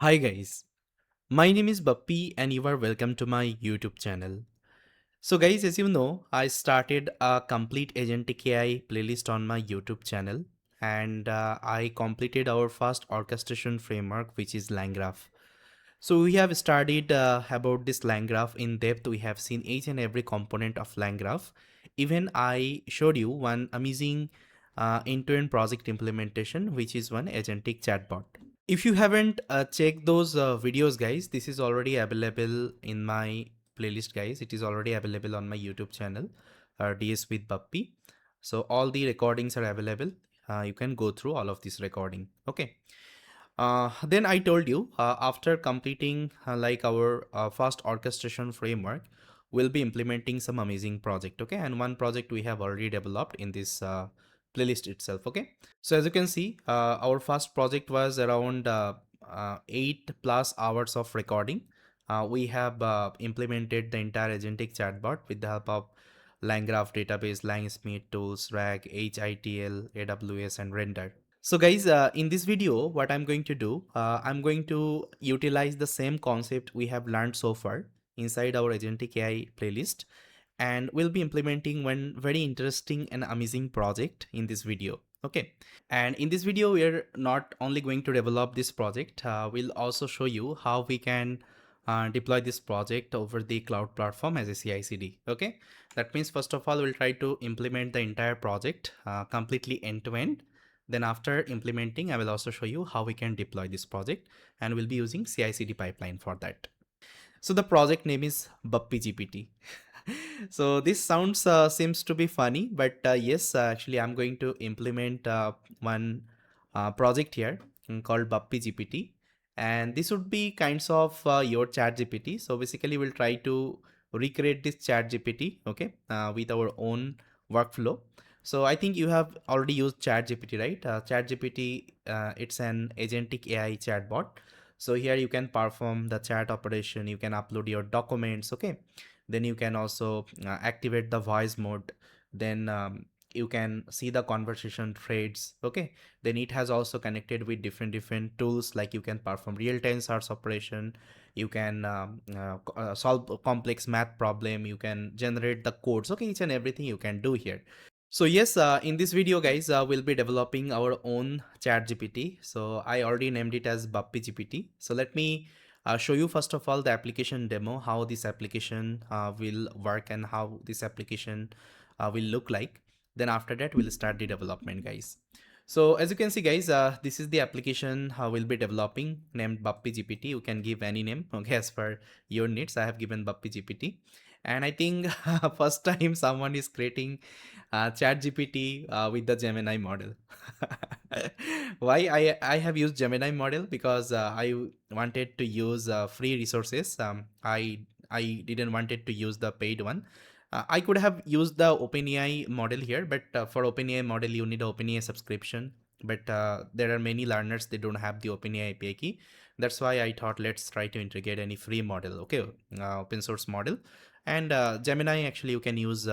Hi guys, my name is Bappy and you are welcome to my YouTube channel. So guys, as you know, I started a complete Agentic AI playlist on my YouTube channel and I completed our first orchestration framework which is LangGraph. So we have studied about this LangGraph in depth. We have seen each and every component of LangGraph. Even I showed you one amazing end-to-end project implementation which is one agentic chatbot. If you haven't checked those videos, guys, this is already available in my playlist, guys. It is already available on my YouTube channel, DSwithBappy. So all the recordings are available. You can go through all of this recording. Okay. Then I told you after completing like our first orchestration framework, we'll be implementing some amazing project. Okay. And one project we have already developed in this playlist itself. Okay. So as you can see, our first project was around 8+ hours of recording. We have implemented the entire agentic chatbot with the help of LangGraph database, LangSmith tools, RAG, HITL, AWS, and Render. So guys, in this video, what I'm going to do, I'm going to utilize the same concept we have learned so far inside our Agentic AI playlist, and we'll be implementing one very interesting and amazing project in this video. Okay. And in this video, we're not only going to develop this project, we'll also show you how we can deploy this project over the cloud platform as a CI/CD. Okay. That means first of all, we'll try to implement the entire project completely end to end. Then after implementing, I will also show you how we can deploy this project, and we'll be using CI/CD pipeline for that. So the project name is BappyGPT. So this sounds seems to be funny, but yes, actually I'm going to implement one project here called BappyGPT, and this would be kinds of your ChatGPT. So basically, we'll try to recreate this ChatGPT, okay, with our own workflow. So I think you have already used ChatGPT, right? ChatGPT, it's an agentic AI chatbot. So here you can perform the chat operation, you can upload your documents, okay? Then you can also activate the voice mode. Then you can see the conversation threads, okay? Then it has also connected with different tools, like you can perform real-time search operation, you can solve a complex math problem, you can generate the codes, okay? Each and everything you can do here. So yes, in this video, guys, we'll be developing our own chat GPT. So I already named it as BappyGPT. So let me show you first of all the application demo, how this application will work and how this application will look like. Then after that, we'll start the development, guys. So as you can see, guys, this is the application we'll be developing named BappyGPT. You can give any name, okay, as per your needs. I have given BappyGPT. And I think first time someone is creating ChatGPT with the Gemini model. Why I have used Gemini model? Because I wanted to use free resources. I didn't wanted to use the paid one. I could have used the OpenAI model here, but for OpenAI model you need a OpenAI subscription. But there are many learners, they don't have the OpenAI API key. That's why I thought let's try to integrate any free model, okay, open source model. And Gemini actually you can use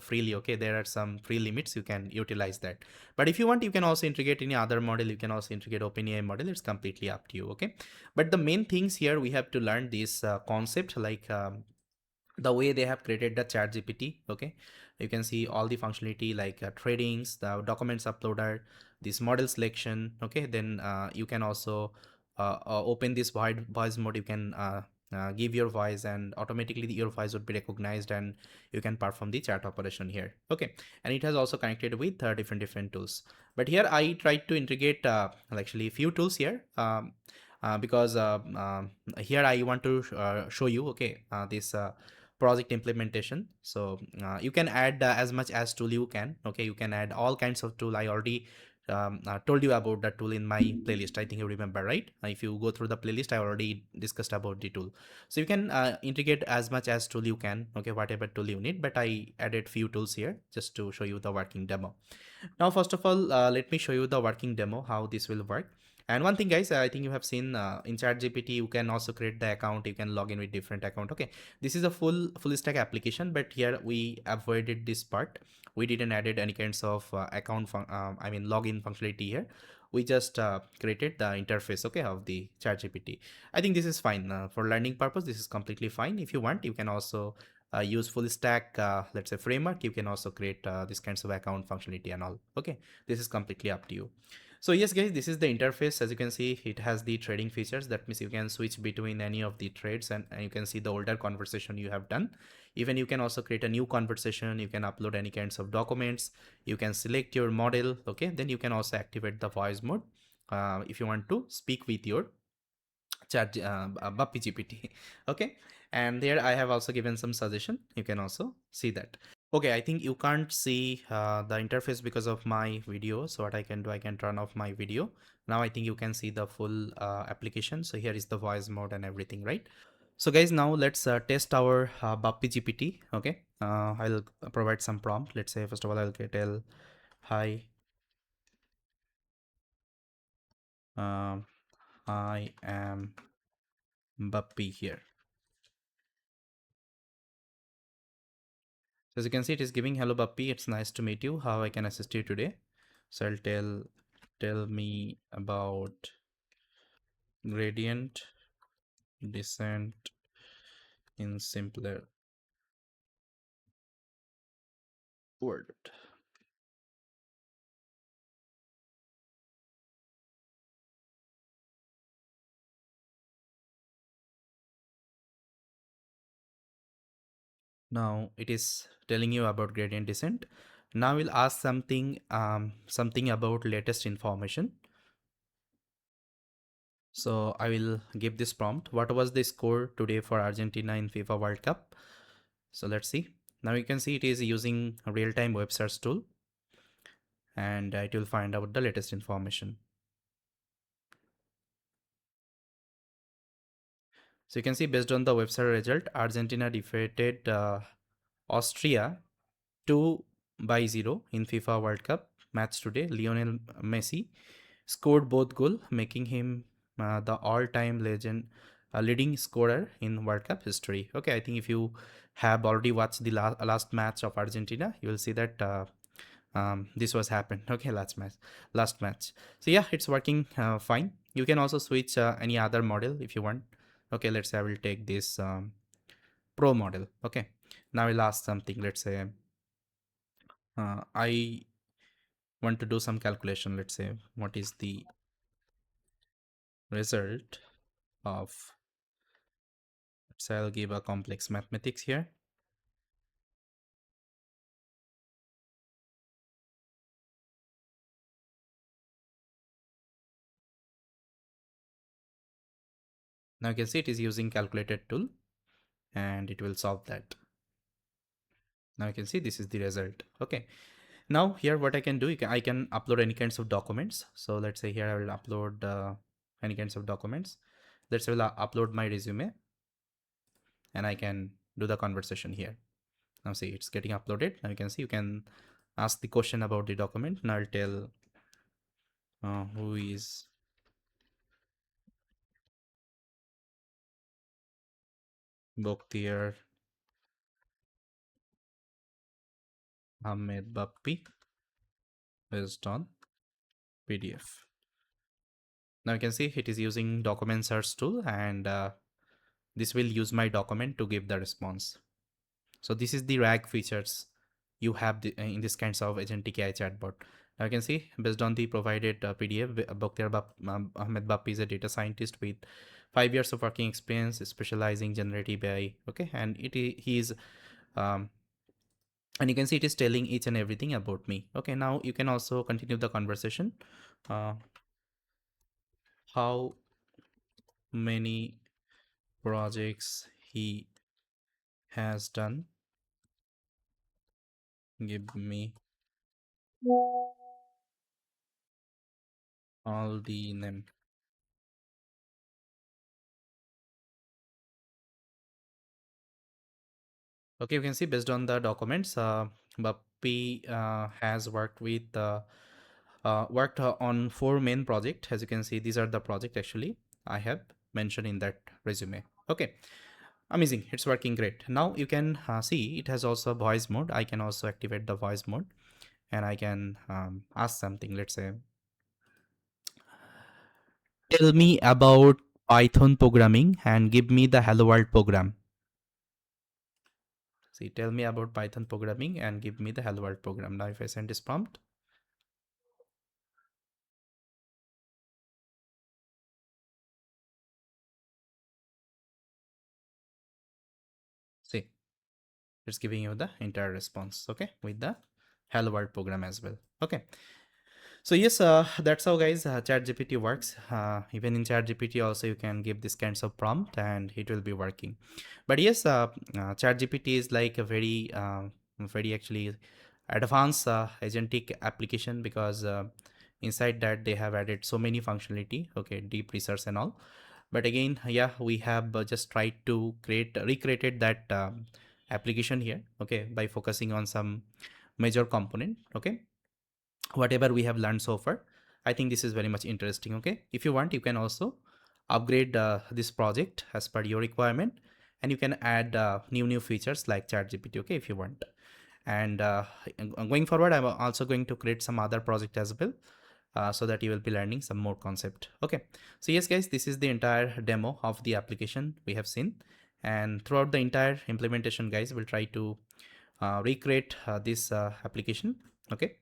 freely, okay? There are some free limits, you can utilize that. But if you want, you can also integrate any other model, you can also integrate OpenAI model, it's completely up to you, okay? But the main things here, we have to learn this concept, like the way they have created the chat GPT, okay? You can see all the functionality like tradings, the documents uploader, this model selection, okay? Then you can also open this voice mode, you can give your voice and automatically your voice would be recognized and you can perform the chat operation here, okay? And it has also connected with different tools. But here I tried to integrate actually few tools here, because here I want to show you, okay, this project implementation. So you can add as much as tool you can, okay? You can add all kinds of tool. I already told you about that tool in my playlist, I think you remember, right? If you go through the playlist, I already discussed about the tool. So you can integrate as much as tool you can, okay, whatever tool you need. But I added few tools here just to show you the working demo. Now first of all, let me show you the working demo, how this will work. And one thing, guys, I think you have seen in ChatGPT, you can also create the account, you can log in with different account, okay? This is a full stack application, but here we avoided this part. We didn't added any kinds of account I mean login functionality here. we just created the interface, okay, of the ChatGPT. I think this is fine for learning purpose. This is completely fine. If you want, you can also use full stack, let's say framework. You can also create this kinds of account functionality and all. Okay, this is completely up to you. So yes, guys, this is the interface. As you can see, it has the trading features. That means you can switch between any of the trades, and you can see the older conversation you have done. Even you can also create a new conversation. You can upload any kinds of documents. You can select your model. Okay, then you can also activate the voice mode if you want to speak with your BappyGPT. Okay, and there I have also given some suggestion. You can also see that. Okay, I think you can't see the interface because of my video. So what I can do, I can turn off my video. Now I think you can see the full application. So here is the voice mode and everything, right? So guys, now let's test our BappyGPT. Okay, I'll provide some prompt. Let's say first of all, I'll tell hi, um, I am Bappy here. So as you can see, it is giving hello Bappy. It's nice to meet you. How I can assist you today? So I'll tell me about gradient descent in simpler word. Now it is telling you about gradient descent. Now we'll ask something about latest information. So I will give this prompt. What was the score today for Argentina in FIFA World Cup? So let's see. Now you can see it is using a real-time web search tool, and it will find out the latest information. So you can see based on the web search result, Argentina defeated Austria 2-0 in FIFA World Cup match today. Lionel Messi scored both goals, making him the all-time legend, leading scorer in World Cup history. Okay, I think if you have already watched the last match of Argentina, you will see that this was happened. Okay, last match. So yeah, it's working fine. You can also switch any other model if you want. Okay, let's say I will take this Pro model. Okay, now I'll ask something. Let's say I want to do some calculation. Let's say what is the result of, so I'll give a complex mathematics here. Now you can see it is using calculated tool and it will solve that. Now you can see this is the result. Okay. Now here what I can do, I can upload any kinds of documents. So let's say here I will upload any kinds of documents. Let's say I'll upload my resume and I can do the conversation here. Now see it's getting uploaded. Now you can see you can ask the question about the document. Now I'll tell who is Boktiar Ahmed Bappi based on PDF. Now you can see it is using document search tool and this will use my document to give the response. So this is the RAG features you have in this kinds of agentic AI chatbot. Now you can see based on the provided PDF, Ahmed Bappi is a data scientist with 5 years of working experience specializing generative AI. Okay, and he is um, and you can see it is telling each and everything about me. Okay, now you can also continue the conversation. Uh, how many projects he has done? Give me all the name. Okay, you can see based on the documents, Bappi has worked on 4 main projects. As you can see, these are the project actually I have mentioned in that resume. Okay, amazing. It's working great. Now you can see it has also voice mode. I can also activate the voice mode and I can ask something. Let's say Tell me about Python programming and give me the hello world program. See, tell me about Python programming and give me the hello world program. Now, if I send this prompt, see, it's giving you the entire response, okay, with the hello world program as well. Okay. So yes, that's how guys ChatGPT works. Even in ChatGPT also you can give this kinds of prompt and it will be working. But yes, ChatGPT is like a very actually advanced agentic application because inside that they have added so many functionality, okay, deep research and all. But again, yeah, we have just tried to recreated that application here, okay, by focusing on some major component, okay, whatever we have learned so far. I think this is very much interesting. Okay, if you want you can also upgrade this project as per your requirement, and you can add new features like ChatGPT, okay, if you want. And going forward I'm also going to create some other project as well, so that you will be learning some more concept. Okay, so yes guys, this is the entire demo of the application we have seen, and throughout the entire implementation guys we'll try to recreate this application. Okay,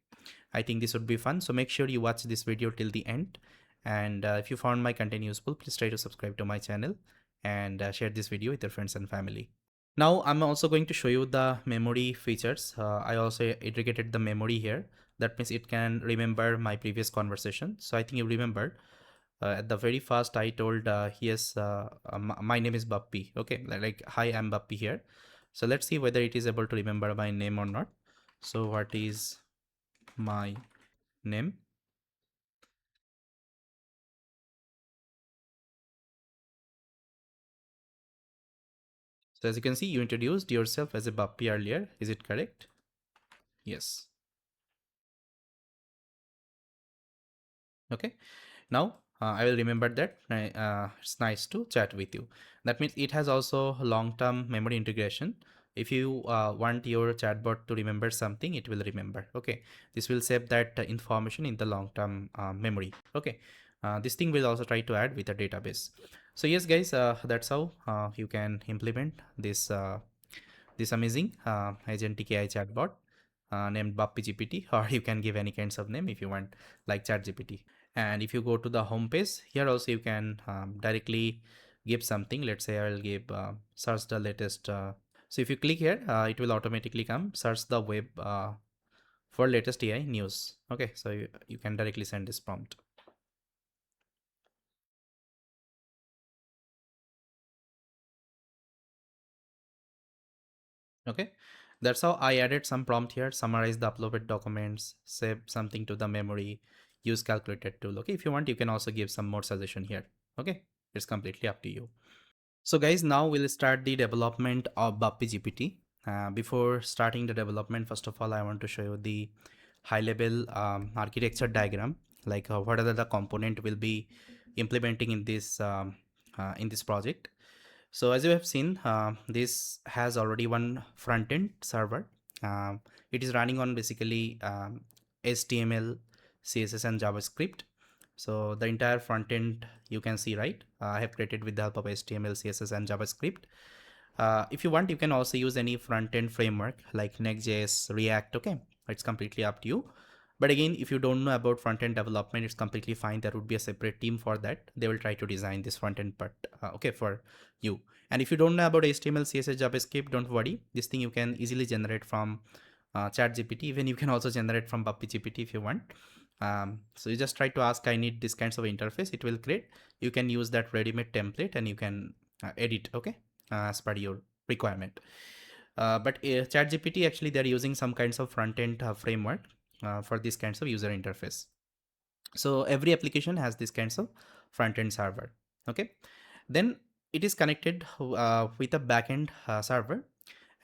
I think this would be fun. So make sure you watch this video till the end. And if you found my content useful, please try to subscribe to my channel and share this video with your friends and family. Now I'm also going to show you the memory features. I also integrated the memory here. That means it can remember my previous conversation. So I think you remember at the very first I told yes, my name is Bappy. Okay, like hi, I'm Bappy here. So let's see whether it is able to remember my name or not. So what is my name? So as you can see, you introduced yourself as a Bappy earlier. Is it correct? Yes. Okay. Now I will remember that. It's nice to chat with you. That means it has also long-term memory integration. If you want your chatbot to remember something, it will remember. Okay. This will save that information in the long-term memory. Okay. This thing will also try to add with a database. So yes, guys, that's how you can implement this amazing agentic AI chatbot named BappyGPT, or you can give any kinds of name if you want, like ChatGPT. And if you go to the home page, here also you can directly give something. Let's say I will give search the latest. So if you click here, it will automatically come search the web for latest AI news. Okay, so you can directly send this prompt. Okay, that's how I added some prompt here. Summarize the uploaded documents, save something to the memory, use calculated tool. Okay, if you want you can also give some more suggestion here. Okay, it's completely up to you. So guys, now we'll start the development of BappyGPT. Before starting the development, first of all I want to show you the high level architecture diagram, like what are the component will be implementing in this project. So as you have seen, this has already one front-end server. It is running on basically HTML, CSS, and JavaScript. So the entire front-end you can see, right? I have created with the help of HTML, CSS, and JavaScript. If you want, you can also use any front-end framework like Next.js, React. Okay, it's completely up to you. But again, if you don't know about front-end development, it's completely fine. There would be a separate team for that. They will try to design this front-end part, okay, for you. And if you don't know about HTML, CSS, JavaScript, don't worry. This thing you can easily generate from ChatGPT. Even you can also generate from BappyGPT if you want. So you just try to ask, I need this kinds of interface. It will create. You can use that ready-made template and you can edit, okay, as per your requirement. But ChatGPT actually they're using some kinds of front-end framework for these kinds of user interface. So every application has this kinds of front-end server. Okay, then it is connected with a backend server,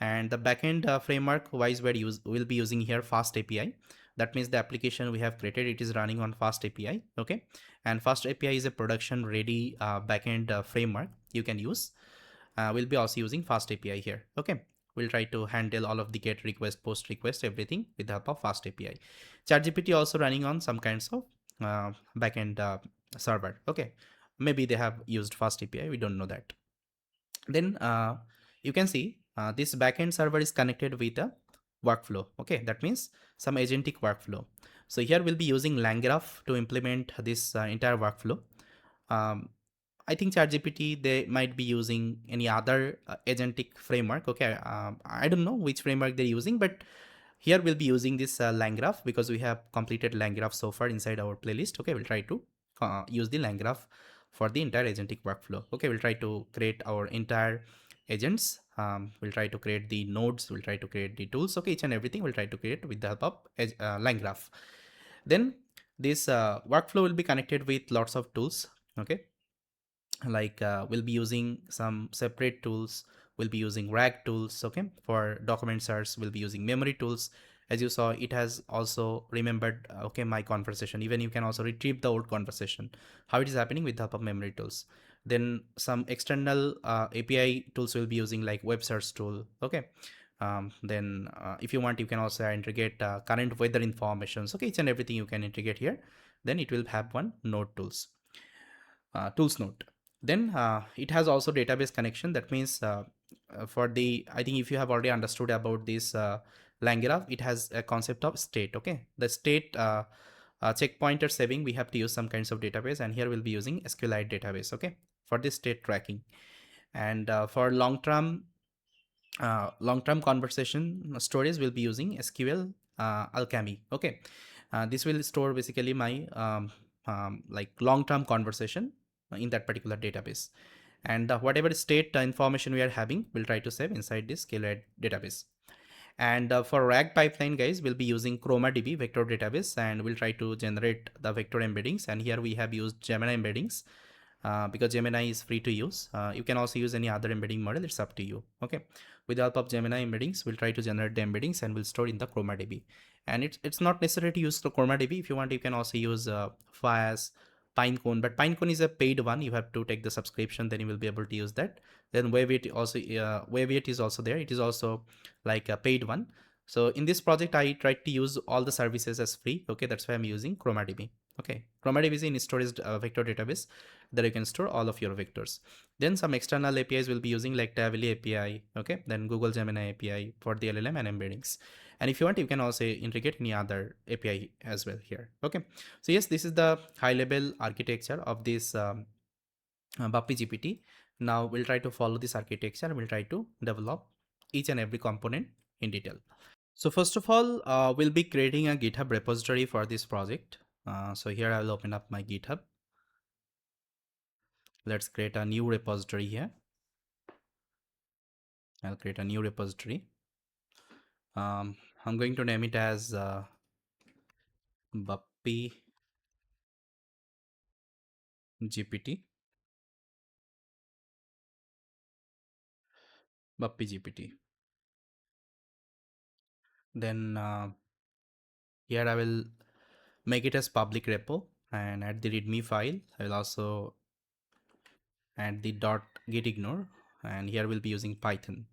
and the backend framework wise will be using here FastAPI. That means the application we have created, it is running on FastAPI. Okay, and FastAPI is a production ready backend framework you can use. We'll be also using FastAPI here. Okay, we'll try to handle all of the get request, post request, everything with the help of FastAPI. ChatGPT also running on some kinds of backend server. Okay, maybe they have used FastAPI, we don't know that. Then you can see this backend server is connected with a workflow. Okay, that means some agentic workflow. So here we'll be using LangGraph to implement this entire workflow. um, I think ChatGPT, they might be using any other agentic framework. Okay, I don't know which framework they're using, but here we'll be using this LangGraph because we have completed LangGraph so far inside our playlist. Okay, we'll try to use the LangGraph for the entire agentic workflow. Okay, we'll try to create our entire agents. We'll try to create the nodes. We'll try to create the tools. Okay, each and everything we'll try to create with the help of LangGraph. Then this workflow will be connected with lots of tools. Okay, like we'll be using some separate tools. We'll be using RAG tools. Okay, for document search we'll be using memory tools. As you saw, it has also remembered okay, my conversation. Even you can also retrieve the old conversation, how it is happening with the help of memory tools. Then some external API tools will be using, like web search tool. Okay, then if you want, you can also integrate current weather information. Okay, each and everything you can integrate here. Then it will have one node tools node. Then it has also database connection. That means for the, I think if you have already understood about this LangGraph, it has a concept of state. Okay, the state checkpointer saving, we have to use some kinds of database, and here we'll be using SQLite database. Okay, for this state tracking. And for long-term conversation storage, will be using SQLAlchemy. Okay, this will store basically my like long-term conversation in that particular database. And whatever state information we are having, we'll try to save inside this SQLite database. And for RAG pipeline, guys, we'll be using ChromaDB vector database, and we'll try to generate the vector embeddings. And here we have used Gemini embeddings because Gemini is free to use. You can also use any other embedding model, it's up to you. Okay, with the help of Gemini embeddings, we'll try to generate the embeddings and we'll store in the ChromaDB. And it's not necessary to use the ChromaDB. If you want, you can also use Fast, Pinecone, but Pinecone is a paid one. You have to take the subscription, then you will be able to use that. Then Waveat is also there. It is also like a paid one. So in this project, I tried to use all the services as free. Okay, that's why I'm using ChromaDB. Okay, ChromaDB is in storage vector database that you can store all of your vectors. Then some external APIs will be using, like Tavily API. Okay, then Google Gemini API for the LLM and embeddings. And if you want, you can also integrate any other API as well here. Okay, so yes, this is the high level architecture of this BappyGPT. Now we'll try to follow this architecture and we'll try to develop each and every component in detail. So first of all, we'll be creating a GitHub repository for this project. So here I will open up my GitHub. Let's create a new repository here. I'll create a new repository. I'm going to name it as BappyGPT. Then here I will make it as public repo, and add the readme file. I will also add the .gitignore, and here we'll be using Python.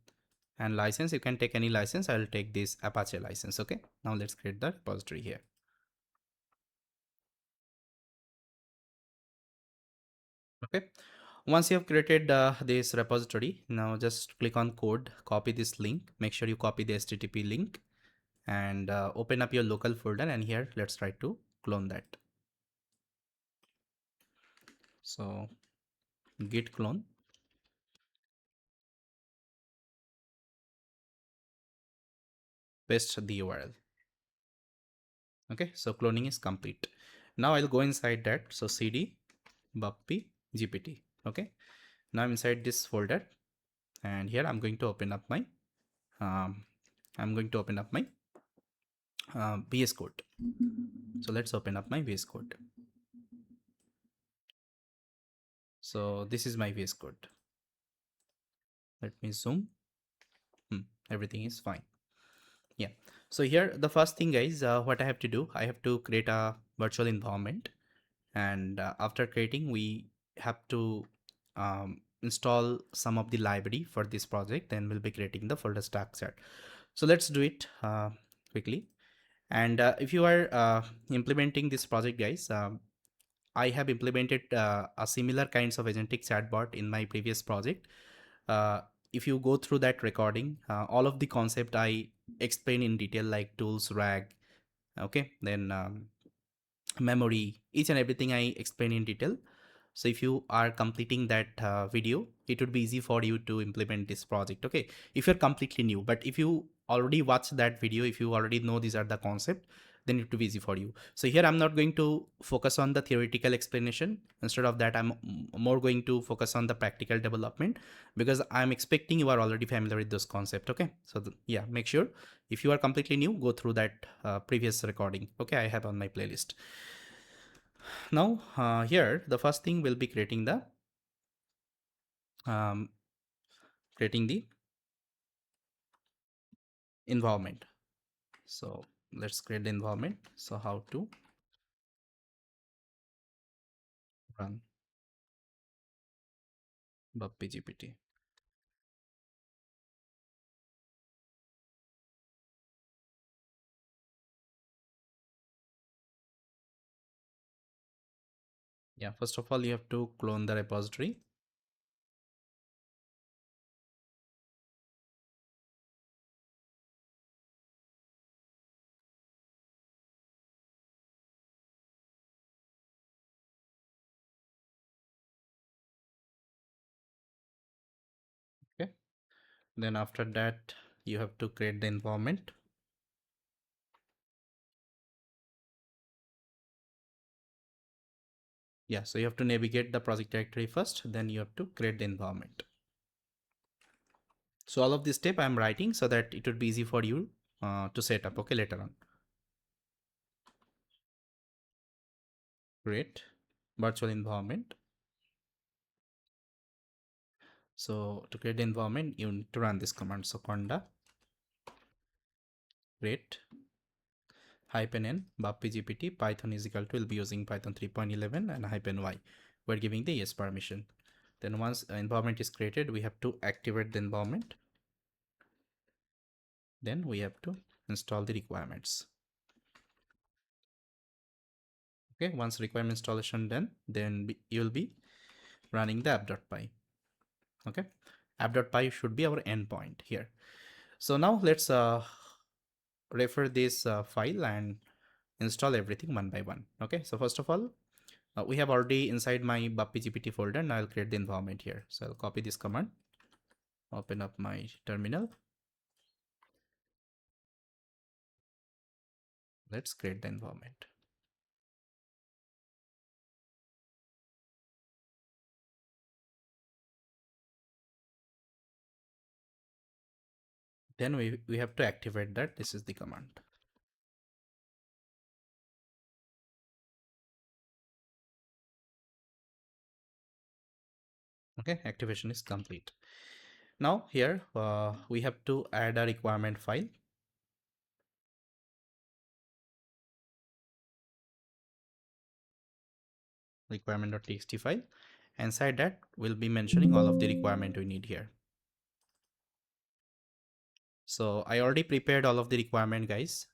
And license, you can take any license. I'll take this Apache license. Okay, now let's create the repository here. Okay, once you have created this repository, now just click on code, copy this link, make sure you copy the HTTP link, and open up your local folder, and here let's try to clone that. So git clone, paste the URL. Okay, so cloning is complete. Now I'll go inside that. So cd BappyGPT. Okay, now I'm inside this folder, and here I'm going to open up my VS Code. So let's open up my VS Code. So this is my VS Code. Let me zoom. Everything is fine. Yeah. So here the first thing, guys, what I have to do, I have to create a virtual environment, and after creating, we have to install some of the library for this project. Then we'll be creating the folder structure. So let's do it quickly. And if you are implementing this project, guys, I have implemented a similar kinds of agentic chatbot in my previous project. uh, if you go through that recording, all of the concept I explain in detail, like tools, rag, okay, then memory, each and everything I explain in detail. So if you are completing that video, it would be easy for you to implement this project. Okay, if you're completely new, but if you already watched that video, if you already know these are the concept, then it will be easy for you. So here I'm not going to focus on the theoretical explanation. Instead of that, I'm more going to focus on the practical development, because I'm expecting you are already familiar with this concept. Okay, so yeah, make sure if you are completely new, go through that previous recording. Okay, I have on my playlist. Now here the first thing will be um, creating the environment. So let's create the environment. So how to run BappyGPT. Yeah, first of all, you have to clone the repository. Okay, then after that you have to create the environment. Yeah, so you have to navigate the project directory first, then you have to create the environment. So all of this step I'm writing so that it would be easy for you to set up. Okay, later on. Create virtual environment. So to create the environment, you need to run this command. So conda create -n BappyGPT Python is equal to, will be using Python 3.11 and -y. We're giving the yes permission. Then once environment is created, we have to activate the environment. Then we have to install the requirements. Okay, once requirement installation done, then you'll be running the app.py. Okay, app.py should be our endpoint here. So now let's refer this file and install everything one by one. Okay, so first of all, we have already inside my BappyGPT folder, and I'll create the environment here. So I'll copy this command, open up my terminal. Let's create the environment. Then we have to activate that. This is the command. Okay, activation is complete. Now here we have to add a requirement file. Requirement.txt file. Inside that we'll be mentioning all of the requirement we need here. So I already prepared all of the requirement, guys,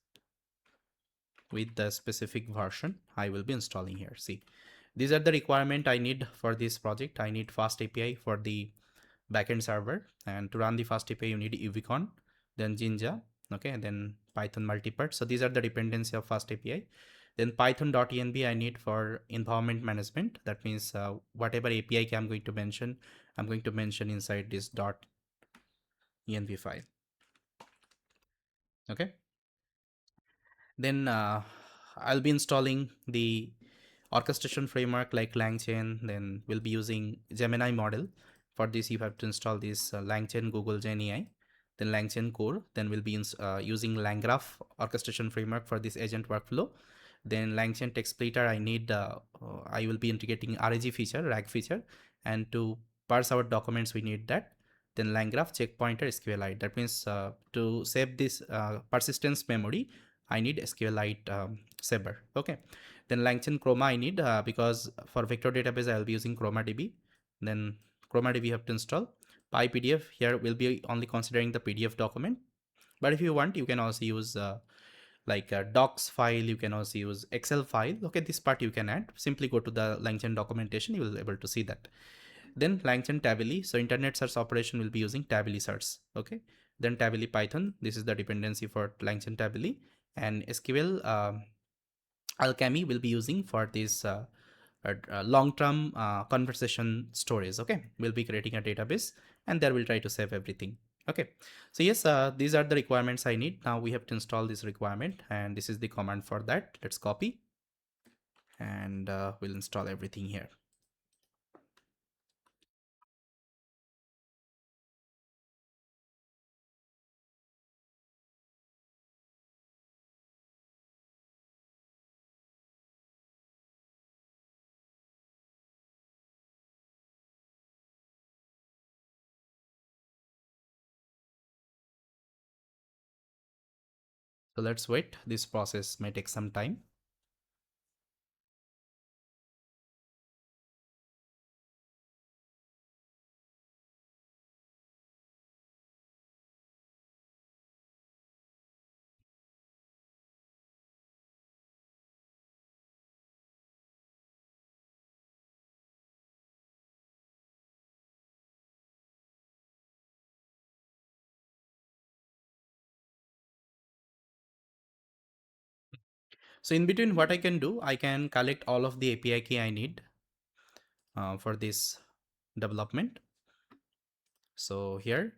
with the specific version I will be installing here. See, these are the requirement I need for this project. I need FastAPI for the backend server, and to run the FastAPI you need UVCon, then Jinja, okay, and then Python multipart. So these are the dependency of FastAPI. Then python.env I need for environment management. That means whatever API I'm going to mention, I'm going to mention inside this .env file. Okay. Then I'll be installing the orchestration framework like LangChain. Then we'll be using Gemini model. For this, you have to install this LangChain Google Gen AI, then LangChain core. Then we'll be using LangGraph orchestration framework for this agent workflow. Then LangChain text splitter, I will be integrating RAG feature, RAG feature, and to parse our documents, we need that. Then LangGraph checkpointer SQLite. That means to save this persistence memory, I need SQLite saver. Okay. Then LangChain Chroma I need because for vector database I'll be using ChromaDB. Then ChromaDB have to install. PyPDF here will be only considering the PDF document. But if you want, you can also use like a docs file. You can also use Excel file. Okay, this part you can add. Simply go to the LangChain documentation. You will be able to see that. Then LangChain Tably. So internet search operation will be using Tably search. Okay. Then Tably Python. This is the dependency for LangChain Tably. And SQL Alchemy will be using for this long-term conversation storage. Okay, we'll be creating a database and there we'll try to save everything. Okay, so yes, these are the requirements I need. Now we have to install this requirement, and this is the command for that. Let's copy and we'll install everything here. So let's wait. This process may take some time. So in between, what I can do, I can collect all of the API key I need for this development. So here,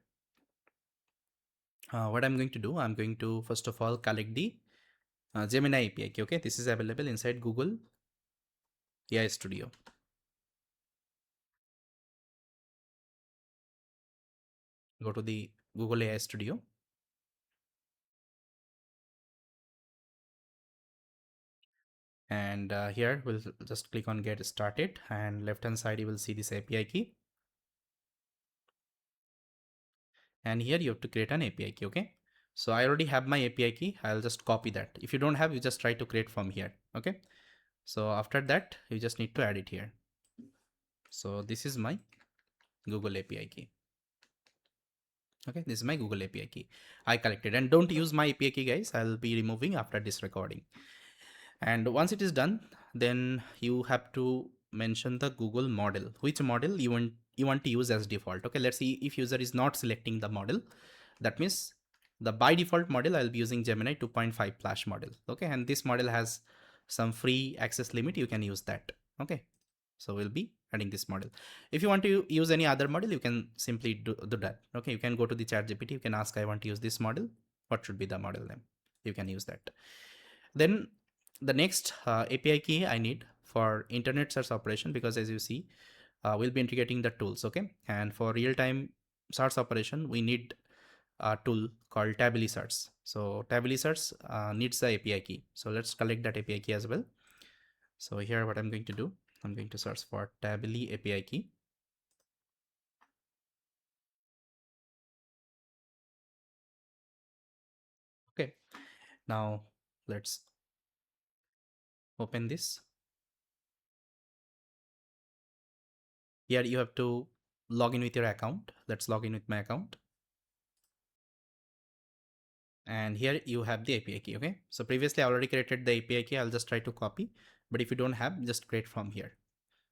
what I'm going to do, I'm going to first of all collect the Gemini API key. Okay, this is available inside Google AI Studio. Go to the Google AI Studio. And here we'll just click on get started, and left hand side you will see this API key. And here you have to create an API key. Okay, so I already have my API key. I'll just copy that. If you don't have, you just try to create from here. Okay, so after that you just need to add it here. So this is my Google API key. Okay, this is my Google API key I collected. And don't use my API key, guys. I'll be removing after this recording. And once it is done, then you have to mention the Google model, which model you want to use as default. Okay, let's see if user is not selecting the model. That means the by default model I'll be using Gemini 2.5 Flash model. Okay, and this model has some free access limit. You can use that. Okay, so we'll be adding this model. If you want to use any other model, you can simply do that. Okay, you can go to the ChatGPT. You can ask, I want to use this model. What should be the model name? You can use that. Then the next API key I need for internet search operation, because as you see, we'll be integrating the tools. Okay, and for real-time search operation, we need a tool called Tably Search. So Tably Search needs the API key. So let's collect that API key as well. So here, what I'm going to do, I'm going to search for Tably API key. Okay, now let's open this. Here you have to log in with your account. Let's log in with my account. And here you have the API key. Okay, so previously I already created the API key. I'll just try to copy, but if you don't have, just create from here.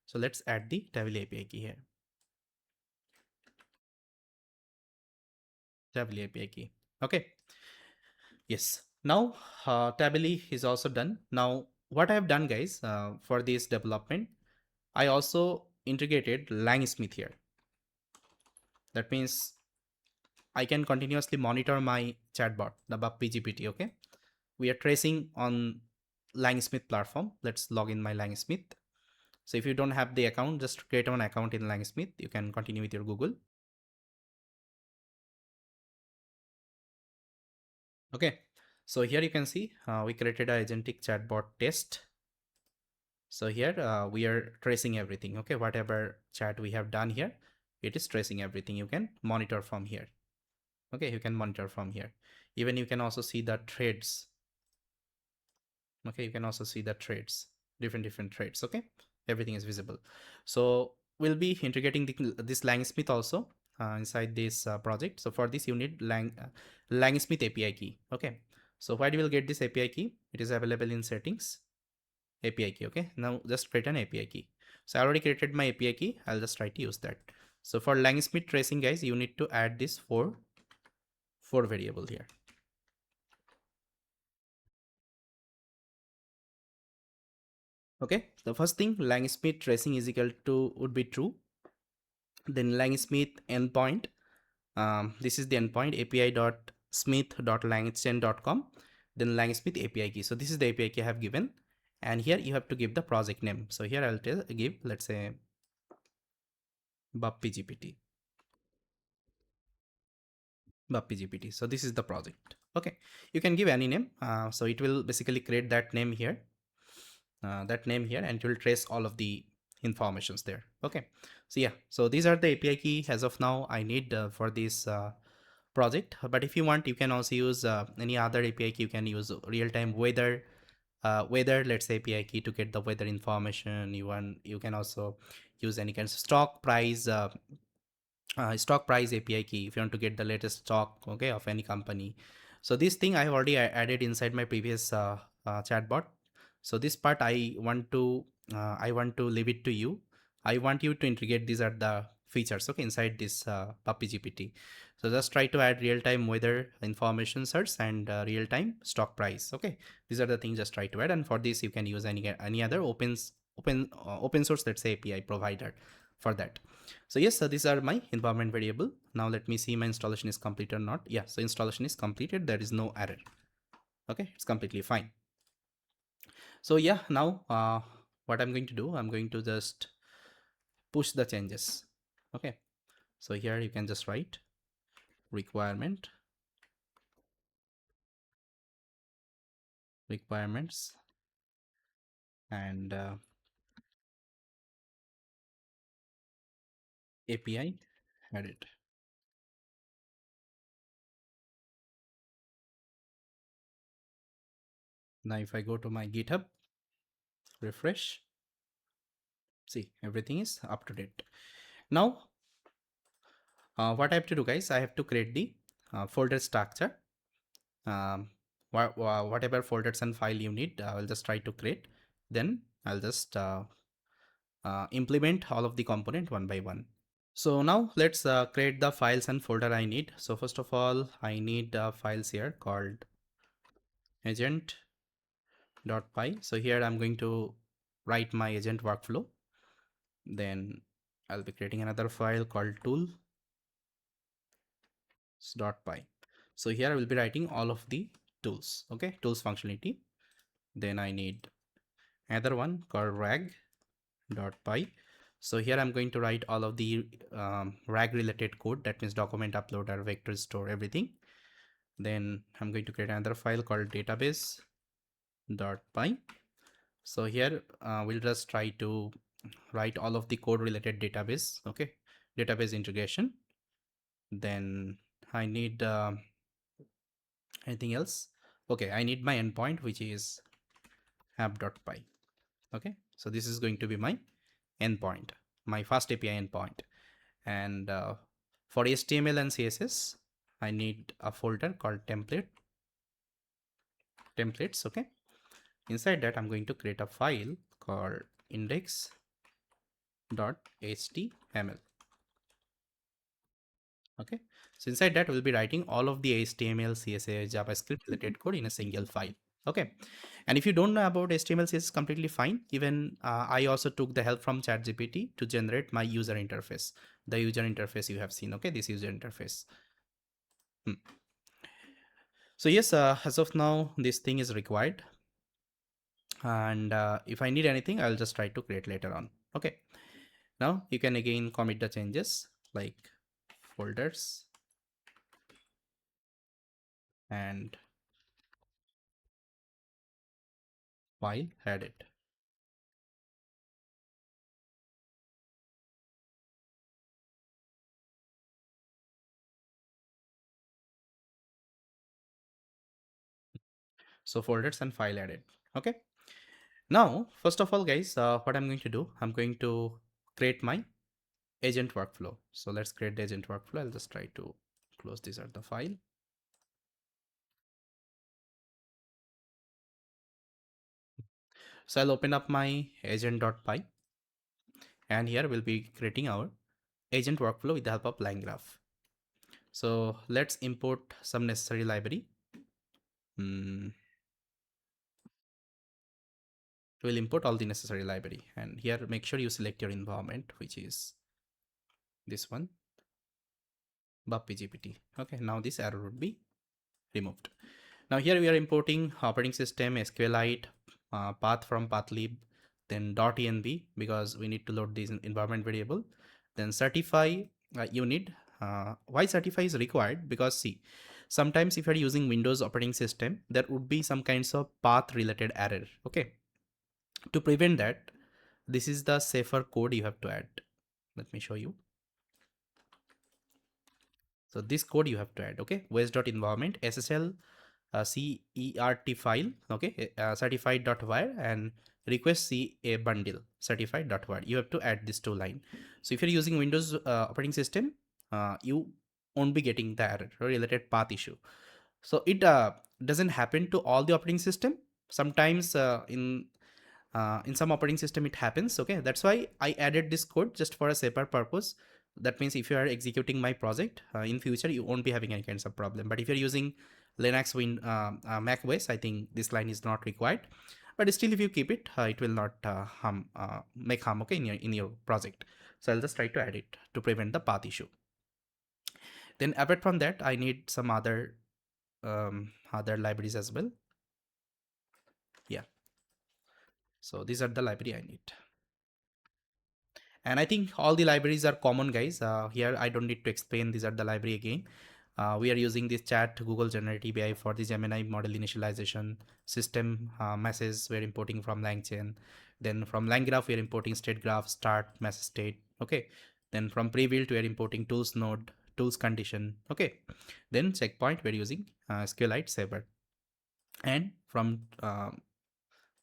So let's add the Tably API key here. Tably API key. Okay, yes, now Tably is also done. Now what I have done, guys, for this development, I also integrated LangSmith here. That means I can continuously monitor my chatbot, the BappyGPT. Okay, we are tracing on LangSmith platform. Let's log in my LangSmith. So if you don't have the account, just create an account in LangSmith. You can continue with your Google. Okay, so here you can see we created a agentic chatbot test. So here we are tracing everything. Okay, whatever chat we have done here, it is tracing everything. You can monitor from here. Okay, you can monitor from here. Even you can also see the threads. Okay, you can also see the threads, different threads. Okay, everything is visible. So we'll be integrating this LangSmith also inside this project. So for this you need LangSmith API key. Okay, So where you will get this API key? It is available in settings, API key. Okay, now just create an API key. So I already created my API key. I'll just try to use that. So for LangSmith tracing, guys, you need to add this four variable here. Okay, the first thing, LangSmith tracing is equal to would be true. Then LangSmith endpoint. This is the endpoint api.smith.langchain.com. Then LangSmith API key. So this is the API key I have given, and here you have to give the project name. So here I'll give, let's say, BappyGPT. BappyGPT. So this is the project. Okay, you can give any name. So it will basically create that name here, and it will trace all of the informations there. Okay, so yeah, so these are the API key as of now I need for this project. But if you want, you can also use any other API key. You can use real-time weather, let's say, API key to get the weather information. You can also use any kind of stock price API key if you want to get the latest stock, okay, of any company. So this thing I have already added inside my previous chatbot. So this part I want to leave it to you. I want you to integrate these are the features, okay, inside this BappyGPT. So just try to add real-time weather information search and real-time stock price. Okay, these are the things just try to add, and for this you can use any other open source, let's say, API provider for that. So yes, so these are my environment variable. Now let me see my installation is complete or not. Yeah, so installation is completed. There is no error. Okay, it's completely fine. So yeah, now what I'm going to do, I'm going to just push the changes. Okay, so here you can just write requirements and API edit. Now if I go to my GitHub, refresh, see everything is up to date. Now what I have to do, guys, I have to create the folder structure. um, Whatever folders and file you need, I'll just try to create. Then I'll just implement all of the component one by one. So now let's create the files and folder I need. So first of all, I need files here called agent.py. So here I'm going to write my agent workflow. Then I'll be creating another file called tools.py. So here I will be writing all of the tools, okay, tools functionality. Then I need another one called rag.py. So here I'm going to write all of the rag related code, that means document uploader, vector store, everything. Then I'm going to create another file called database.py. So here we'll just try to write all of the code related database, okay, database integration. Then I need anything else. Okay, I need my endpoint, which is app.py. Okay, so this is going to be my endpoint, my FastAPI endpoint. And for HTML and CSS, I need a folder called templates. Okay, inside that I'm going to create a file called index.html. Okay, so inside that we'll be writing all of the HTML, CSS, JavaScript related code in a single file. Okay, and if you don't know about HTML, CSS, completely fine. Even I also took the help from ChatGPT to generate my user interface, the user interface you have seen. Okay, this user interface. So yes, as of now, this thing is required. And if I need anything, I'll just try to create later on. Okay, now you can again commit the changes like folders and file edit. So folders and file edit. Okay, now first of all, guys, what I'm going to do, I'm going to create my agent workflow. So let's create the agent workflow. I'll just try to close this at the file. So I'll open up my agent.py, and here we'll be creating our agent workflow with the help of LangGraph. So let's import some necessary library. We'll import all the necessary library, and here make sure you select your environment, which is this one, BappyGPT. Okay, now this error would be removed. Now here we are importing operating system, SQLite, path from pathlib, then .env because we need to load this environment variable. Then certify you need. Why certify is required? Because see, sometimes if you're using Windows operating system, there would be some kinds of path related error. Okay, to prevent that, this is the safer code you have to add. Let me show you. So this code you have to add. Okay, wes.environment ssl cert file, okay, certified.wire, and request ca bundle certified.wire. You have to add this two line. So if you're using Windows operating system, you won't be getting the error related path issue. So it doesn't happen to all the operating system. Sometimes in some operating system it happens. Okay, that's why I added this code just for a separate purpose. That means if you are executing my project in future, you won't be having any kinds of problem. But if you're using Linux, Mac OS, I think this line is not required. But still, if you keep it, it will not make harm, okay, in your project. So I'll just try to add it to prevent the path issue. Then apart from that, I need some other libraries as well. Yeah. So these are the library I need. And I think all the libraries are common, guys. Here I don't need to explain. These are the library again. We are using this chat Google Generative AI for the Gemini model initialization system message. We're importing from LangChain. Then from LangGraph, we're importing state graph, start, message state. Okay. Then from pre-built, we're importing tools node, tools condition. Okay. Then checkpoint, we're using SQLite saver. And from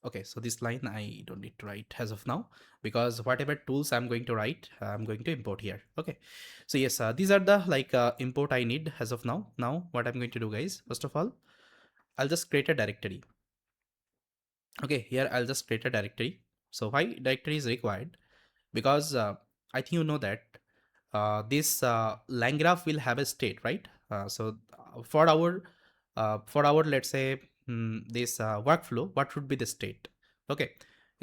okay, so this line I don't need to write as of now, because whatever tools I'm going to write, I'm going to import here. Okay, so yes, these are the import I need as of now. Now what I'm going to do, guys, first of all, I'll just create a directory. Okay, here I'll just create a directory. So why directory is required? Because I think you know that this LangGraph will have a state, right? So for our let's say this workflow, what should be the state? Okay,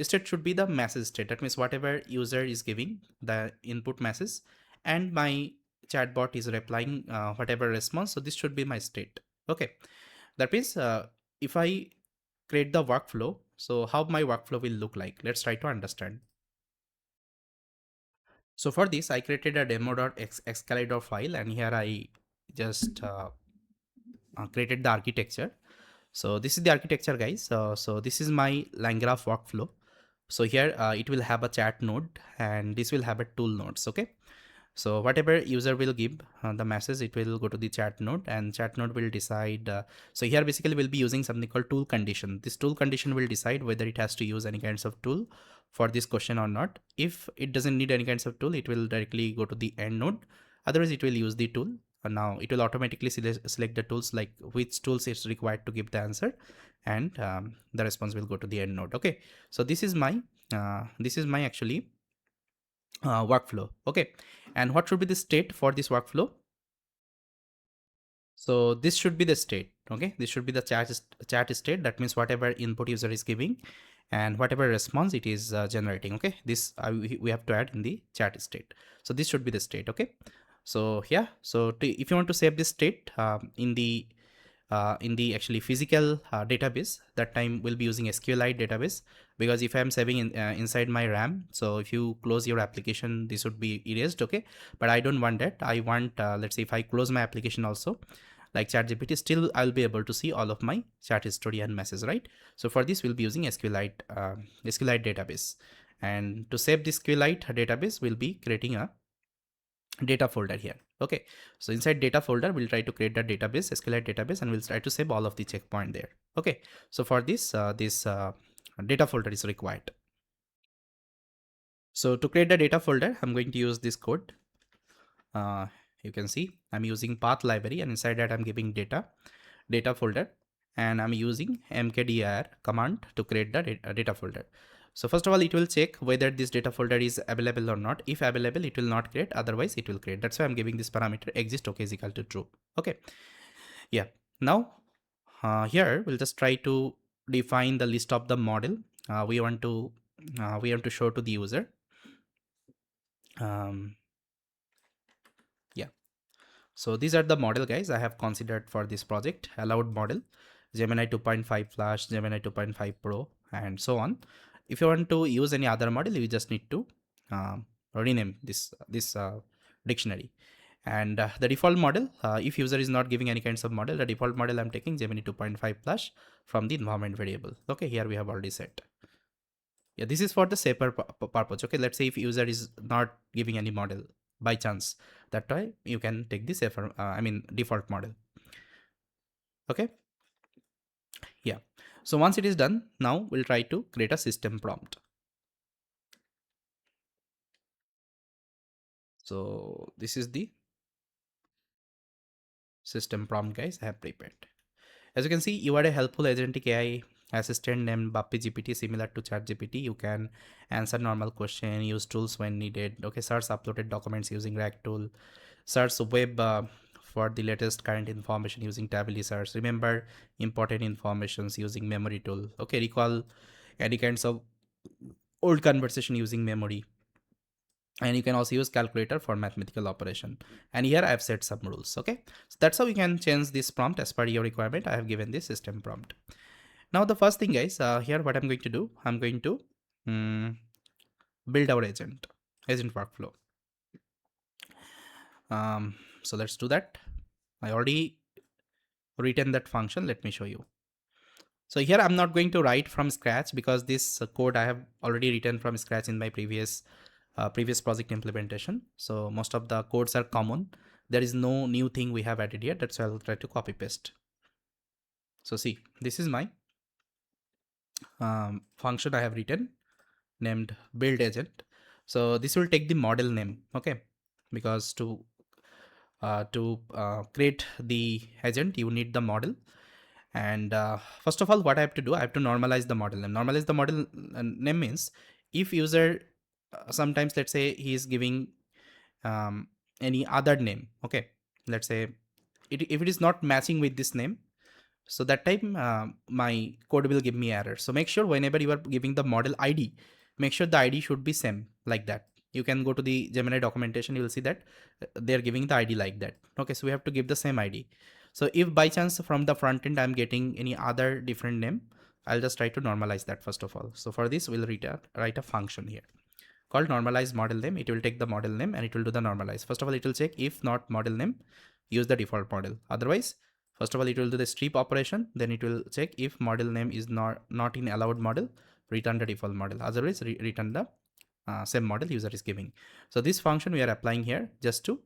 state should be the message state. That means whatever user is giving the input message, and my chatbot is replying whatever response. So this should be my state. Okay, that means if I create the workflow, so how my workflow will look like? Let's try to understand. So for this, I created a demo.xcalidor file, and here I just created the architecture. So this is the architecture, guys. So this is my LangGraph workflow. So here it will have a chat node, and this will have a tool nodes. Okay. So whatever user will give the message, it will go to the chat node, and chat node will decide. So here basically we'll be using something called tool condition. This tool condition will decide whether it has to use any kinds of tool for this question or not. If it doesn't need any kinds of tool, it will directly go to the end node. Otherwise, it will use the tool. Now it will automatically select the tools, like which tools it's required to give the answer, and the response will go to the end node. Okay, so this is my actually workflow. Okay, and what should be the state for this workflow? So this should be the state. Okay, this should be the chat state. That means whatever input user is giving and whatever response it is generating. Okay, this we have to add in the chat state. So this should be the state. Okay, so yeah, so if you want to save this state in the actually physical database, that time we'll be using SQLite database, because if I'm saving inside my RAM, so if you close your application, this would be erased. Okay, but I don't want that. I want let's say if I close my application also, like ChatGPT, still I'll be able to see all of my chat history and message, right? So for this we'll be using SQLite database, and to save this SQLite database, we'll be creating a data folder here. Okay, so inside data folder, we'll try to create the database, SQLite database, and we'll try to save all of the checkpoint there. Okay, so for this data folder is required. So to create the data folder, I'm going to use this code. You can see I'm using path library, and inside that I'm giving data folder, and I'm using mkdir command to create the data folder. So first of all, it will check whether this data folder is available or not. If available, it will not create, otherwise it will create. That's why I'm giving this parameter exist okay is equal to true. Okay, yeah. Now here we'll just try to define the list of the model we want to show to the user. Yeah, so these are the model, guys, I have considered for this project. Allowed model, Gemini 2.5 Flash, Gemini 2.5 Pro, and so on. If you want to use any other model, you just need to rename this dictionary. And the default model, if user is not giving any kinds of model, the default model I'm taking Gemini 2.5 Flash from the environment variable. Okay, here we have already set. Yeah, this is for the safer purpose. Okay, let's say if user is not giving any model by chance, that why you can take the safer default model. Okay, yeah. So once it is done, now we'll try to create a system prompt. So this is the system prompt, guys, I have prepared. As you can see, you are a helpful agentic AI assistant named BappyGPT, similar to ChatGPT. You can answer normal question, use tools when needed. Okay, search uploaded documents using RAG tool, search web for the latest current information using tably search. Remember important informations using memory tool. Okay, recall any kinds of old conversation using memory. And you can also use calculator for mathematical operation. And here I have set some rules. Okay, so that's how you can change this prompt as per your requirement. I have given this system prompt. Now the first thing, guys, here what I'm going to do, I'm going to build our agent workflow. So let's do that. I already written that function. Let me show you. So here I'm not going to write from scratch because this code I have already written from scratch in my previous project implementation. So most of the codes are common. There is no new thing we have added here. That's why I'll try to copy paste. So see, this is my function I have written named build agent. So this will take the model name. Okay, because to create the agent, you need the model. And first of all, what I have to do, I have to normalize the model name. Normalize the model name means if user sometimes, let's say he is giving any other name. Okay, let's say if it is not matching with this name, so that time my code will give me error. So make sure whenever you are giving the model ID, make sure the ID should be same like that. You can go to the Gemini documentation, you will see that they're giving the ID like that. Okay, so we have to give the same ID. So if by chance from the front end I'm getting any other different name, I'll just try to normalize that first of all. So for this, we'll write a function here called normalize model name. It will take the model name and it will do the normalize. First of all, it will check if not model name, use the default model. Otherwise, first of all, it will do the strip operation. Then it will check if model name is not in allowed model, return the default model. Otherwise, return the same model user is giving. So this function we are applying here just to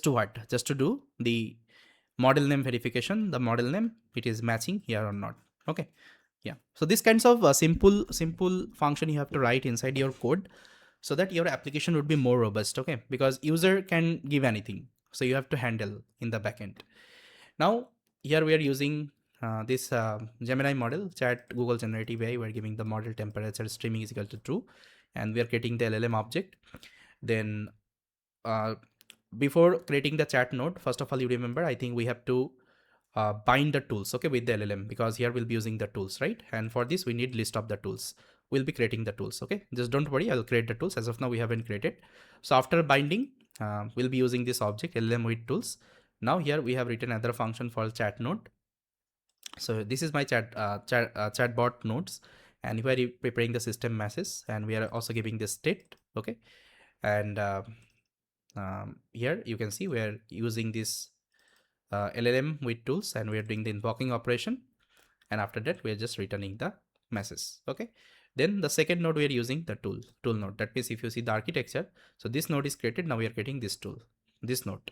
what? Just to do the model name verification. The model name, it is matching here or not. Okay. Yeah. So this kinds of simple function you have to write inside your code so that your application would be more robust. Okay, because user can give anything, so you have to handle in the backend. Now here we are using this Gemini model, chat Google generative AI. We're giving the model temperature streaming is equal to true, and we are creating the LLM object. Then before creating the chat node, first of all, you remember, I think we have to bind the tools, okay, with the LLM, because here we'll be using the tools, right? And for this, we need list of the tools. We'll be creating the tools, okay? Just don't worry, I'll create the tools. As of now, we haven't created. So after binding, we'll be using this object LLM with tools. Now here we have written another function for chat node. So this is my chatbot nodes, and we are preparing the system masses, and we are also giving the state, okay? And here you can see we are using this LLM with tools, and we are doing the invoking operation, and after that we are just returning the message. Okay, then the second node we are using the tool node. That means if you see the architecture, so this node is created, now we are creating this node.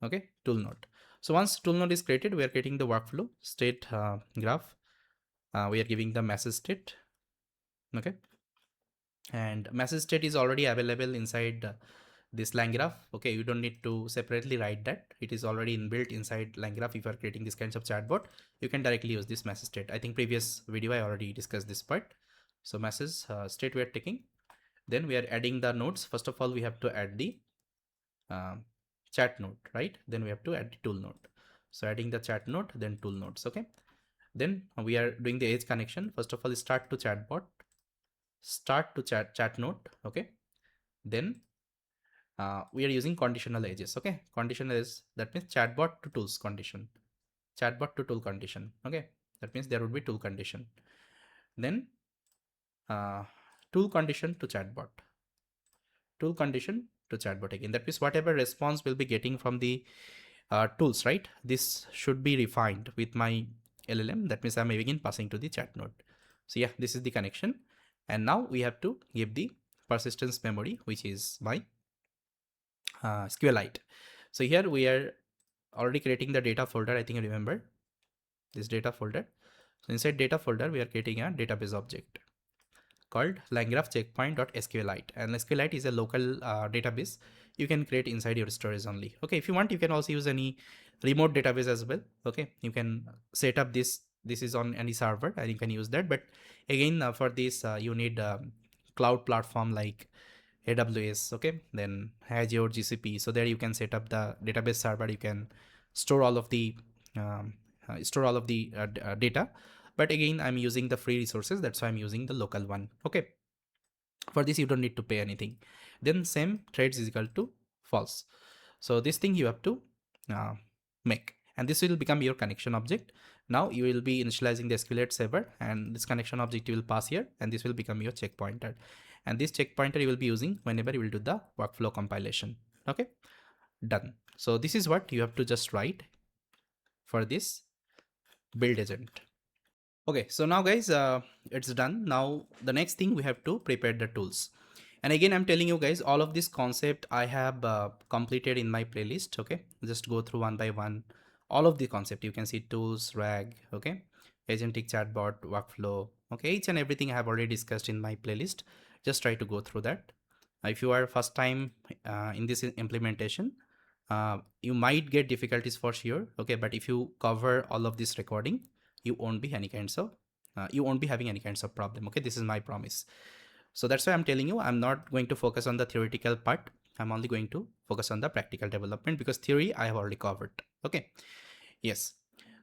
Okay, tool node. So once tool node is created, we are creating the workflow state graph. We are giving the message state. Okay, and message state is already available inside this LangGraph. Okay, you don't need to separately write that. It is already inbuilt inside LangGraph. If you are creating this kinds of chatbot, you can directly use this message state. I think previous video I already discussed this part. So message state we are taking. Then we are adding the nodes. First of all, we have to add the chat node, right? Then we have to add the tool node. So adding the chat node, then tool nodes. Okay. Then we are doing the edge connection. First of all, start to chatbot, start to chat node. Okay. Then we are using conditional edges. Okay, conditional is, that means chatbot to tools condition, chatbot to tool condition. Okay, that means there would be tool condition. Then tool condition to chatbot, tool condition to chatbot again. That means whatever response we'll be getting from the tools, right? This should be refined with my LLM. That means I'm again passing to the chat node. So yeah, this is the connection. And now we have to give the persistence memory, which is my SQLite. So here we are already creating the data folder. I think I remember this data folder. So inside data folder, we are creating a database object called LangGraph checkpoint.SQLite, and SQLite is a local database you can create inside your storage only. Okay, if you want, you can also use any remote database as well. Okay, you can set up this. This is on any server and you can use that. But again, for this, you need cloud platform like AWS, okay, then Azure, GCP. So there you can set up the database server. You can store all of the data. But again, I'm using the free resources. That's why I'm using the local one. Okay. For this, you don't need to pay anything. Then same threads is equal to false. So this thing you have to make, and this will become your connection object. Now you will be initializing the SQLite server, and this connection object you will pass here, and this will become your checkpointer. And this checkpointer you will be using whenever you will do the workflow compilation. Okay, done. So this is what you have to just write for this build agent. Okay, so now guys, it's done. Now the next thing, we have to prepare the tools. And again, I'm telling you guys, all of this concept I have completed in my playlist. Okay, just go through one by one. All of the concept, you can see tools, RAG, okay, agentic chatbot, workflow, okay, each and everything I have already discussed in my playlist. Just try to go through that. If you are first time in this implementation, you might get difficulties for sure. Okay, but if you cover all of this recording, you won't be any kinds of you won't be having any kinds of problem. Okay, this is my promise. So that's why I'm telling you, I'm not going to focus on the theoretical part. I'm only going to focus on the practical development, because theory I have already covered. Okay, yes.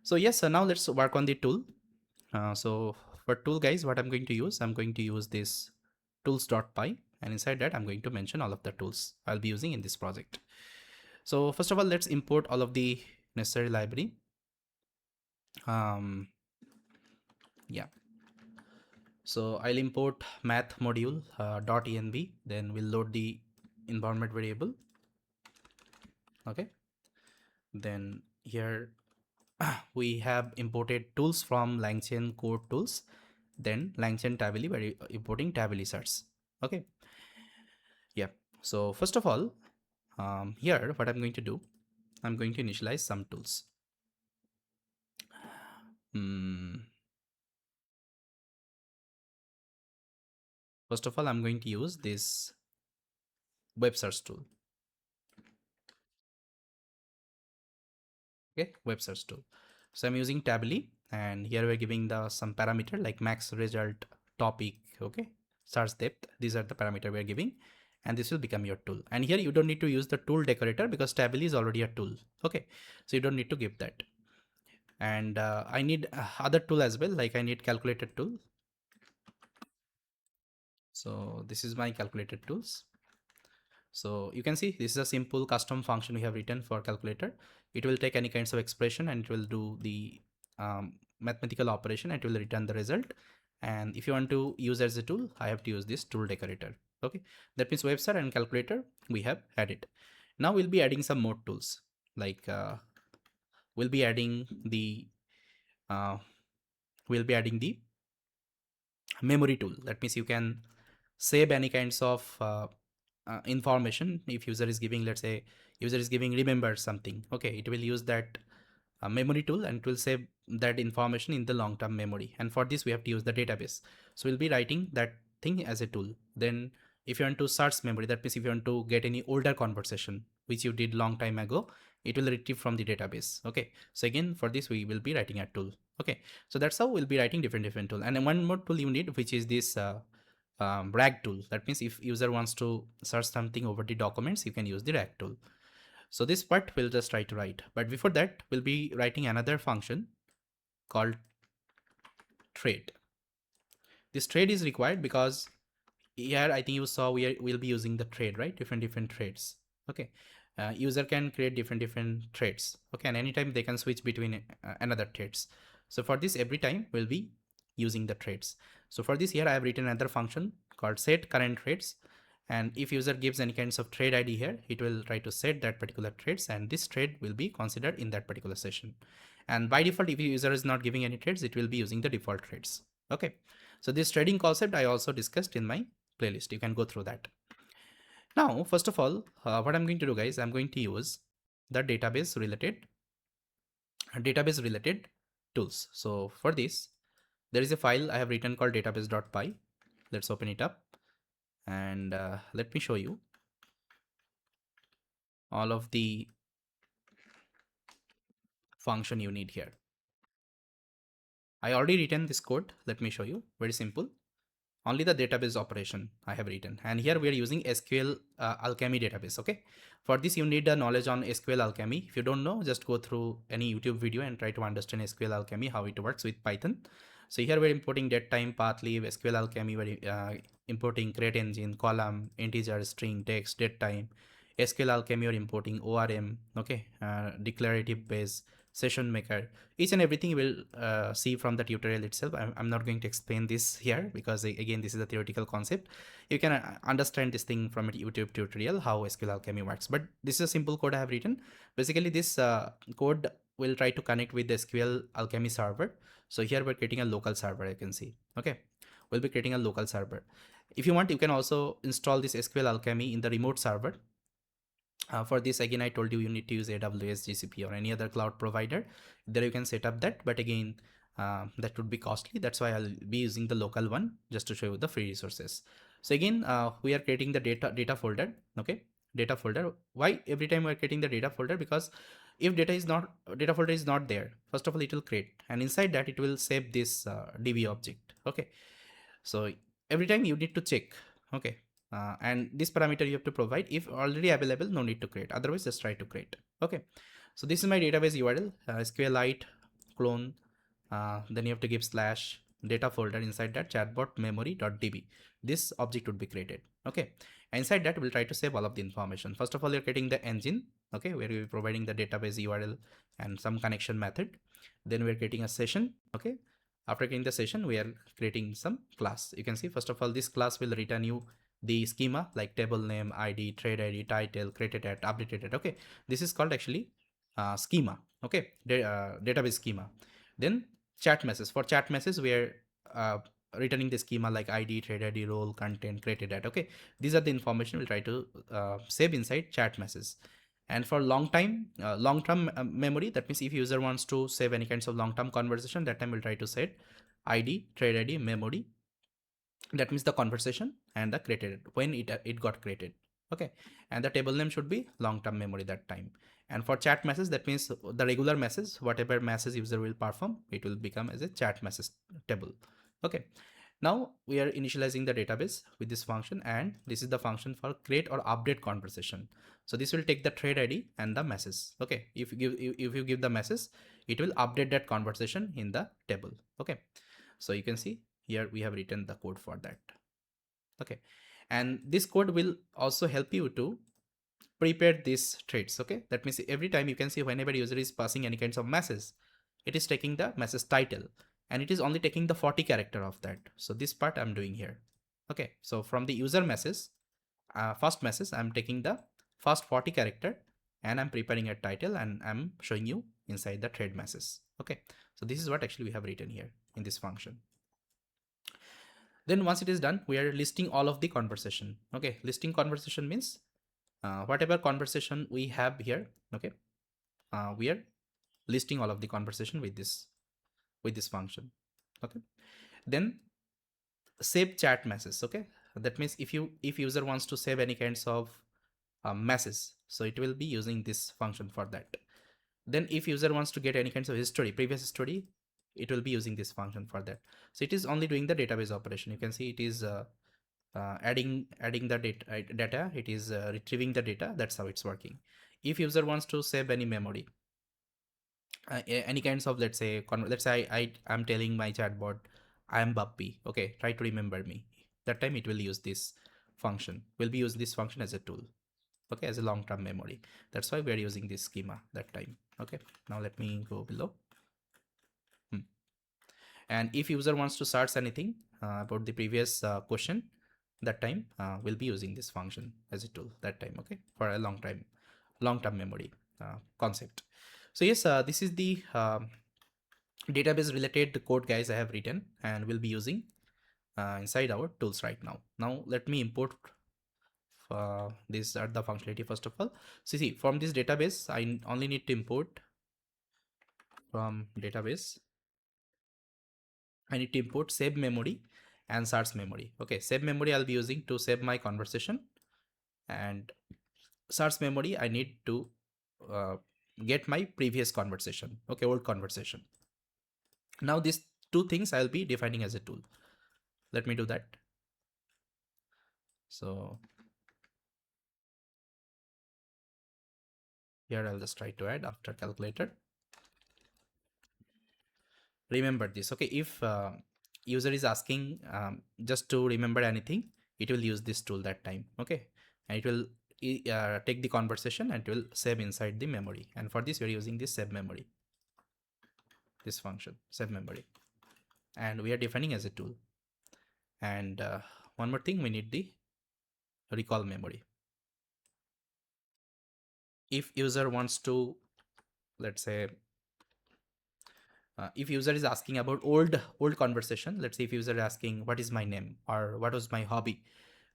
So yes, so now let's work on the tool. So for tool guys, what I'm going to use, I'm going to use this tools.py, and inside that I'm going to mention all of the tools I'll be using in this project. So first of all, let's import all of the necessary library. Yeah, so I'll import math module .env, then we'll load the environment variable. Okay, then here we have imported tools from LangChain core tools, then LangChain Tably, we're importing Tably certs. Okay, yeah. So first of all, here what I'm going to do, I'm going to initialize some tools. First of all, I'm going to use this web search tool. Okay, web search tool. So I'm using Tably, and here we're giving the some parameter like max result, topic, okay, search depth. These are the parameter we're giving, and this will become your tool. And here you don't need to use the tool decorator, because Tably is already a tool. Okay, so you don't need to give that. And I need other tool as well, like I need calculator tool. So this is my calculated tools. So you can see this is a simple custom function we have written for calculator. It will take any kinds of expression and it will do the mathematical operation, and it will return the result. And if you want to use as a tool, I have to use this tool decorator. Okay, that means website and calculator we have added. Now we'll be adding some more tools, like we'll be adding the memory tool. That means you can save any kinds of information. If user is giving, let's say user is giving remember something, okay, it will use that memory tool, and it will save that information in the long-term memory. And for this we have to use the database. So we'll be writing that thing as a tool. Then If you want to search memory, that means if you want to get any older conversation which you did long time ago, it will retrieve from the database. Okay, so again for this we will be writing a tool. Okay, so that's how we'll be writing different tool. And then one more tool you need, which is this RAG tool. That means if user wants to search something over the documents, you can use the RAG tool. So this part we'll just try to write, but before that we'll be writing another function called thread. This thread is required because here I think you saw we'll be using the thread, right? Different threads. Okay, user can create different threads. Okay, and anytime they can switch between another threads. So for this, every time we'll be using the threads. So for this, here I have written another function called set current threads. And if user gives any kinds of thread ID here, it will try to set that particular threads, and this thread will be considered in that particular session. And by default, if user is not giving any threads, it will be using the default threads. Okay, so this threading concept I also discussed in my playlist. You can go through that. Now, first of all, what I'm going to do, guys, I'm going to use the database related tools. So for this, there is a file I have written called database.py. Let's open it up, and let me show you all of the function you need here. I already written this code. Let me show you. Very simple. Only the database operation I have written, and here we are using SQLAlchemy database. Okay, for this you need a knowledge on SQLAlchemy. If you don't know, just go through any YouTube video and try to understand SQLAlchemy, how it works with Python. So here we're importing datetime, path leave, SQLAlchemy, we're importing create engine, column, integer, string, text, datetime. SQLAlchemy are importing ORM, okay, declarative base, session maker. Each and everything you will see from the tutorial itself. I'm not going to explain this here because again this is a theoretical concept. You can understand this thing from a YouTube tutorial how SQLAlchemy works, but this is a simple code I have written. Basically this code will try to connect with the SQLAlchemy server. So here we're creating a local server, you can see. Okay, we'll be creating a local server. If you want, you can also install this SQLAlchemy in the remote server. For this, again, I told you you need to use AWS, GCP, or any other cloud provider. There you can set up that, but again, that would be costly. That's why I'll be using the local one just to show you the free resources. So again, we are creating the data folder. Okay, data folder. Why every time we're creating the data folder? Because if data folder is not there, first of all, it will create, and inside that it will save this DB object. Okay, so every time you need to check. Okay, and this parameter you have to provide. If already available, no need to create, otherwise just try to create. Okay, so this is my database URL, SQLite clone, then you have to give slash data folder, inside that chatbot memory.db, this object would be created. Okay, and inside that we'll try to save all of the information. First of all, you're creating the engine, okay, where we're providing the database URL and some connection method. Then we're creating a session. Okay, after creating the session, we are creating some class. You can see, first of all, this class will return you the schema like table name, ID, trade ID, title, created at, updated at. Okay, this is called actually schema. Okay, database schema. Then chat message. For chat message, we are returning the schema like ID, trade ID, role, content, created at. Okay, these are the information we'll try to save inside chat message. And for long-term memory, that means if user wants to save any kinds of long-term conversation, that time we'll try to set ID, trade ID, memory. That means the conversation and the created when it got created. Okay, and the table name should be long-term memory that time. And for chat message, that means the regular message, whatever message user will perform, it will become as a chat message table. Okay, now we are initializing the database with this function, and this is the function for create or update conversation. So this will take the thread ID and the message. Okay, if you give the message, it will update that conversation in the table. Okay, so you can see here we have written the code for that. Okay, and this code will also help you to prepare these threads. Okay, that means every time you can see whenever user is passing any kinds of message, it is taking the message title, and it is only taking the 40 character of that. So this part I'm doing here. Okay, so from the user message, first message, I'm taking the first 40 character and I'm preparing a title and I'm showing you inside the thread message. Okay, so this is what actually we have written here in this function. Then once it is done, we are listing all of the conversation. Okay, listing conversation means whatever conversation we have here. Okay, we are listing all of the conversation with this function. Okay, then save chat message. Okay, That means if user wants to save any kinds of message, so it will be using this function for that. Then if user wants to get any kinds of history, previous history, it will be using this function for that. So it is only doing the database operation. You can see it is adding the data, it is retrieving the data. That's how it's working. If user wants to save any memory, any kinds of, let's say I'm telling my chatbot, I am Bappy, okay, try to remember me. That time it will use this function, will be use this function as a tool, okay, as a long-term memory. That's why we are using this schema that time. Okay, now let me go below. And if user wants to search anything about the previous question, that time we'll be using this function as a tool that time, okay, for a long-term memory concept. So yes, this is the database related code, guys, I have written and will be using inside our tools right now. Now let me import these are the functionality. First of all, see, from this database I only need to import from database. I need to import save memory and search memory. Okay, save memory I'll be using to save my conversation, and search memory I need to uh, get my previous conversation, okay, old conversation. Now these two things I'll be defining as a tool. Let me do that. So here I'll just try to add after calculator. Remember this, okay, if user is asking just to remember anything, it will use this tool that time, okay, and it will take the conversation and it will save inside the memory. And for this we are using this save memory, this function save memory, and we are defining as a tool. And one more thing, we need the recall memory. If user wants to, let's say if user is asking about old conversation, let's say if user is asking what is my name or what was my hobby,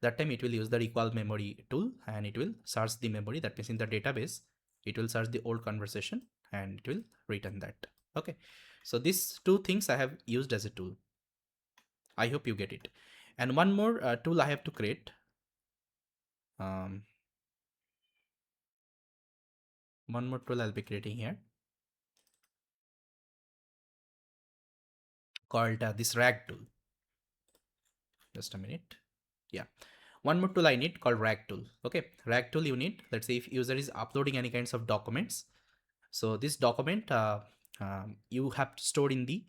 that time it will use the recall memory tool and it will search the memory. That means in the database it will search the old conversation and it will return that. Okay, so these two things I have used as a tool. I hope you get it. And one more tool I have to create. One more tool I'll be creating here called this rag tool. Just a minute. Yeah, one more tool I need called rag tool. Okay, rag tool you need, let's say if user is uploading any kinds of documents, so this document you have to store in the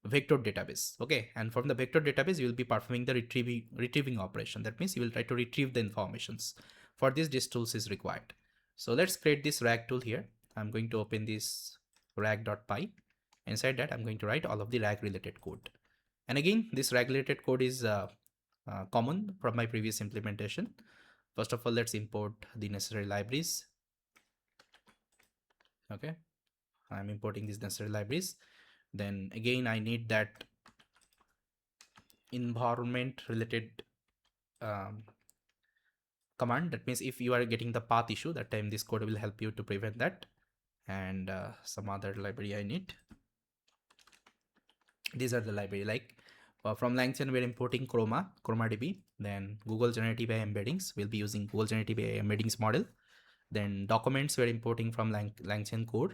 vector database, okay, and from the vector database you will be performing the retrieving operation. That means you will try to retrieve the informations. For this tools is required. So let's create this rag tool here. I'm going to open this rag.py. Inside that I'm going to write all of the rag related code. And again, this rag related code is common from my previous implementation. First of all, let's import the necessary libraries. Okay, I'm importing these necessary libraries. Then again, I need that environment related command. That means if you are getting the path issue, that time this code will help you to prevent that. And some other library I need. These are the library, like from LangChain we're importing ChromaDB. Then Google Generative AI embeddings, we'll be using Google Generative AI embeddings model. Then documents we're importing from LangChain core.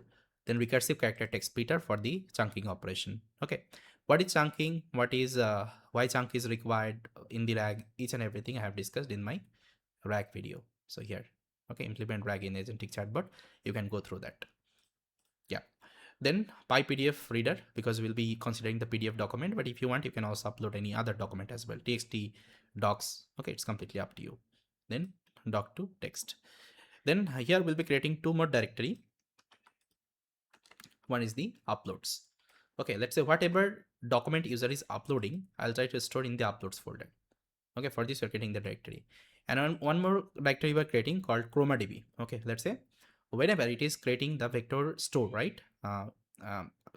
Then recursive character text splitter for the chunking operation. Okay, what is chunking, what is why chunk is required in the rag, each and everything I have discussed in my rag video. So here, okay, implement rag in agentic chatbot, you can go through that. Yeah, then PyPDF reader, because we'll be considering the PDF document, but if you want you can also upload any other document as well, txt, docs, okay, it's completely up to you. Then doc to text. Then here we'll be creating two more directory. One is the uploads. Okay, let's say whatever document user is uploading, I'll try to store in the uploads folder. Okay, for this we're creating the directory. And one more directory we're creating called ChromaDB. Okay, let's say whenever it is creating the vector store, right?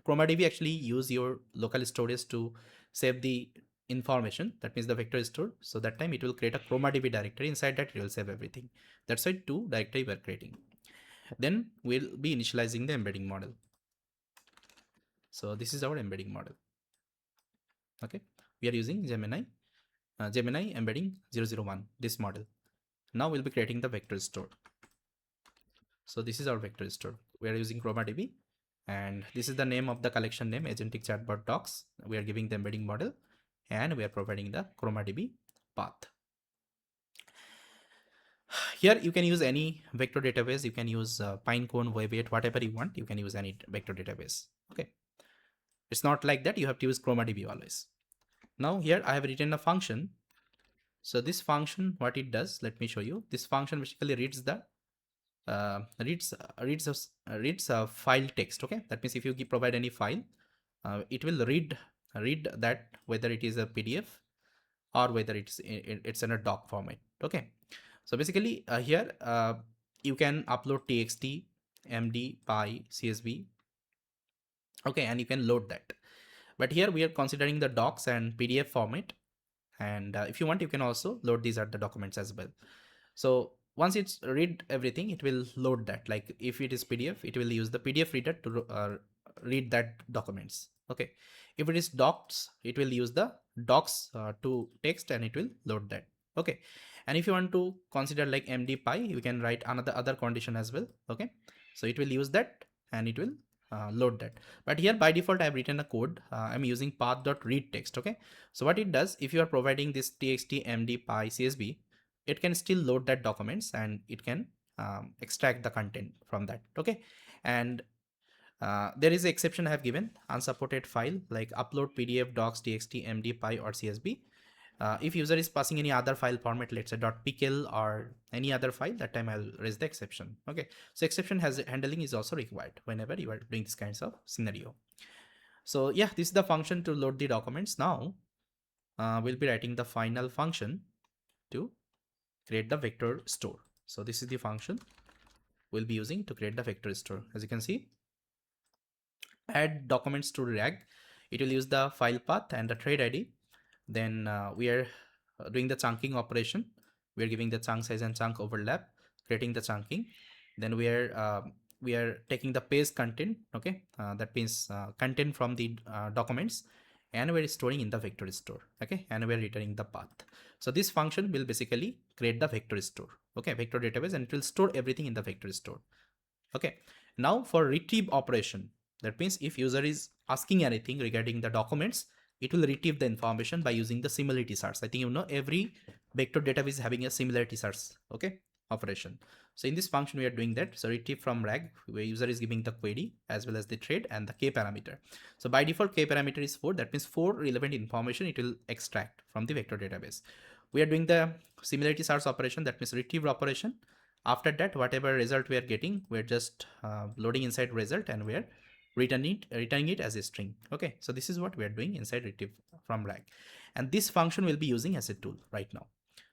ChromaDB actually use your local storage to save the information. That means the vector is stored. So that time it will create a ChromaDB directory. Inside that it will save everything. That's why two directory we're creating. Then we'll be initializing the embedding model. So this is our embedding model. Okay, we are using Gemini Gemini embedding 001, this model. Now we'll be creating the vector store. So this is our vector store. We are using ChromaDB, and this is the name of the collection name, Agentic Chatbot Docs. We are giving the embedding model, and we are providing the ChromaDB path. Here you can use any vector database. You can use Pinecone, Web8, whatever you want. You can use any vector database. Okay. It's not like that. You have to use ChromaDB always. Now here I have written a function. So this function, what it does, let me show you. This function basically reads the reads a file text. Okay, that means if you provide any file, it will read that, whether it is a PDF or whether it's in a doc format. Okay, so basically here you can upload txt, md, py, csv. Okay, and you can load that, but here we are considering the docs and PDF format, and if you want you can also load these at the documents as well. So once it's read everything, it will load that. Like if it is PDF, it will use the PDF reader to read that documents. Okay, if it is docs, it will use the docs to text, and it will load that. Okay, and if you want to consider like md5, you can write another other condition as well. Okay, so it will use that, and it will load that. But here by default I have written a code. I'm using path.read text. Okay, so what it does, if you are providing this txt, md, py, csv, it can still load that documents, and it can extract the content from that. Okay, and there is an exception I have given, unsupported file like upload pdf, docs, txt, md, py or csv. If user is passing any other file format, let's say .pickle or any other file, that time I'll raise the exception. Okay, so exception has handling is also required whenever you are doing this kinds of scenario. So yeah, this is the function to load the documents. Now we'll be writing the final function to create the vector store. So this is the function we'll be using to create the vector store. As you can see, add documents to RAG. It will use the file path and the thread ID. Then we are doing the chunking operation. We are giving the chunk size and chunk overlap, creating the chunking. Then we are taking the page content. Okay, that means content from the documents, and we're storing in the vector store. Okay, and we're returning the path. So this function will basically create the vector store. Okay, vector database, and it will store everything in the vector store. Okay, now for retrieve operation, that means if user is asking anything regarding the documents, it will retrieve the information by using the similarity search. I think you know every vector database is having a similarity search. Okay, operation. So in this function we are doing that. So retrieve from RAG, where user is giving the query as well as the thread and the k parameter. So by default k parameter is 4. That means 4 relevant information it will extract from the vector database. We are doing the similarity search operation, that means retrieve operation. After that, whatever result we are getting, we're just loading inside result, and we're returning it as a string. Okay, so this is what we are doing inside retrieve from RAG, and this function will be using as a tool right now.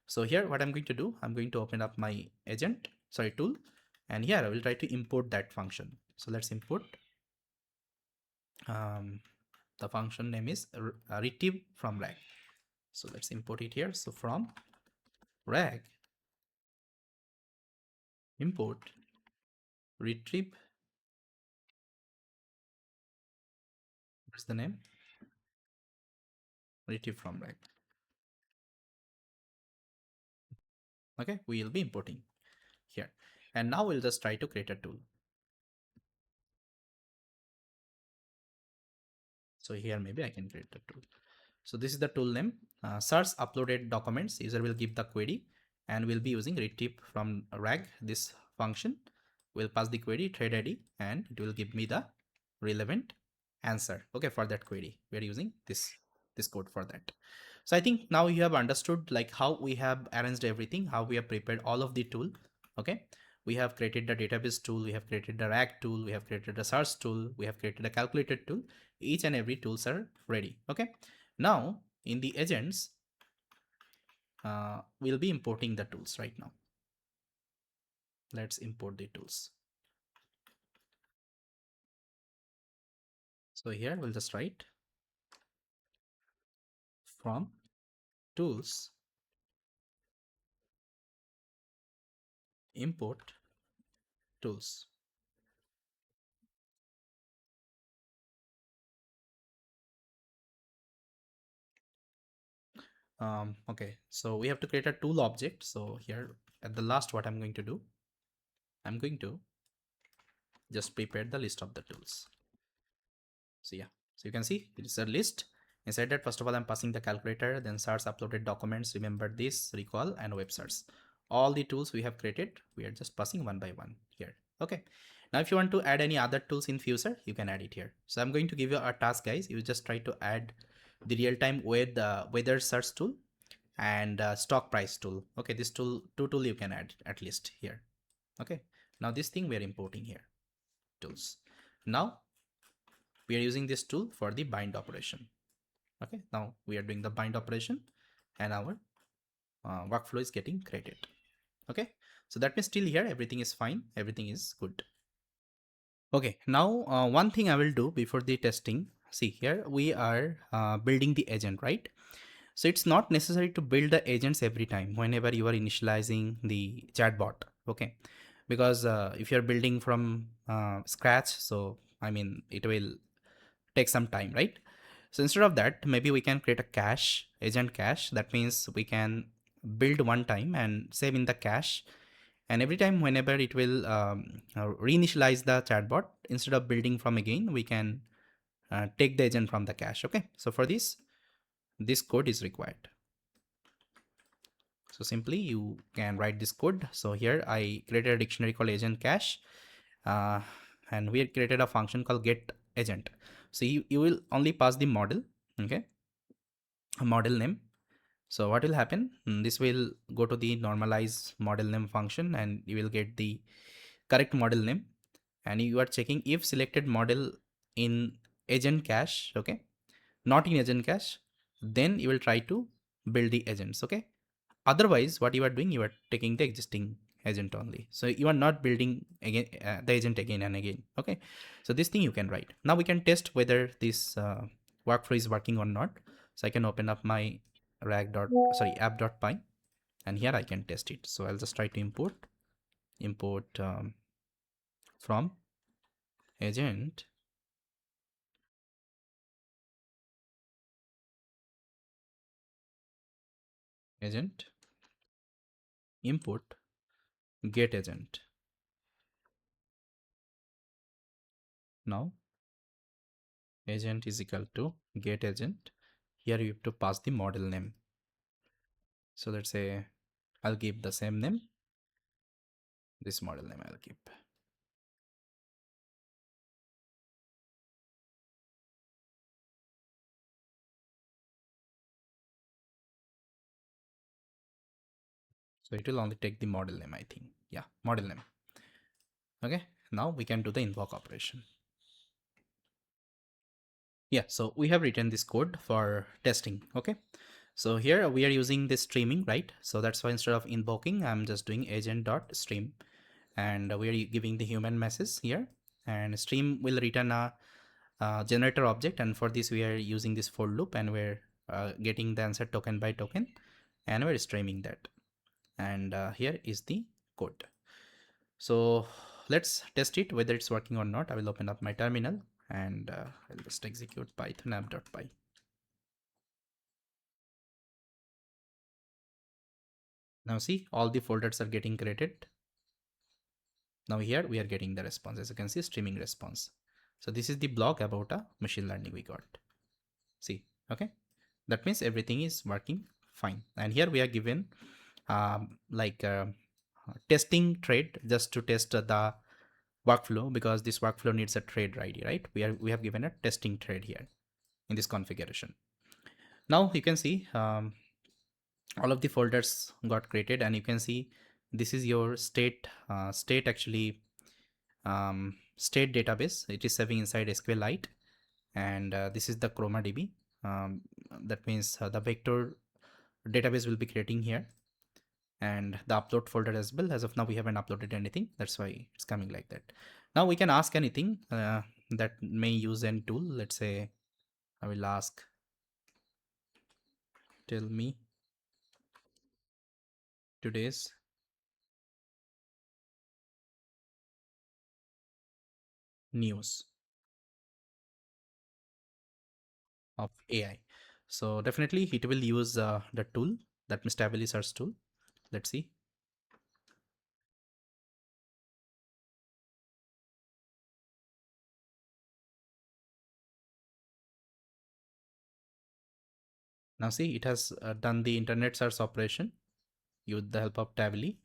So here what I'm going to do, I'm going to open up my tool, and here I will try to import that function. So let's import. The function name is retrieve from RAG. So let's import it here. So from RAG import retrieve, what's the name, retrieve from RAG. Okay, we will be importing here, and now we'll just try to create a tool. So here maybe I can create a tool. So this is the tool name, search uploaded documents. User will give the query, and we'll be using retrieve from RAG. This function will pass the query thread ID, and it will give me the relevant answer. Okay, for that query we are using this code for that. So I think now you have understood like how we have arranged everything, how we have prepared all of the tool. Okay, we have created the database tool, we have created the RAG tool, we have created the search tool, we have created a calculator tool. Each and every tools are ready. Okay, now in the agents, we'll be importing the tools right now. Let's import the tools. So here we'll just write from tools import tools. Okay, so we have to create a tool object. So here at the last, what I'm going to do, I'm going to just prepare the list of the tools. So yeah, so you can see it is a list. Inside that, first of all, I'm passing the calculator, then search uploaded documents, remember this, recall, and web search. All the tools we have created, we are just passing one by one here. Okay. Now, if you want to add any other tools in future, you can add it here. So I'm going to give you a task, guys. You just try to add the real-time weather search tool and stock price tool. Okay, this two tool you can add at least here. Okay. Now this thing we are importing here, tools. Now we are using this tool for the bind operation. Okay, now we are doing the bind operation and our workflow is getting created. Okay, so that means still here everything is fine, everything is good. Okay, now one thing I will do before the testing, see here we are building the agent, right? So it's not necessary to build the agents every time whenever you are initializing the chatbot. Okay, because if you're building from scratch, so I mean it will take some time, right? So instead of that, maybe we can create a cache, agent cache. That means we can build one time and save in the cache. And every time whenever it will reinitialize the chatbot, instead of building from again, we can take the agent from the cache. Okay. So for this code is required. So simply you can write this code. So here I created a dictionary called agent cache. Uh, and we created a function called get agent. So you will only pass the model. Okay, a model name. So what will happen, this will go to the normalize model name function and you will get the correct model name, and you are checking if selected model in agent cache, okay, not in agent cache, then you will try to build the agents. Okay, otherwise what you are doing, you are taking the existing agent only, so you are not building again the agent again and again. Okay, so this thing you can write. Now we can test whether this workflow is working or not. So I can open up my app.py, and here I can test it. So I'll just try to import from agent agent import get agent. Now agent is equal to get agent. Here you have to pass the model name. So let's say I'll give the same name. This model name I'll keep. So it will only take the model name, I think. Yeah, model name. Okay, now we can do the invoke operation. Yeah, so we have written this code for testing. Okay, so here we are using this streaming, right? So that's why instead of invoking, I'm just doing agent.stream, and we are giving the human message here, and stream will return a generator object, and for this we are using this for loop, and we're getting the answer token by token, and we're streaming that. And here is the code. So let's test it whether it's working or not. I will open up my terminal and I'll just execute python app.py. Now see, all the folders are getting created. Now here we are getting the response. As you can see, streaming response. So this is the blog about a machine learning we got. See, okay. That means everything is working fine. And here we are given like testing thread just to test the workflow, because this workflow needs a thread ID, right? We have given a testing thread here in this configuration. Now you can see all of the folders got created, and you can see this is your state actually state database. It is saving inside SQLite, and this is the ChromaDB. That means the vector database will be creating here, and the upload folder as well. As of now we haven't uploaded anything, that's why it's coming like that. Now we can ask anything that may use any tool. Let's say I will ask, tell me today's news of AI. So definitely it will use the tool, that means Tably search tool. Let's see. Now see, it has done the internet search operation with the help of Tably,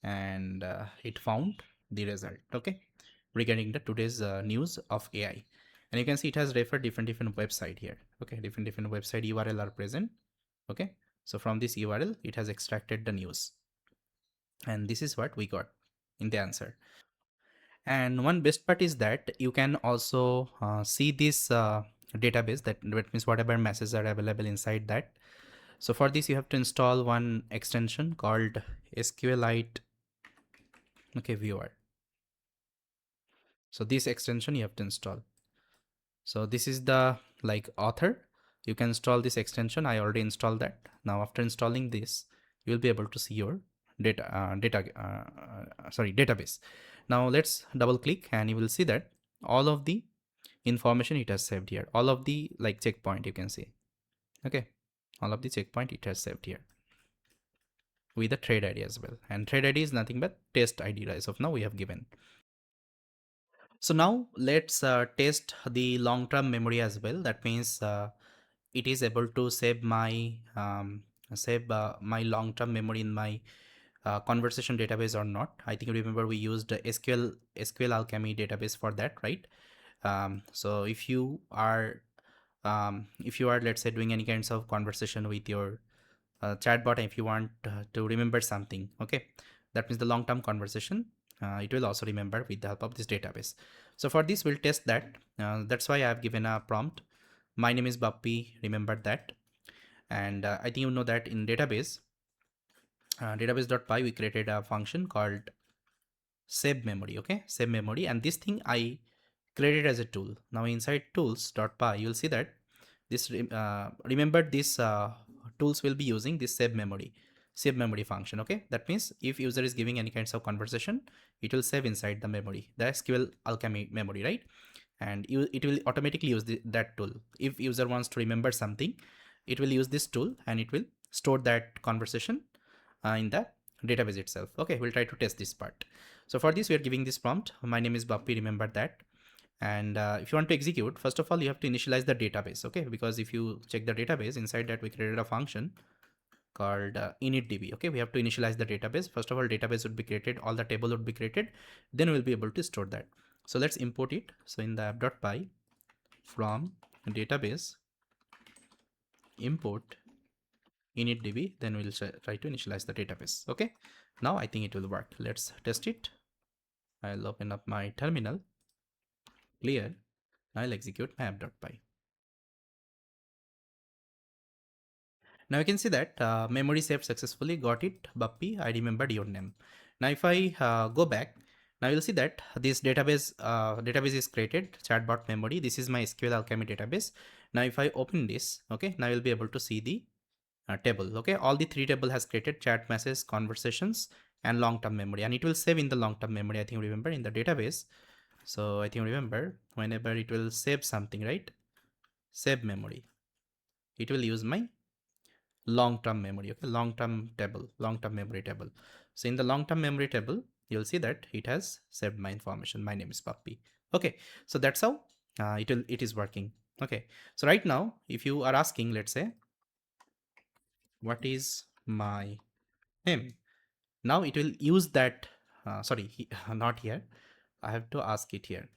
and it found the result, okay, regarding the today's news of AI. And you can see it has referred different website here, okay, different website URL are present, okay. So from this URL it has extracted the news, and this is what we got in the answer. And one best part is that you can also see this database, that means whatever messages are available inside that. So for this you have to install one extension called SQLite, okay, viewer. So this extension you have to install. So this is the like author. You can install this extension. I already installed that. Now after installing this, you will be able to see your database. Now let's double click and you will see that all of the information it has saved here. All of the like checkpoint you can see. Okay, all of the checkpoint it has saved here with the thread ID as well. And thread ID is nothing but test ID as of now we have given. So now let's test the long-term memory as well. That means it is able to save my long-term memory in my conversation database or not. I think remember we used SQLAlchemy database for that, right? So if you are let's say doing any kinds of conversation with your chatbot, if you want to remember something, okay, that means the long-term conversation, it will also remember with the help of this database. So for this we'll test that. That's why I have given a prompt. My name is Bappy, remember that. And I think you know that in database.py we created a function called save memory, okay, save memory, and this thing I created as a tool. Now inside tools.py you'll see that this remember this tools will be using this save memory function, okay. That means if user is giving any kinds of conversation, it will save inside the memory, the SQLAlchemy memory, right? And it will automatically use that tool. If user wants to remember something, it will use this tool and it will store that conversation in the database itself. Okay, we'll try to test this part. So for this we are giving this prompt, my name is Bappy, remember that. And if you want to execute, first of all you have to initialize the database, okay, because if you check the database, inside that we created a function called initDB, okay. We have to initialize the database. First of all database would be created, all the table would be created, then we'll be able to store that. So let's import it. So in the app.py, from database import initDB, then we'll try to initialize the database, okay. Now I think it will work. Let's test it. I'll open up my terminal, clear. I'll execute my app.py. Now you can see that memory saved successfully, got it, Bappy, I remembered your name. Now if I go back, now you'll see that this database is created, chatbot memory. This is my SQLAlchemy database. Now if I open this, okay, now you'll be able to see the table, okay. All the three table has created chat messages, conversations, and long-term memory, and it will save in the long-term memory. I think remember in the database. So I think remember whenever it will save something, right? Save memory. It will use my long-term memory, okay, long-term memory table. So in the long-term memory table you'll see that it has saved my information, my name is Bappy, okay. So that's how it is working, okay. So right now if you are asking, let's say, what is my name, now it will use that sorry, not here, I have to ask it here,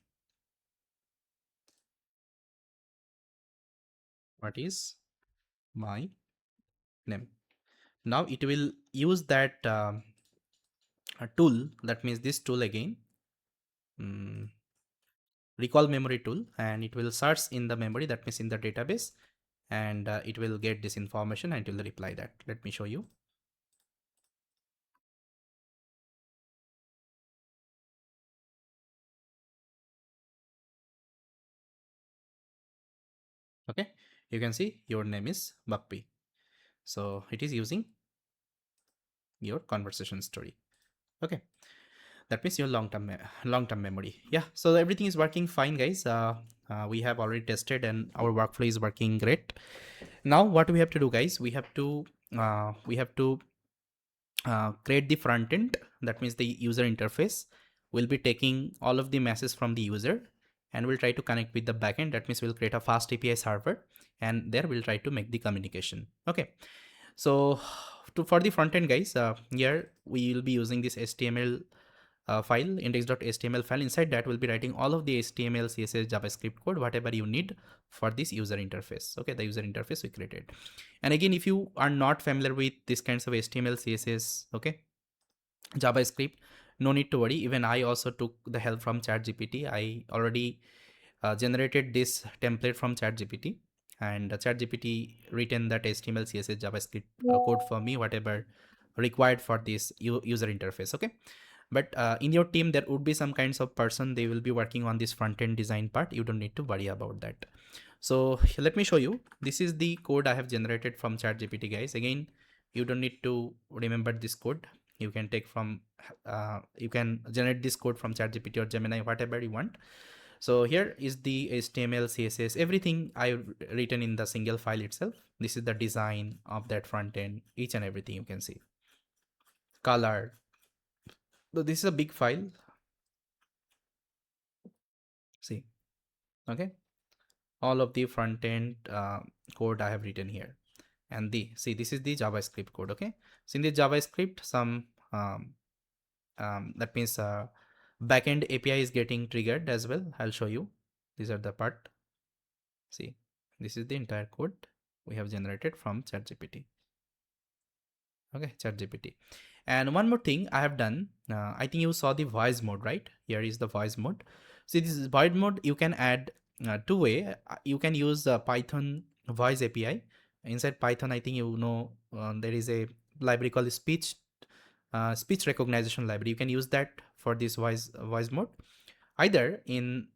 what is my name. Now it will use that tool, that means this tool again, mm, recall memory tool, and it will search in the memory, that means in the database, and it will get this information and it will reply that. Let me show you. Okay, you can see your name is Bappy. So it is using your conversation story, okay. That means your long-term memory. Yeah, so everything is working fine, guys. We have already tested and our workflow is working great. Now what we have to do, guys, we have to create the front end. That means the user interface will be taking all of the messages from the user and we'll try to connect with the backend. That means we'll create a fast API server and there we'll try to make the communication. Okay, so for the front end, guys, here we will be using this HTML file, index.html file. Inside that we'll be writing all of the HTML, CSS, JavaScript code, whatever you need for this user interface. Okay, the user interface we created. And again, if you are not familiar with these kinds of HTML, CSS, okay, JavaScript, no need to worry. Even I also took the help from ChatGPT. I already generated this template from ChatGPT, and ChatGPT written that HTML, CSS, JavaScript code for me, whatever required for this user interface. Okay, but in your team there would be some kinds of person, they will be working on this front end design part. You don't need to worry about that. So let me show you. This is the code I have generated from ChatGPT, guys. Again, you don't need to remember this code. You can take from you can generate this code from ChatGPT or Gemini, whatever you want. So here is the HTML, CSS, everything I've written in the single file itself. This is the design of that front end, each and everything you can see. Color. So this is a big file. See, okay. All of the front end code I have written here. And see, this is the JavaScript code. Okay. So in the JavaScript, some that means backend API is getting triggered as well. I'll show you. These are the part. See, this is the entire code we have generated from ChatGPT. Okay, ChatGPT. And one more thing I have done, I think you saw the voice mode, right? Here is the voice mode. See, this is voice mode. You can add two way. You can use Python voice API. Inside Python, I think you know there is a library called speech recognition library. You can use that for this voice mode. Either in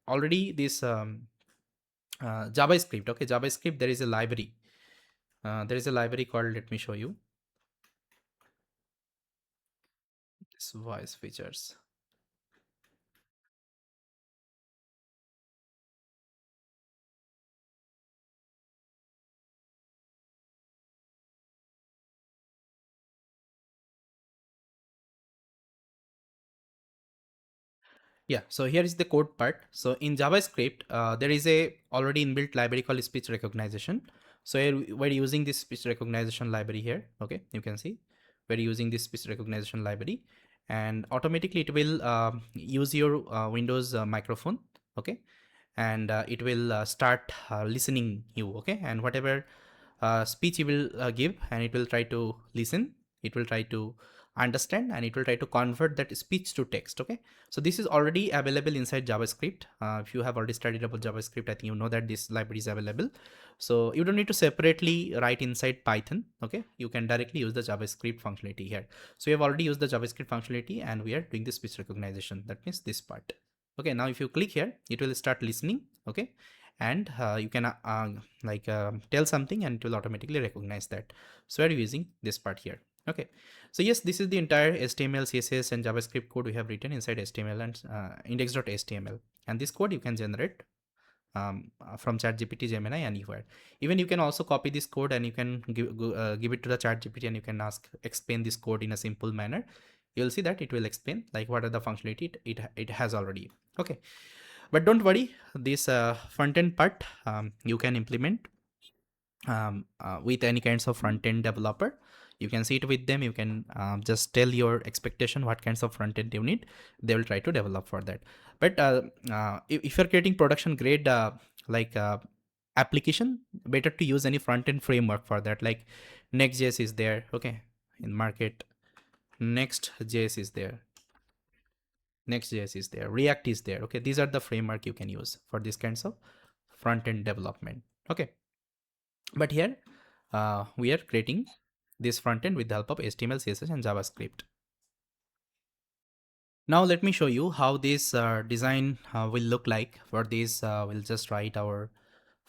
already this JavaScript. Okay, JavaScript. There is a library. There is a library called. Let me show you. This voice features. Yeah, so here is the code part. So in JavaScript, there is a already inbuilt library called speech recognition. So here we're using this speech recognition library here. Okay, you can see we're using this speech recognition library, and automatically it will use your Windows microphone. Okay, and it will start listening you. Okay, and whatever speech you will give, and it will try to listen. It will try to understand and it will try to convert that speech to text. Okay, so this is already available inside JavaScript. If you have already studied about JavaScript, I think you know that this library is available. So you don't need to separately write inside Python. Okay, you can directly use the JavaScript functionality here. So we have already used the JavaScript functionality and we are doing the speech recognition. That means this part. Okay, now if you click here, it will start listening. Okay, and you can tell something and it will automatically recognize that. So we're using this part here. Okay, so yes, this is the entire HTML, CSS and JavaScript code we have written inside HTML and index.html. And this code you can generate from ChatGPT, Gemini, anywhere. Even you can also copy this code and you can give it to the ChatGPT and you can explain this code in a simple manner. You'll see that it will explain like what are the functionality it has already. Okay, but don't worry, this front end part you can implement with any kinds of front end developer. You can see it with them. You can just tell your expectation what kinds of front end you need. They will try to develop for that. But if you're creating production grade application, better to use any front end framework for that. Like Next.js is there. Okay, in market, Next.js is there. Next.js is there. React is there. Okay, these are the framework you can use for these kinds of front end development. Okay, but here we are creating this front end with the help of HTML, CSS, and JavaScript. Now let me show you how this design will look like. For this, we'll just write our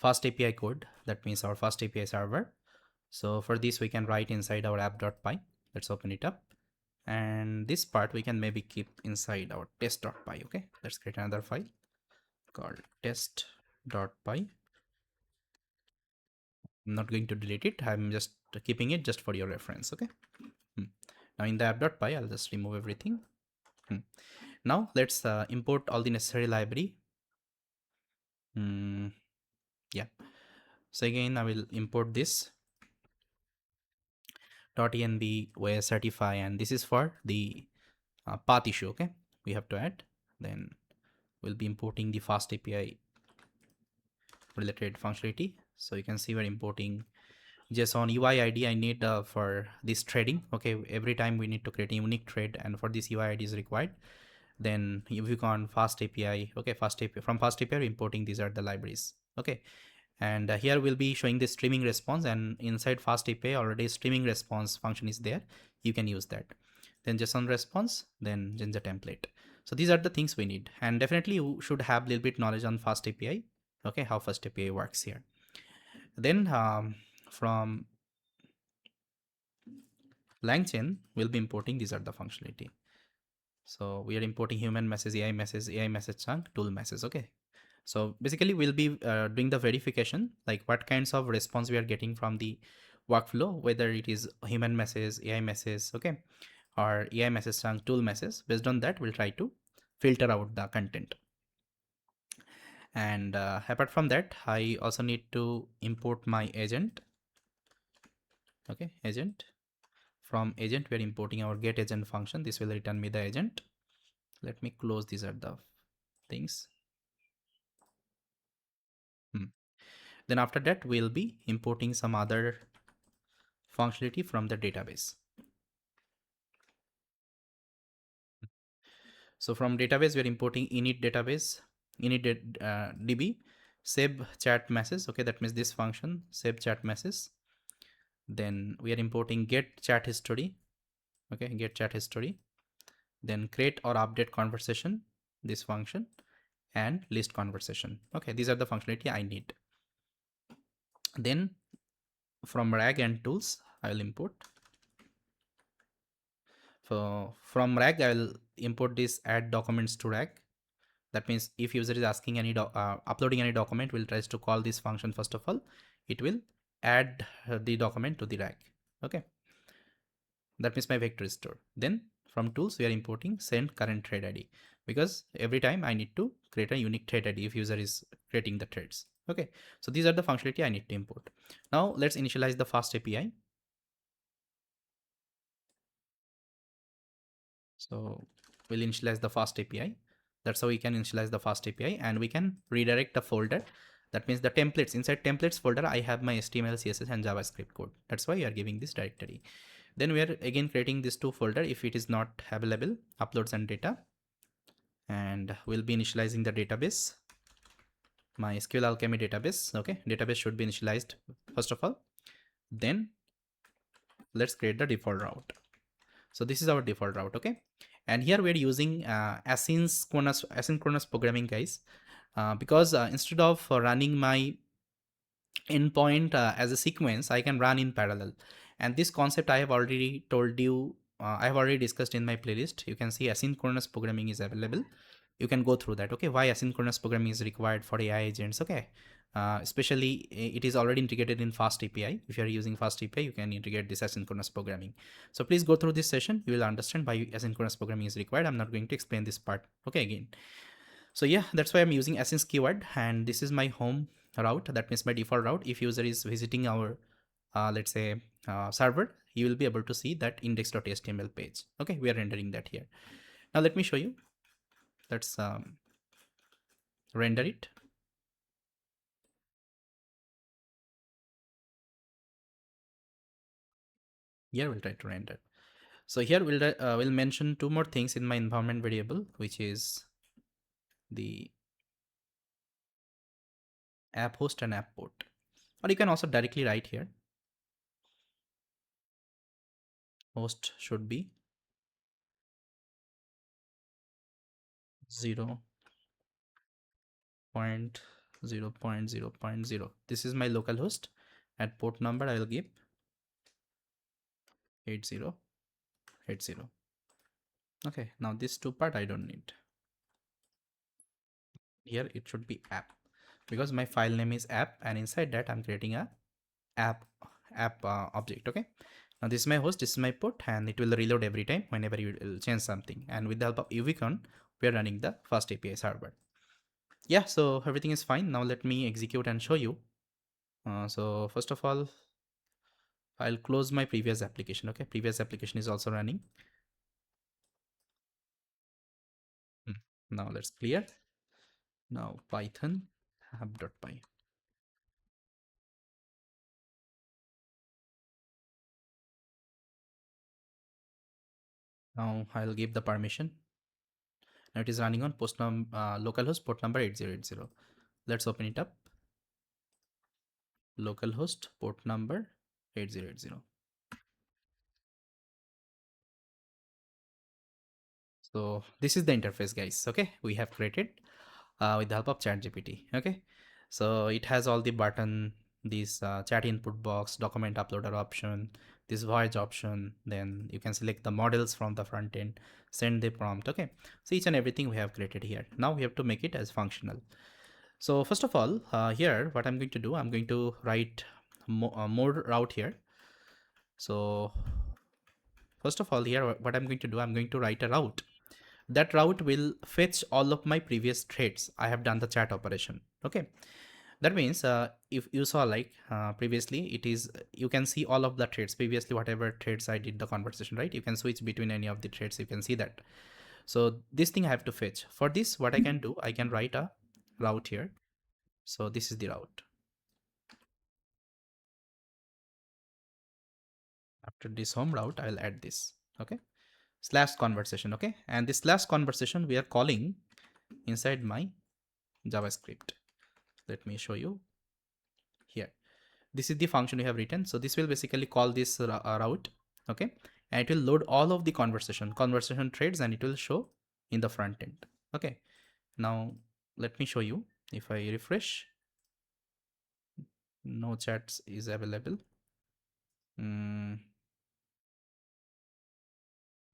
FastAPI code. That means our FastAPI server. So for this, we can write inside our app.py. Let's open it up. And this part we can maybe keep inside our test.py. Okay, let's create another file called test.py. I'm not going to delete it. I'm just keeping it just for your reference. Okay. Now in the app.py, I'll just remove everything. Now let's import all the necessary library. Yeah. So again, I will import this .env where certify, and this is for the path issue. Okay, we have to add. Then we'll be importing the FastAPI related functionality. So you can see we're importing JSON UI ID I need for this threading. Okay, every time we need to create a unique thread, and for this UI ID is required. Then if you can FastAPI, okay, FastAPI from FastAPI importing, these are the libraries. Okay, and here we'll be showing the streaming response, and inside FastAPI already streaming response function is there. You can use that. Then JSON response, then Jinja template. So these are the things we need, and definitely you should have a little bit knowledge on FastAPI. Okay, how FastAPI works here. Then from LangChain, we'll be importing, these are the functionality. So we are importing human message, AI message chunk, tool message. Okay. So basically we'll be doing the verification, like what kinds of response we are getting from the workflow, whether it is human message, AI message, okay, or AI message chunk, tool message. Based on that, we'll try to filter out the content. And apart from that, I also need to import my agent. Okay, agent. From agent, we are importing our get agent function. This will return me the agent. Let me close these are the things. Then after that, we'll be importing some other functionality from the database. So from database, we're importing init database, init db, save chat message. Okay, that means this function, save chat message. Then we are importing get chat history. Okay, get chat history. Then create or update conversation, this function, and list conversation. Okay, these are the functionality I need. Then from RAG and tools, I will import. So from RAG, I will import this add documents to RAG. That means if user is asking any uploading any document, we'll try to call this function. First of all, it will add the document to the RAG. Okay, that means my vector is stored. Then from tools, we are importing send current thread ID, because every time I need to create a unique thread ID if user is creating the threads. Okay, so these are the functionality I need to import. Now let's initialize the FastAPI. So we'll initialize the FastAPI. That's how we can initialize the FastAPI, and we can redirect the folder. That means the templates, inside templates folder, I have my HTML, CSS, and JavaScript code. That's why we are giving this directory. Then we are again creating these two folder if it is not available, uploads and data. And we'll be initializing the database, my SQLAlchemy database. Okay, database should be initialized first of all. Then let's create the default route. So this is our default route. Okay, and here we're using asynchronous programming, guys, because instead of running my endpoint as a sequence, I can run in parallel. And this concept I have already told you, I have already discussed in my playlist. You can see asynchronous programming is available. You can go through that. Okay, why asynchronous programming is required for AI agents. Okay, especially it is already integrated in FastAPI. If you are using FastAPI, you can integrate this asynchronous programming. So please go through this session. You will understand why asynchronous programming is required. I'm not going to explain this part. Okay, again. So yeah, that's why I'm using async keyword, and this is my home route. That means my default route. If user is visiting our let's say server, you will be able to see that index.html page. Okay, we are rendering that here. Now let me show you. Let's render it. Here we'll try to render. So here we'll mention two more things in my environment variable, which is the app host and app port. Or you can also directly write here. Host should be 0.0.0.0. This is my local host. At port number, I will give 8080. Okay, now this two part I don't need. Here it should be app, because my file name is app, and inside that I'm creating a app object. Okay, now this is my host, this is my port, and it will reload every time whenever you will change something. And with the help of UVCon, we are running the FastAPI server. Yeah, so everything is fine. Now let me execute and show you. So first of all, I'll close my previous application. Okay, previous application is also running. Now let's clear. Now Python app.py. Now I'll give the permission. Now it is running on localhost port number 8080. Let's open it up. Localhost port number 8080. So this is the interface, guys. Okay, we have created with the help of ChatGPT. Okay, so it has all the button, this chat input box, document uploader option, this voyage option. Then you can select the models from the front end, send the prompt. Okay, so each and everything we have created here. Now we have to make it as functional. So first of all, here what I'm going to do, I'm going to write more route here. So first of all, here what I'm going to do, I'm going to write a route. That route will fetch all of my previous threads. I have done the chat operation. Okay, that means if you saw like previously, it is, you can see all of the threads previously, whatever threads I did the conversation, right? You can switch between any of the threads, you can see that. So this thing I have to fetch. For this, what I can do, I can write a route here. So this is the route. After this home route, I'll add this. Okay, slash conversation. Okay, and this slash conversation we are calling inside my JavaScript. Let me show you here. This is the function we have written. So this will basically call this route. Okay, and it will load all of the conversation threads, and it will show in the front end. Okay, now let me show you. If I refresh, no chats is available.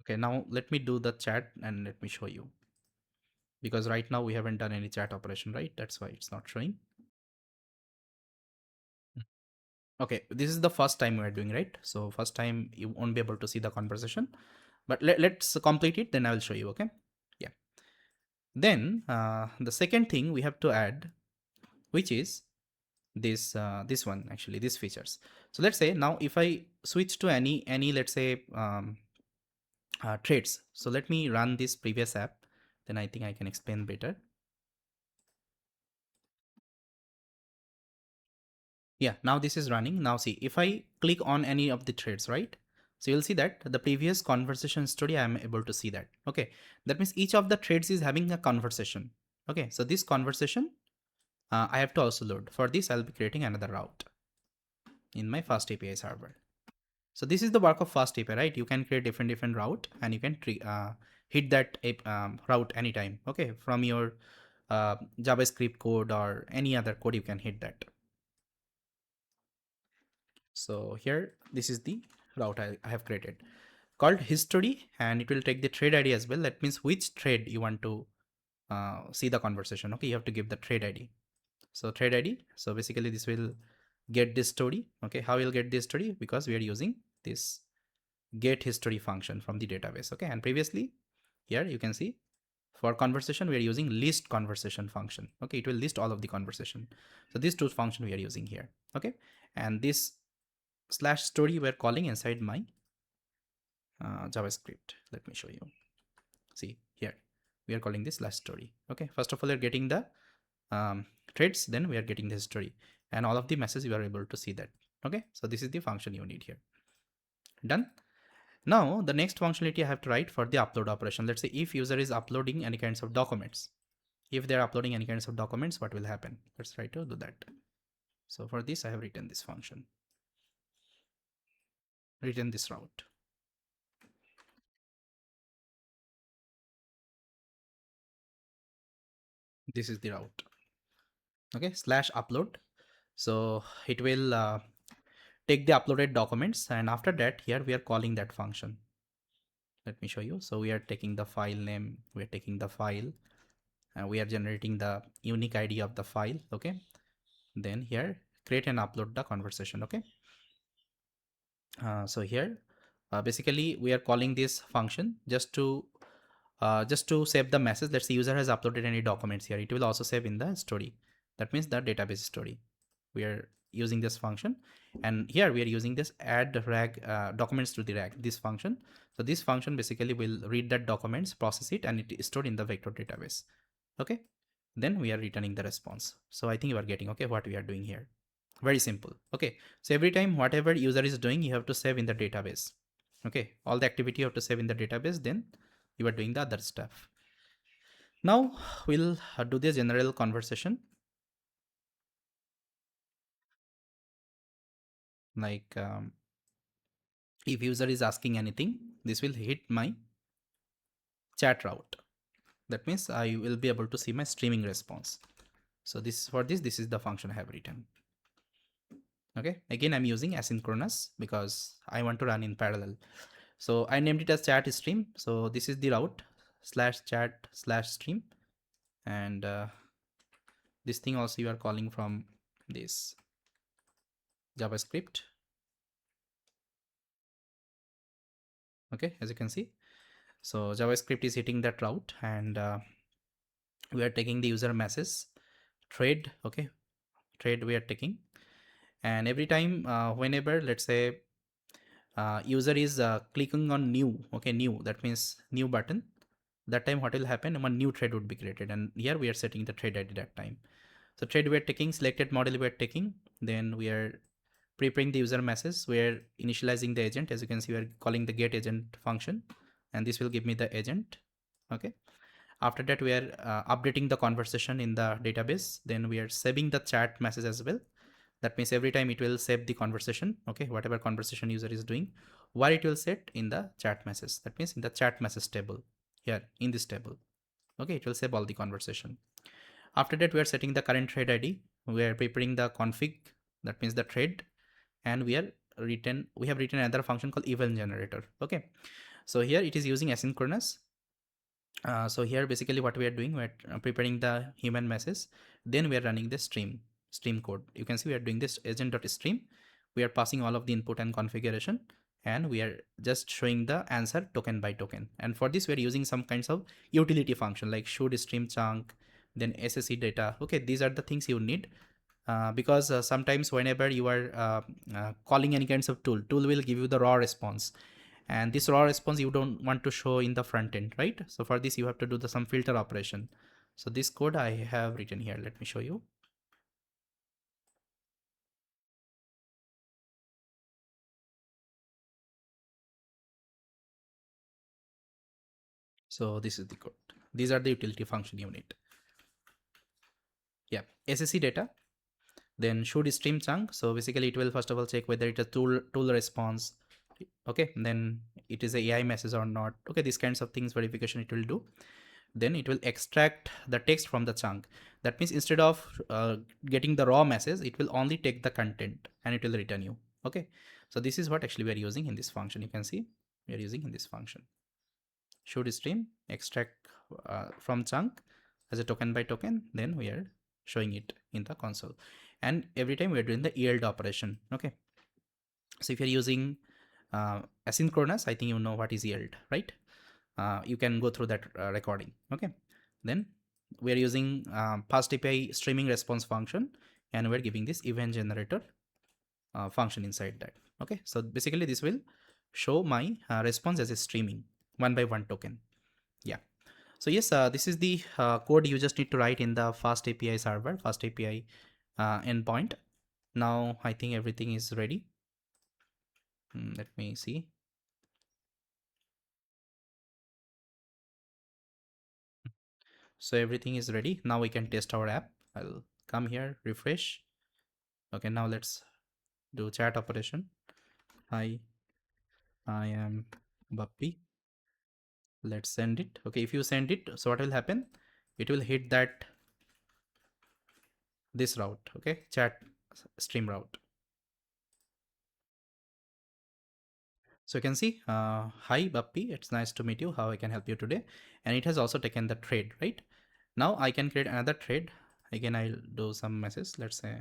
Okay, now let me do the chat and let me show you, because right now we haven't done any chat operation, right? That's why it's not showing. Okay, this is the first time we are doing, right? So first time you won't be able to see the conversation, but let's complete it, then I will show you. Okay, yeah. Then the second thing we have to add, which is this one, actually these features. So let's say now if I switch to any let's say traits. So let me run this previous app, then I think I can explain better. Yeah, now this is running. Now see, if I click on any of the threads, right? So you'll see that the previous conversation story, I am able to see that. Okay, that means each of the threads is having a conversation. Okay, so this conversation I have to also load. For this, I'll be creating another route in my FastAPI server. So this is the work of FastAPI, right? You can create different route, and you can hit that route anytime. Okay, from your JavaScript code or any other code, you can hit that. So here, this is the route I have created called history, and it will take the thread ID as well. That means which thread you want to see the conversation. Okay, you have to give the thread ID. So thread ID. So basically this will get this story. Okay, how we'll get this story? Because we are using this get history function from the database. Okay, and previously here you can see for conversation we are using list conversation function. Okay, it will list all of the conversation. So these two function we are using here. Okay, and this slash story we're calling inside my JavaScript. Let me show you. See here, we are calling this slash story. Okay, first of all, we're getting the threads, then we are getting the history, and all of the messages you are able to see that. Okay, so this is the function you need here. Done. Now the next functionality I have to write for the upload operation. Let's say if user is uploading any kinds of documents. If they're uploading any kinds of documents, what will happen? Let's try to do that. So for this, I have written this function, written this route. This is the route. Okay, slash upload. So it will take the uploaded documents, and after that, here we are calling that function. Let me show you. So we are taking the file name, we are taking the file, and we are generating the unique ID of the file. Okay. Then here, create and upload the conversation. Okay. So here, basically we are calling this function just to save the message. Let's say user has uploaded any documents here. It will also save in the story. That means the database story. We are using this function, and here we are using this add rag documents to the rag, this function. So this function basically will read that documents, process it, and it is stored in the vector database. Okay. Then we are returning the response. So I think you are getting okay what we are doing here. Very simple. Okay. So every time whatever user is doing, you have to save in the database. Okay. All the activity you have to save in the database. Then you are doing the other stuff. Now we'll do the general conversation. Like if user is asking anything, this will hit my chat route. That means I will be able to see my streaming response. So this for this is the function I have written. Okay, again I'm using asynchronous because I want to run in parallel. So I named it as chat stream. So this is the route /chat/stream, and this thing also you are calling from this JavaScript. Okay, as you can see, so JavaScript is hitting that route, and we are taking the user message thread. Okay, thread we are taking, and every time whenever let's say user is clicking on new, okay, new, that means new button, that time what will happen, one new thread would be created, and here we are setting the thread ID that time. So thread we are taking, selected model we are taking, then we are preparing the user message, we are initializing the agent. As you can see, we are calling the get agent function, and this will give me the agent. Okay, after that we are updating the conversation in the database, then we are saving the chat message as well. That means every time it will save the conversation, okay, whatever conversation user is doing, where it will set in the chat message. That means in the chat message table, here in this table. Okay, it will save all the conversation. After that, we are setting the current thread ID. We are preparing the config, that means the thread, and we have written another function called event generator. Okay, so here it is using asynchronous. So here basically what we are doing, we're preparing the human message, then we are running the stream code. You can see we are doing this agent.stream. We are passing all of the input and configuration, and we are just showing the answer token by token. And for this we are using some kinds of utility function like should stream chunk, then SSE data. Okay, these are the things you need. Because sometimes whenever you are calling any kinds of tool will give you the raw response, and this raw response you don't want to show in the front end, right? So for this you have to do some filter operation. So this code I have written here, let me show you. So this is the code. These are the utility function unit. Yeah, SSE data, then should stream chunk. So basically it will first of all check whether it's a tool response. Okay, then it is a AI message or not. Okay, these kinds of things verification it will do. Then it will extract the text from the chunk. That means instead of getting the raw message, it will only take the content and it will return you. Okay, so this is what actually we are using in this function. You can see we are using in this function should stream extract from chunk as a token by token, then we are showing it in the console, and every time we are doing the yield operation. Okay, so if you're using asynchronous, I think you know what is yield, right? You can go through that recording. Okay, then we are using FastAPI streaming response function, and we're giving this event generator function inside that. Okay, so basically this will show my response as a streaming one by one token. Yeah, so yes, this is the code you just need to write in the FastAPI server, FastAPI endpoint. Now I think everything is ready. Let me see. So everything is ready. Now we can test our app. I'll come here, refresh. Okay, now let's do chat operation. Hi, I am Bappy. Let's send it. Okay, if you send it, so what will happen? It will hit that this route. Okay, chat stream route. So you can see, hi Bappy, it's nice to meet you. How I can help you today? And it has also taken the thread, right? Now I can create another thread. Again, I'll do some message. Let's say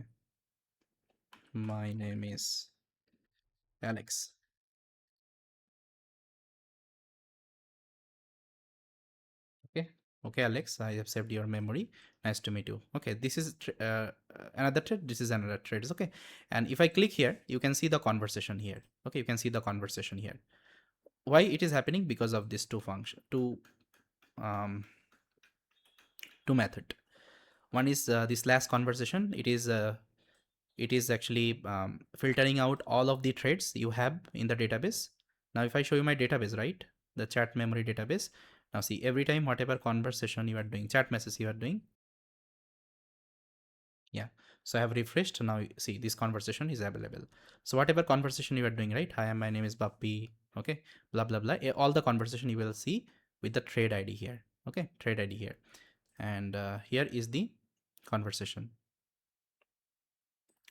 my name is Alex. Okay. Okay, Alex, I have saved your memory. Nice to meet you. Okay, this is another thread. This is another thread. Okay. And if I click here, you can see the conversation here. Okay, you can see the conversation here. Why it is happening? Because of this um, two method. One is this last conversation. It is actually filtering out all of the threads you have in the database. Now, if I show you my database, right, the chat memory database. Now see, every time whatever conversation you are doing, chat message you are doing, yeah. So I have refreshed. Now see, this conversation is available. So whatever conversation you are doing, right? Hi, my name is Bappy. Okay, blah blah blah. All the conversation you will see with the thread ID here. Okay, thread ID here, and here is the conversation,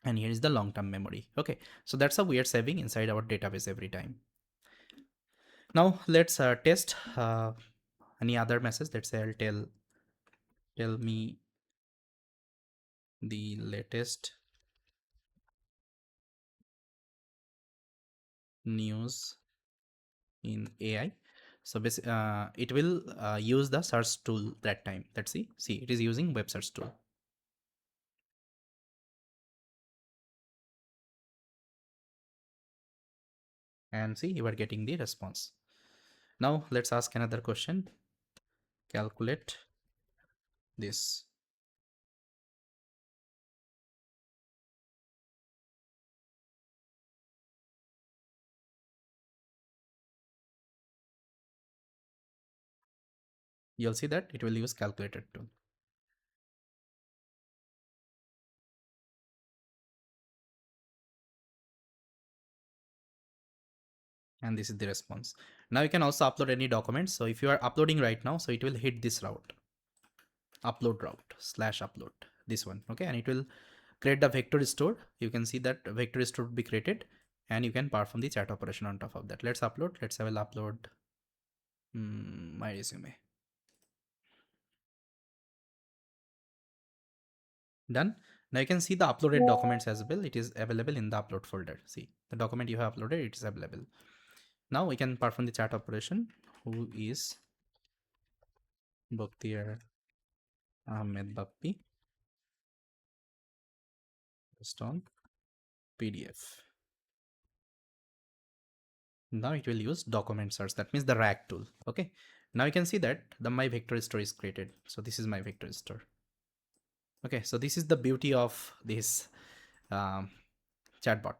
and here is the long-term memory. Okay, so that's how we are saving inside our database every time. Now let's test any other message. Let's say I'll tell me the latest news in AI. So it will use the search tool that time. Let's see. See, it is using web search tool. And see, you are getting the response. Now let's ask another question. Calculate this. You'll see that it will use calculator tool. And this is the response. Now you can also upload any documents. So if you are uploading right now, so it will hit this route, upload route /upload, this one. Okay, and it will create the vector store. You can see that vector store will be created, and you can perform the chat operation on top of that. Let's upload. Let's have a upload my resume. Done. Now you can see the uploaded documents as well. It is available in the upload folder. See the document you have uploaded, it is available. Now we can perform the chat operation. Who is Bakhtiar Ahmed Bappy based on PDF. Now it will use document search. That means the RAG tool. Okay. Now you can see that the my vector store is created. So this is my vector store. Okay. So this is the beauty of this um, chatbot.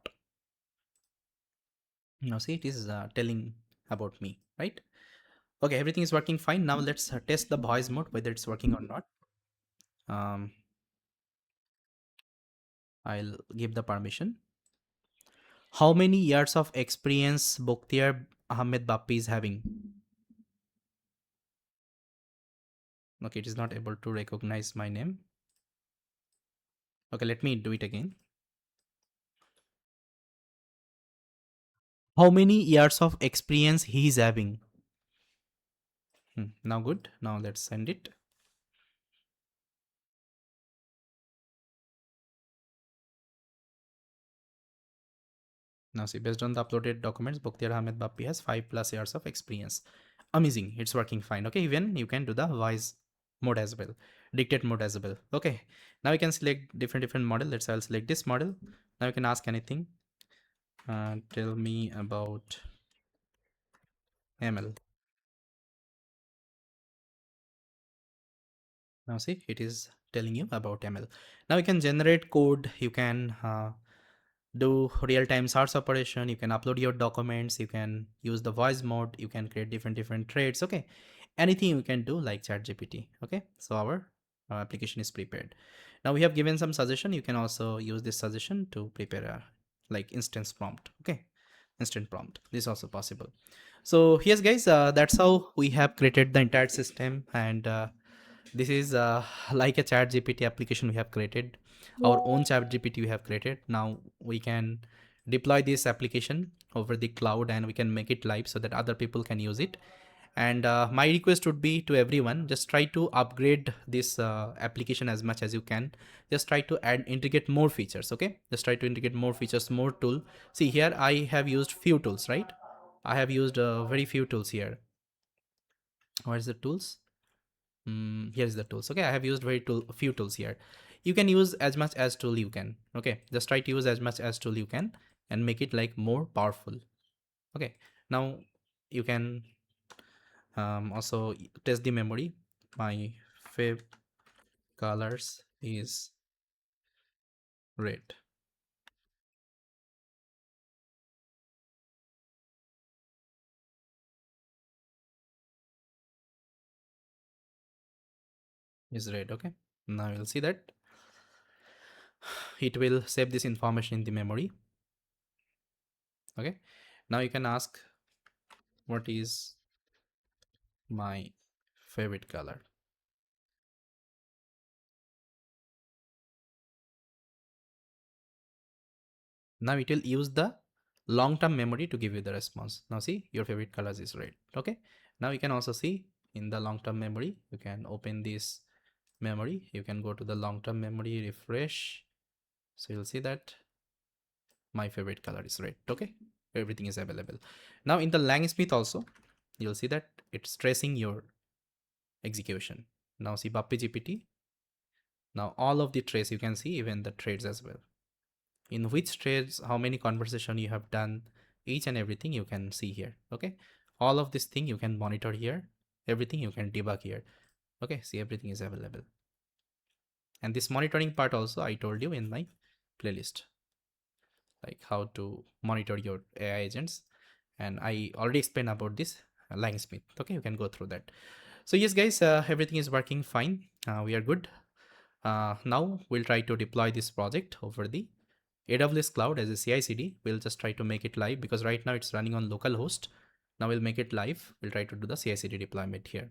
Now see, it is telling about me, right? Okay. Everything is working fine. Now let's test the voice mode, whether it's working or not. I'll give the permission. How many years of experience Bakhtiar Ahmed Bappy is having? Okay, it is not able to recognize my name. Okay, let me do it again. How many years of experience he is having? Now good. Now let's send it. Now see, based on the uploaded documents, Bakhtiar Ahmed Bappy has 5+ years of experience. Amazing, it's working fine. Okay, even you can do the voice mode as well, dictate mode as well. Okay, now you can select different model. Let's say I'll select this model. Now you can ask anything. Tell me about ML. Now see, it is telling you about ML. Now you can generate code. You can do real-time search operation. You can upload your documents. You can use the voice mode. You can create different threads. Okay, anything you can do like ChatGPT. Okay, so our application is prepared. Now we have given some suggestion. You can also use this suggestion to prepare a like instance prompt. Okay, instant prompt. This is also possible. So yes guys, that's how we have created the entire system, and this is like a chat GPT application we have created, our own chat GPT we have created. Now we can deploy this application over the cloud and we can make it live so that other people can use it. And my request would be to everyone, just try to upgrade this application as much as you can. Just try to add, integrate more features. Okay, just try to integrate more features, more tool. See here, I have used few tools, right? I have used very few tools here. Where is the tools? Here's the tools. Okay, I have used few tools here. You can use as much as tool you can. Okay, just try to use as much as tool you can and make it like more powerful. Okay, now you can also test the memory. My fav colors is red. Is red. Okay, now you'll see that it will save this information in the memory. Okay, now you can ask what is my favorite color. Now it will use the long-term memory to give you the response. Now see, your favorite colors is red. Okay, now you can also see in the long-term memory, you can open this memory, you can go to the long-term memory, refresh. So you'll see that my favorite color is red. Okay, everything is available. Now in the LangSmith also, you'll see that it's tracing your execution. Now see BappyGPT. Now all of the trace you can see, even the trades as well. In which trades, how many conversation you have done, each and everything you can see here. Okay, all of this thing you can monitor here, everything you can debug here. Okay, see, everything is available. And this monitoring part also I told you in my playlist, like how to monitor your AI agents, and I already explained about this LangSmith. Okay, you can go through that. So yes guys, everything is working fine. We are good. Now we'll try to deploy this project over the AWS cloud as a CICD. We'll just try to make it live because right now it's running on localhost. Now we'll make it live. We'll try to do the CICD deployment here.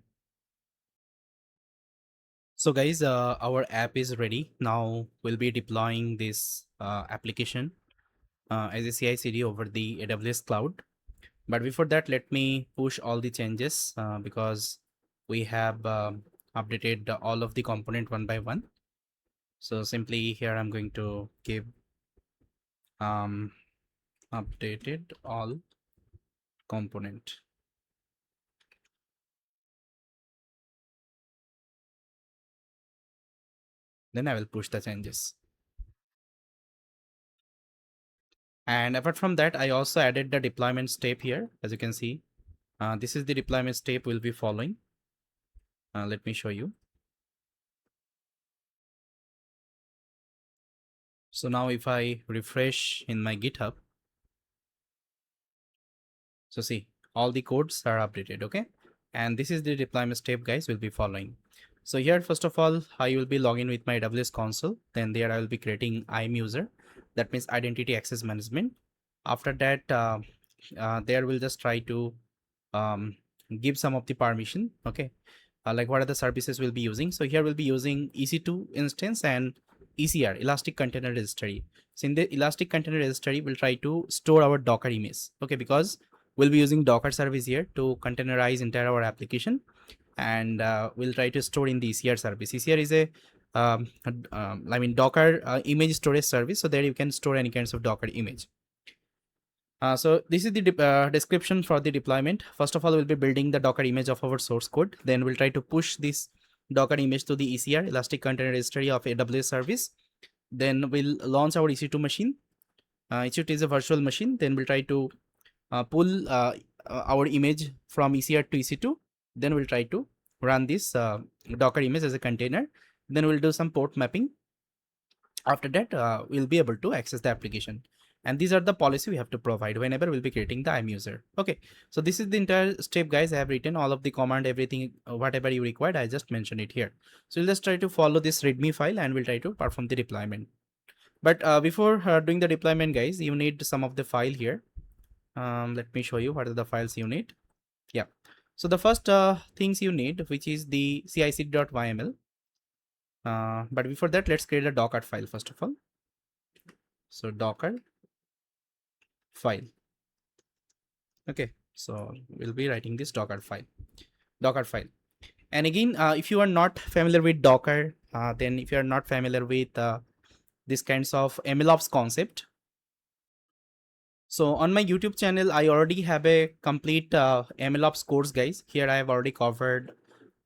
So guys, our app is ready. Now we'll be deploying this application as a CI/CD over the AWS cloud. But before that, let me push all the changes because we have updated all of the component one by one. So simply here, I'm going to give um, updated all component. Then I will push the changes. And apart from that, I also added the deployment step here. As you can see, this is the deployment step we'll be following. Let me show you. So now if I refresh in my GitHub, so see, all the codes are updated. Okay. And this is the deployment step guys we'll be following. So here, first of all, I will be logging with my AWS console. Then there I will be creating IAM user. That means identity access management. After that, there we'll just try to um, give some of the permission. Okay. Like what are the services we'll be using. So here we'll be using EC2 instance and ECR, Elastic Container Registry. So in the Elastic Container Registry, we'll try to store our Docker image. Okay, because we'll be using Docker service here to containerize entire our application, and we'll try to store in the ECR service. ECR is a I mean Docker image storage service, so there you can store any kinds of Docker image. So this is the description for the deployment. First of all, we'll be building the Docker image of our source code. Then we'll try to push this Docker image to the ECR, Elastic Container Registry of AWS service. Then we'll launch our EC2 machine. EC2 is a virtual machine. Then we'll try to pull our image from ECR to EC2. Then we'll try to run this Docker image as a container. Then we'll do some port mapping. After that, we'll be able to access the application. And these are the policy we have to provide whenever we'll be creating the IAM user. Okay, so this is the entire step guys. I have written all of the command, everything, whatever you required, I just mentioned it here. So we'll just try to follow this readme file and we'll try to perform the deployment. But before doing the deployment guys, you need some of the file here. Let me show you what are the files you need. Yeah, so the first things you need, which is the cicd.yml. But before that, let's create a Docker file first of all. So Docker file. Okay, so we'll be writing this docker file. And again, if you are not familiar with Docker, then if you are not familiar with this kinds of MLOps concept, so on my YouTube channel, I already have a complete MLOps course, guys. Here I have already covered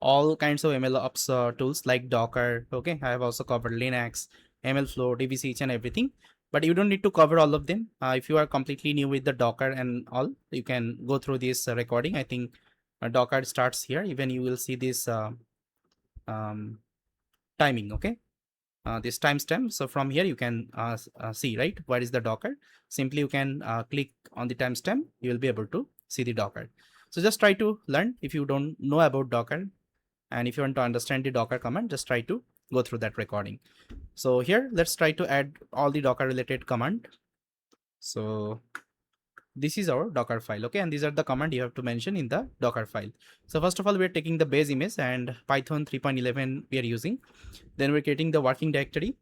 all kinds of MLOps tools like Docker. Okay, I have also covered Linux, MLflow, DBC, each and everything. But you don't need to cover all of them. If you are completely new with the Docker and all, you can go through this recording. I think Docker starts here. Even you will see this um, timing. Okay, this timestamp. So from here you can see, right, what is the Docker. Simply you can click on the timestamp, you will be able to see the Docker. So just try to learn. If you don't know about Docker and if you want to understand the Docker command, just try to go through that recording. So here let's try to add all the Docker related command. So this is our Docker file. Okay, and these are the command you have to mention in the Docker file. So first of all, we're taking the base image and Python 3.11 we are using. Then we're getting the working directory.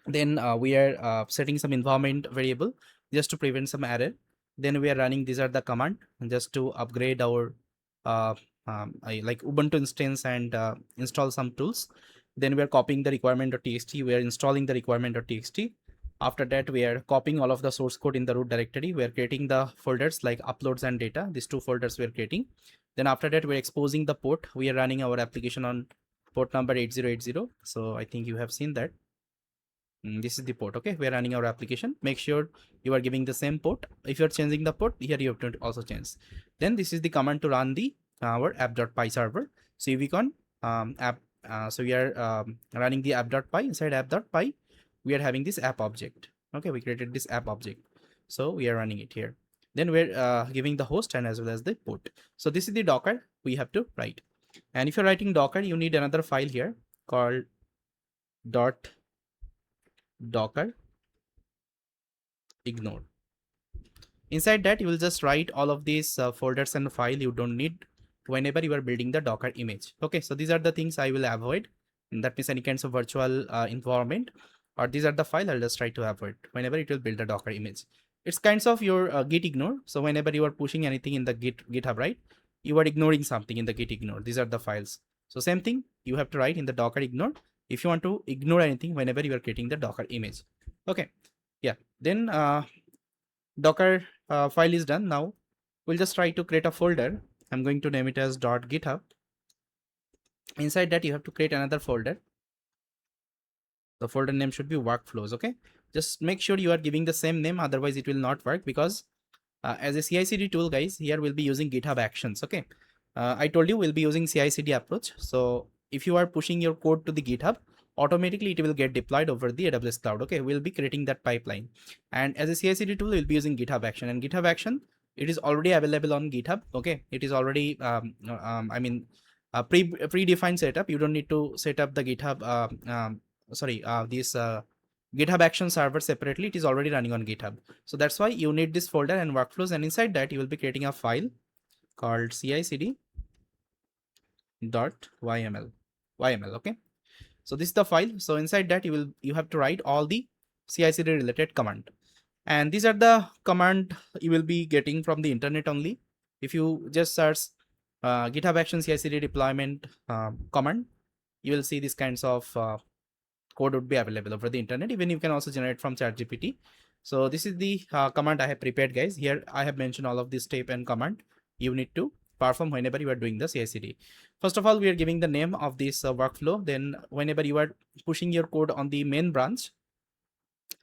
Then we are setting some environment variable just to prevent some error. Then we are running, these are the command just to upgrade our like Ubuntu instance and install some tools. Then we are copying the requirement.txt, we are installing the requirement.txt. After that, we are copying all of the source code in the root directory. We are creating the folders like uploads and data. These two folders we are creating. Then after that, we're exposing the port. We are running our application on port number 8080. So I think you have seen that. This is the port. Okay, we are running our application. Make sure you are giving the same port. If you're changing the port, here you have to also change. Then this is the command to run the our app.py server. So if we can app, so we are running the app.py. Inside app.py, we are having this app object. Okay, we created this app object, so we are running it here. Then we're giving the host and as well as the port. So this is the Docker we have to write. And if you're writing Docker, you need another file here called .docker ignore. Inside that, you will just write all of these folders and file you don't need whenever you are building the Docker image. Okay, so these are the things I will avoid. And that means any kinds of virtual environment, or these are the file I'll just try to avoid whenever it will build a Docker image. It's kinds of your git ignore. So whenever you are pushing anything in the GitHub, right, you are ignoring something in the git ignore. These are the files. So same thing you have to write in the Docker ignore if you want to ignore anything whenever you are creating the Docker image. Okay, yeah. Then Docker file is done. Now we'll just try to create a folder. I'm going to name it as .github. Inside that, you have to create another folder. The folder name should be workflows. Okay, just make sure you are giving the same name, otherwise it will not work, because as a CICD tool, guys, here we'll be using GitHub Actions. Okay, I told you we'll be using CICD approach. So if you are pushing your code to the GitHub, automatically it will get deployed over the AWS cloud. Okay, we'll be creating that pipeline. And as a CICD tool, we'll be using GitHub Action. And GitHub Action, it is already available on GitHub. Okay, it is already I mean predefined setup. You don't need to set up the GitHub this GitHub Action server separately. It is already running on GitHub. So that's why you need this folder and workflows. And inside that, you will be creating a file called CICD.yml. Okay, so this is the file. So inside that, you have to write all the CICD related command. And these are the command you will be getting from the internet only. If you just search GitHub Action CICD deployment command, you will see these kinds of code would be available over the internet. Even you can also generate from ChatGPT. So this is the command I have prepared, guys. Here I have mentioned all of this step and command you need to perform whenever you are doing the CICD. First of all, we are giving the name of this workflow. Then whenever you are pushing your code on the main branch,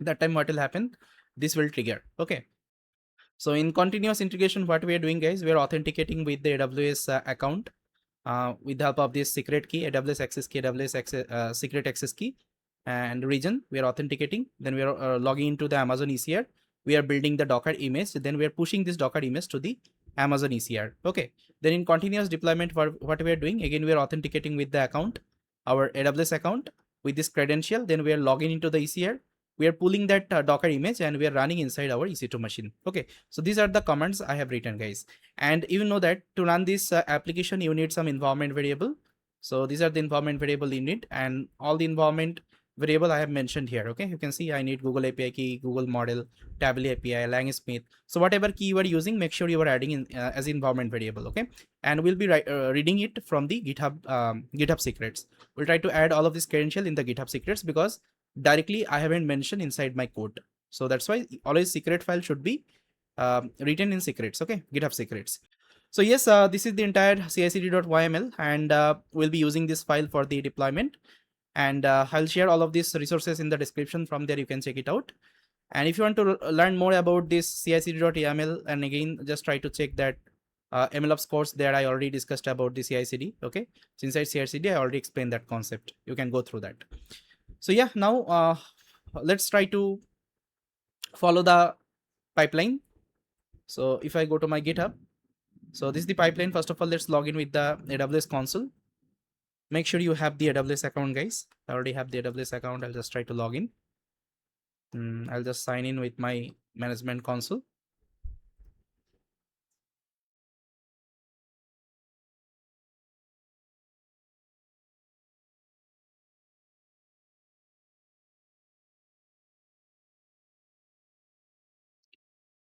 that time what will happen, this will trigger. Okay, so in continuous integration, what we are doing, guys, we are authenticating with the AWS account with the help of this secret key, AWS access key, secret access key and region. We are authenticating. Then we are logging into the Amazon ECR. We are building the Docker image. Then we are pushing this Docker image to the Amazon ECR. Okay, then in continuous deployment, what we are doing, again, we are authenticating with the account, our AWS account, with this credential. Then we are logging into the ECR. We are pulling that Docker image and we are running inside our EC2 machine. Okay, so these are the commands I have written, guys. And you know that to run this application, you need some environment variable. So these are the environment variable you need, and all the environment variable I have mentioned here. Okay, you can see I need Google API key, Google model, Tably API, LangSmith. So whatever key you are using, make sure you are adding in as environment variable. Okay, and we'll be reading it from the GitHub secrets. We'll try to add all of this credential in the GitHub secrets because directly I haven't mentioned inside my code. So that's why always secret file should be written in secrets. Okay, GitHub secrets. So yes, this is the entire CICD.yml, and we'll be using this file for the deployment. And I'll share all of these resources in the description. From there, you can check it out. And if you want to learn more about this CICD.yml, and again, just try to check that MLOps course there. I already discussed about the CICD. Okay, so inside CICD, I already explained that concept. You can go through that. So yeah, now let's try to follow the pipeline. So if I go to my GitHub, so this is the pipeline. First of all, let's log in with the AWS console. Make sure you have the AWS account, guys. I already have the AWS account. I'll just try to log in. I'll just sign in with my management console.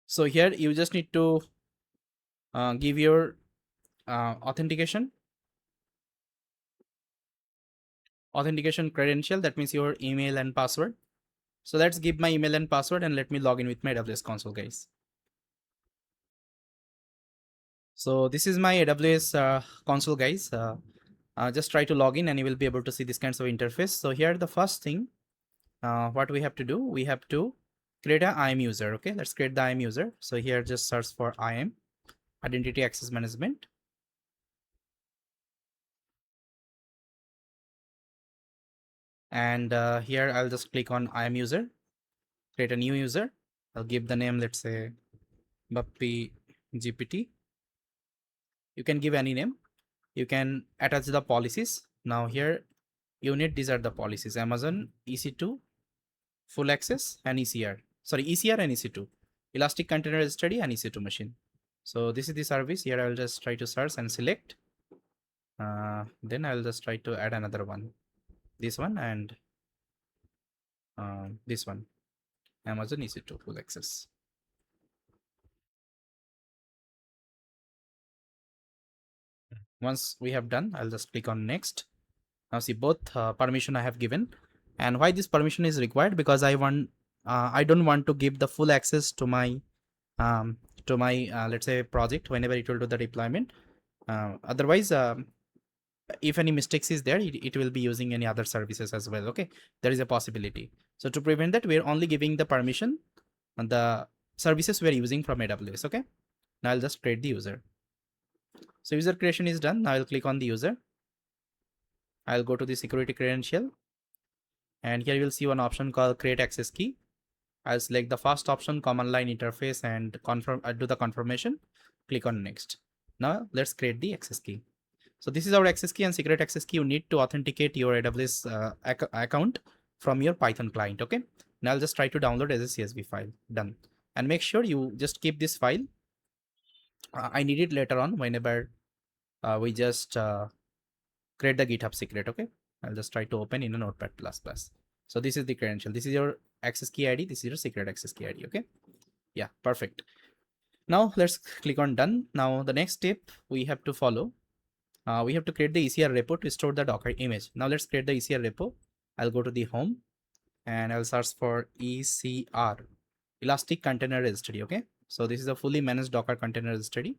So here you just need to give your authentication credential. That means your email and password. So let's give my email and password and let me log in with my AWS console, guys. So this is my AWS console, guys. Just try to log in and you will be able to see this kinds of interface. So here the first thing, what we have to do, we have to create an IAM user. Okay, let's create the IAM user. So here just search for IAM, Identity Access Management. And here I'll just click on IAM user, create a new user. I'll give the name, let's say BappyGPT. You can give any name. You can attach the policies. Now here you need, these are the policies: Amazon EC2 full access and ECR. Sorry, ECR and EC2, Elastic Container Registry and EC2 machine. So this is the service. Here I'll just try to search and select. Then I'll just try to add another one, this one, and this one, Amazon EC2 full access. Once we have done, I'll just click on next. Now see, both permission I have given. And why this permission is required? Because I don't want to give the full access to my let's say project whenever it will do the deployment. Otherwise, if any mistakes is there, it will be using any other services as well. Okay, there is a possibility. So to prevent that, we're only giving the permission on the services we're using from AWS. Okay, now I'll just create the user. So user creation is done. Now I'll click on the user. I'll go to the security credential, and here you will see one option called create access key. I'll select the first option, command line interface, and confirm. Do the confirmation. Click on next. Now let's create the access key. So this is our access key and secret access key. You need to authenticate your AWS account from your Python client. Okay. Now I'll just try to download as a CSV file. Done. And make sure you just keep this file. I need it later on whenever we just create the GitHub secret. Okay. I'll just try to open in a Notepad++. So this is the credential. This is your access key ID. This is your secret access key ID. Okay. Yeah, perfect. Now let's click on done. Now the next step we have to follow. We have to create the ECR repo to store the Docker image. Now let's create the ECR repo. I'll go to the home and I'll search for ECR, Elastic Container Registry. Okay. So this is a fully managed Docker container registry.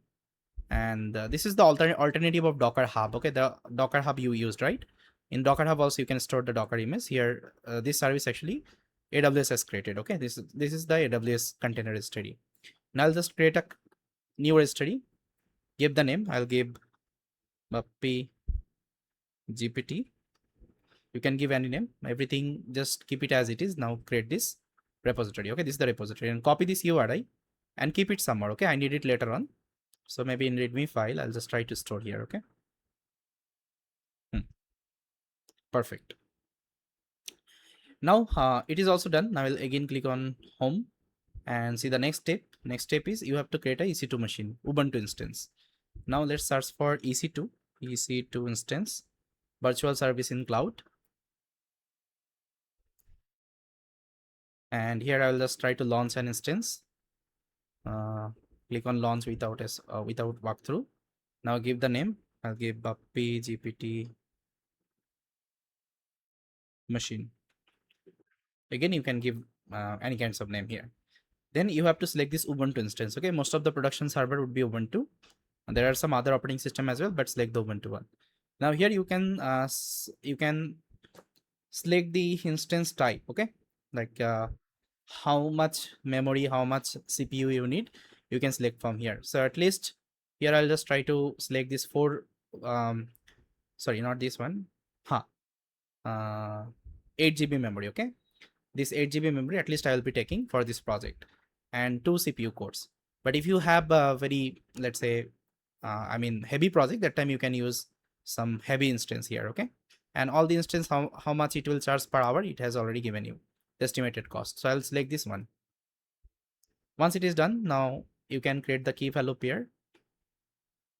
And this is the alternative of Docker Hub. Okay. The Docker Hub you used, right? In Docker Hub also you can store the Docker image. Here, this service actually AWS has created. Okay. This is the AWS container registry. Now I'll just create a new registry. Give the name. I'll give BappyGPT. You can give any name. Everything just keep it as it is. Now create this repository. Okay, this is the repository, and copy this URI and keep it somewhere. Okay, I need it later on. So maybe in readme file, I'll just try to store here. Okay. Perfect. Now it is also done. Now I'll again click on home and see the next step. Next step is you have to create a EC2 machine, Ubuntu instance. Now let's search for EC2 instance, virtual service in cloud. And here I will just try to launch an instance. Click on launch without without walkthrough. Now give the name. I'll give BappyGPT machine. Again, you can give any kinds of name here. Then you have to select this Ubuntu instance. Okay, most of the production server would be Ubuntu. And there are some other operating system as well, but select the Ubuntu one. Now here you can select the instance type. Okay, like how much memory, how much CPU you need, you can select from here. So at least here I'll just try to select this sorry, not this one, 8 GB memory. Okay, this 8 GB memory at least I will be taking for this project, and 2 CPU cores. But if you have a very, let's say, I mean heavy project, that time you can use some heavy instance here. Okay, and all the instance, how much it will charge per hour, it has already given you the estimated cost. So I'll select this one. Once it is done, now you can create the key value pair.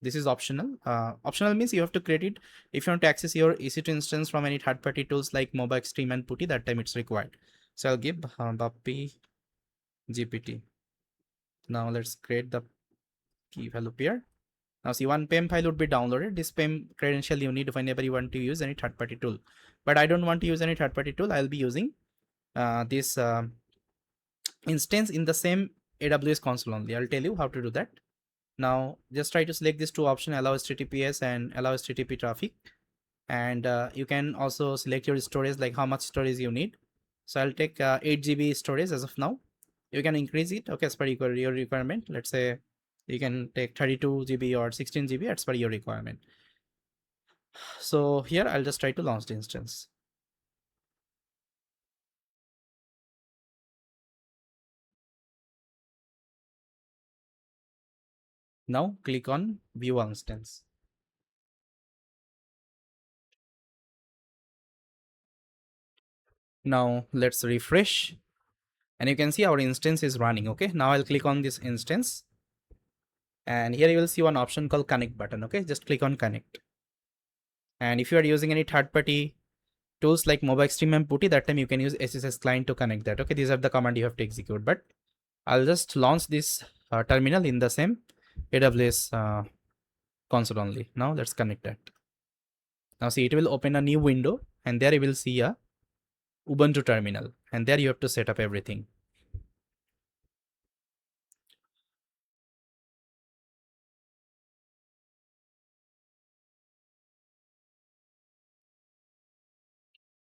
This is optional. Optional means you have to create it if you want to access your EC2 instance from any third-party tools like Moba Extreme and Putty. That time it's required. So I'll give Bappy GPT. Now let's create the key value pair. Now see, one PEM file would be downloaded. This PEM credential you need whenever you want to use any third-party tool. But I don't want to use any third-party tool. I'll be using this instance in the same AWS console only. I'll tell you how to do that. Now just try to select these two options, allow HTTPS and allow HTTP traffic. And you can also select your storage, like how much storage you need. So I'll take 8 GB storage as of now. You can increase it, okay, as per your requirement. Let's say you can take 32 GB or 16 GB as per your requirement. So here I'll just try to launch the instance. Now click on view instance. Now let's refresh, and you can see our instance is running. Okay, now I'll click on this instance, and here you will see one option called connect button. Okay, just click on connect. And if you are using any third-party tools like Moba Extreme and Putty, that time you can use SSH client to connect that. Okay, these are the command you have to execute. But I'll just launch this terminal in the same AWS console only. Now let's connect that. Now see, it will open a new window, and there you will see a Ubuntu terminal, and there you have to set up everything.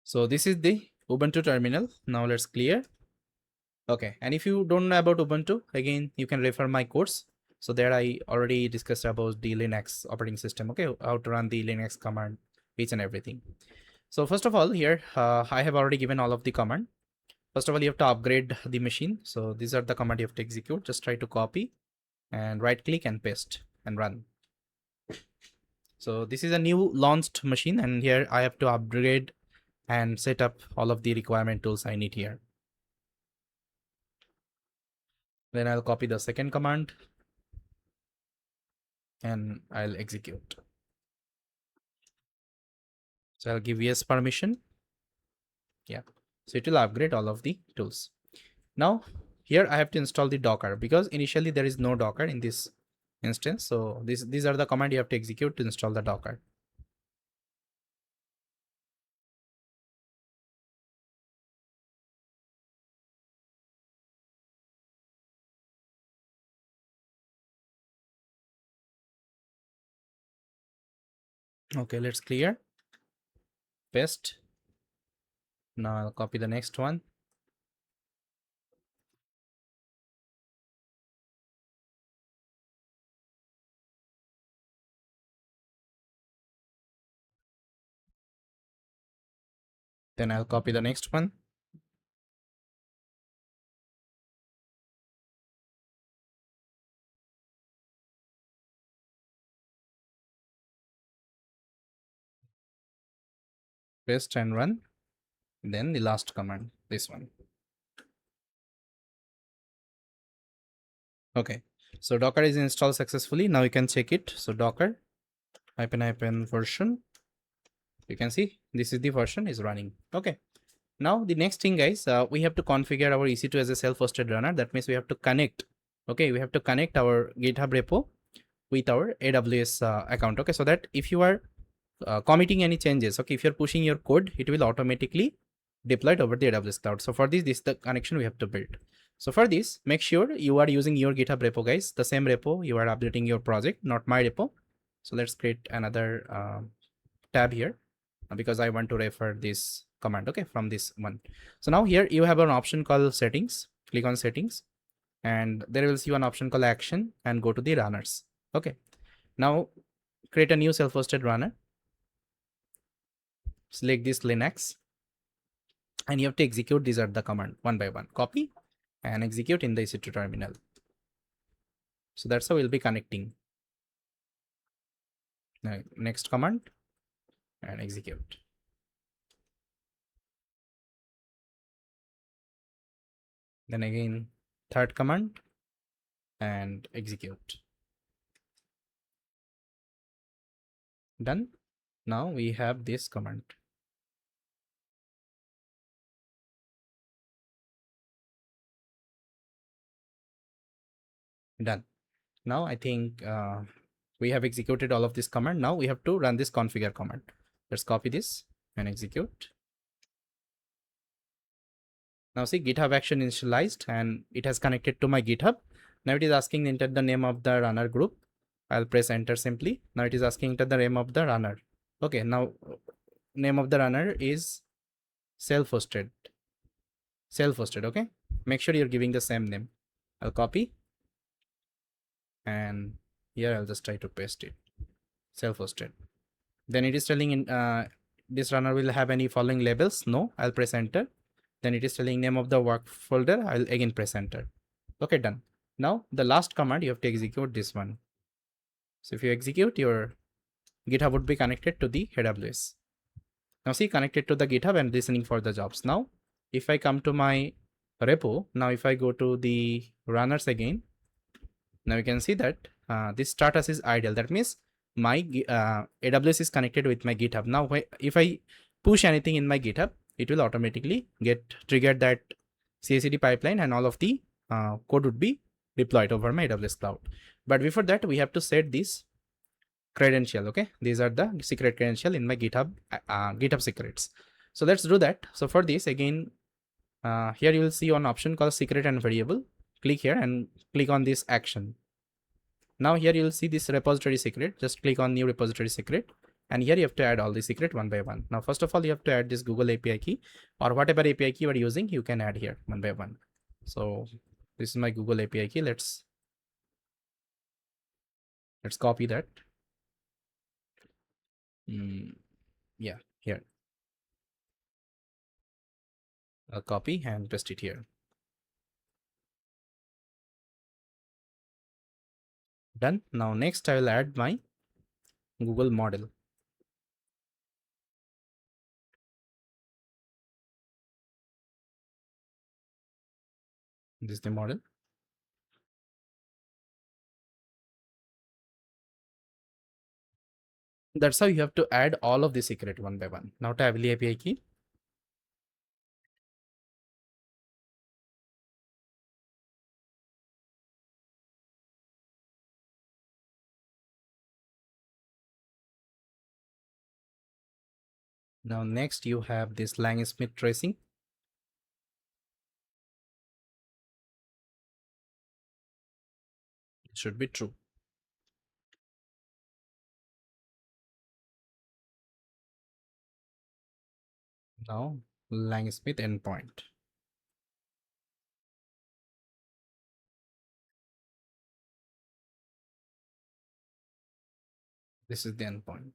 So this is the Ubuntu terminal. Now let's clear. Okay, and if you don't know about Ubuntu, again, you can refer my course. So there I already discussed about the Linux operating system. Okay, how to run the Linux command, each and everything. So first of all, here I have already given all of the command. First of all, you have to upgrade the machine. So these are the command you have to execute. Just try to copy and right click and paste and run. So this is a new launched machine, and here I have to upgrade and set up all of the requirement tools I need here. Then I'll copy the second command and I'll execute. So I'll give yes permission. Yeah. So it will upgrade all of the tools. Now here I have to install the Docker, because initially there is no Docker in this instance. So these are the command you have to execute to install the Docker. Okay, let's clear, paste. Now I'll copy the next one. Then I'll copy the next one. Paste and run. Then the last command, this one. Okay, so Docker is installed successfully. Now you can check it. So Docker --version. You can see this is the version is running. Okay, Now the next thing, guys, we have to configure our EC2 as a self-hosted runner. That means we have to connect. Okay, we have to connect our GitHub repo with our AWS account. Okay, so that if you are committing any changes, okay, if you're pushing your code, it will automatically deployed over the AWS cloud. So for this is the connection we have to build. So for this, make sure you are using your GitHub repo, guys, the same repo you are updating your project, not my repo. So let's create another tab here because I want to refer this command, okay, from this one. So now here you have an option called settings. Click on settings and there will see one option called action and go to the runners. Okay, now create a new self-hosted runner. Select this Linux and you have to execute these are the command one by one. Copy and execute in the EC2 terminal. So that's how we'll be connecting. Now, next command and execute. Then again, third command and execute. Done. Now we have this command. Done. Now I think we have executed all of this command. Now we have to run this configure command. Let's copy this and execute. Now see, GitHub action initialized and it has connected to my GitHub. Now it is asking enter the name of the runner group. I'll press enter simply. Now it is asking enter the name of the runner. Okay, now name of the runner is self-hosted. Self-hosted, okay? Make sure you're giving the same name. I'll copy and here I'll just try to paste it. Self-hosted. Then it is telling in this runner will have any following labels. No, I'll press enter. Then it is telling name of the work folder. I'll again press enter. Okay, done. Now the last command you have to execute this one. So if you execute, your GitHub would be connected to the AWS. Now see, connected to the GitHub and listening for the jobs. Now if I come to my repo, now if I go to the runners again, now you can see that this status is idle. That means my AWS is connected with my GitHub. Now if I push anything in my GitHub, it will automatically get triggered that CICD pipeline and all of the code would be deployed over my AWS cloud. But before that, we have to set this credential. Okay, these are the secret credential in my GitHub GitHub secrets. So let's do that. So for this, again, here you will see one option called secret and variable. Click here and click on this action. Now here you will see this repository secret. Just click on new repository secret. And here you have to add all the secret one by one. Now, first of all, you have to add this Google API key or whatever API key you are using, you can add here one by one. So this is my Google API key. Let's copy that. Yeah, here. I'll copy and paste it here. Done. Now next I will add my Google model. This is the model. That's how you have to add all of the secret one by one. Now tab API key. Now next you have this LangSmith tracing. It should be true. Now LangSmith endpoint. This is the endpoint.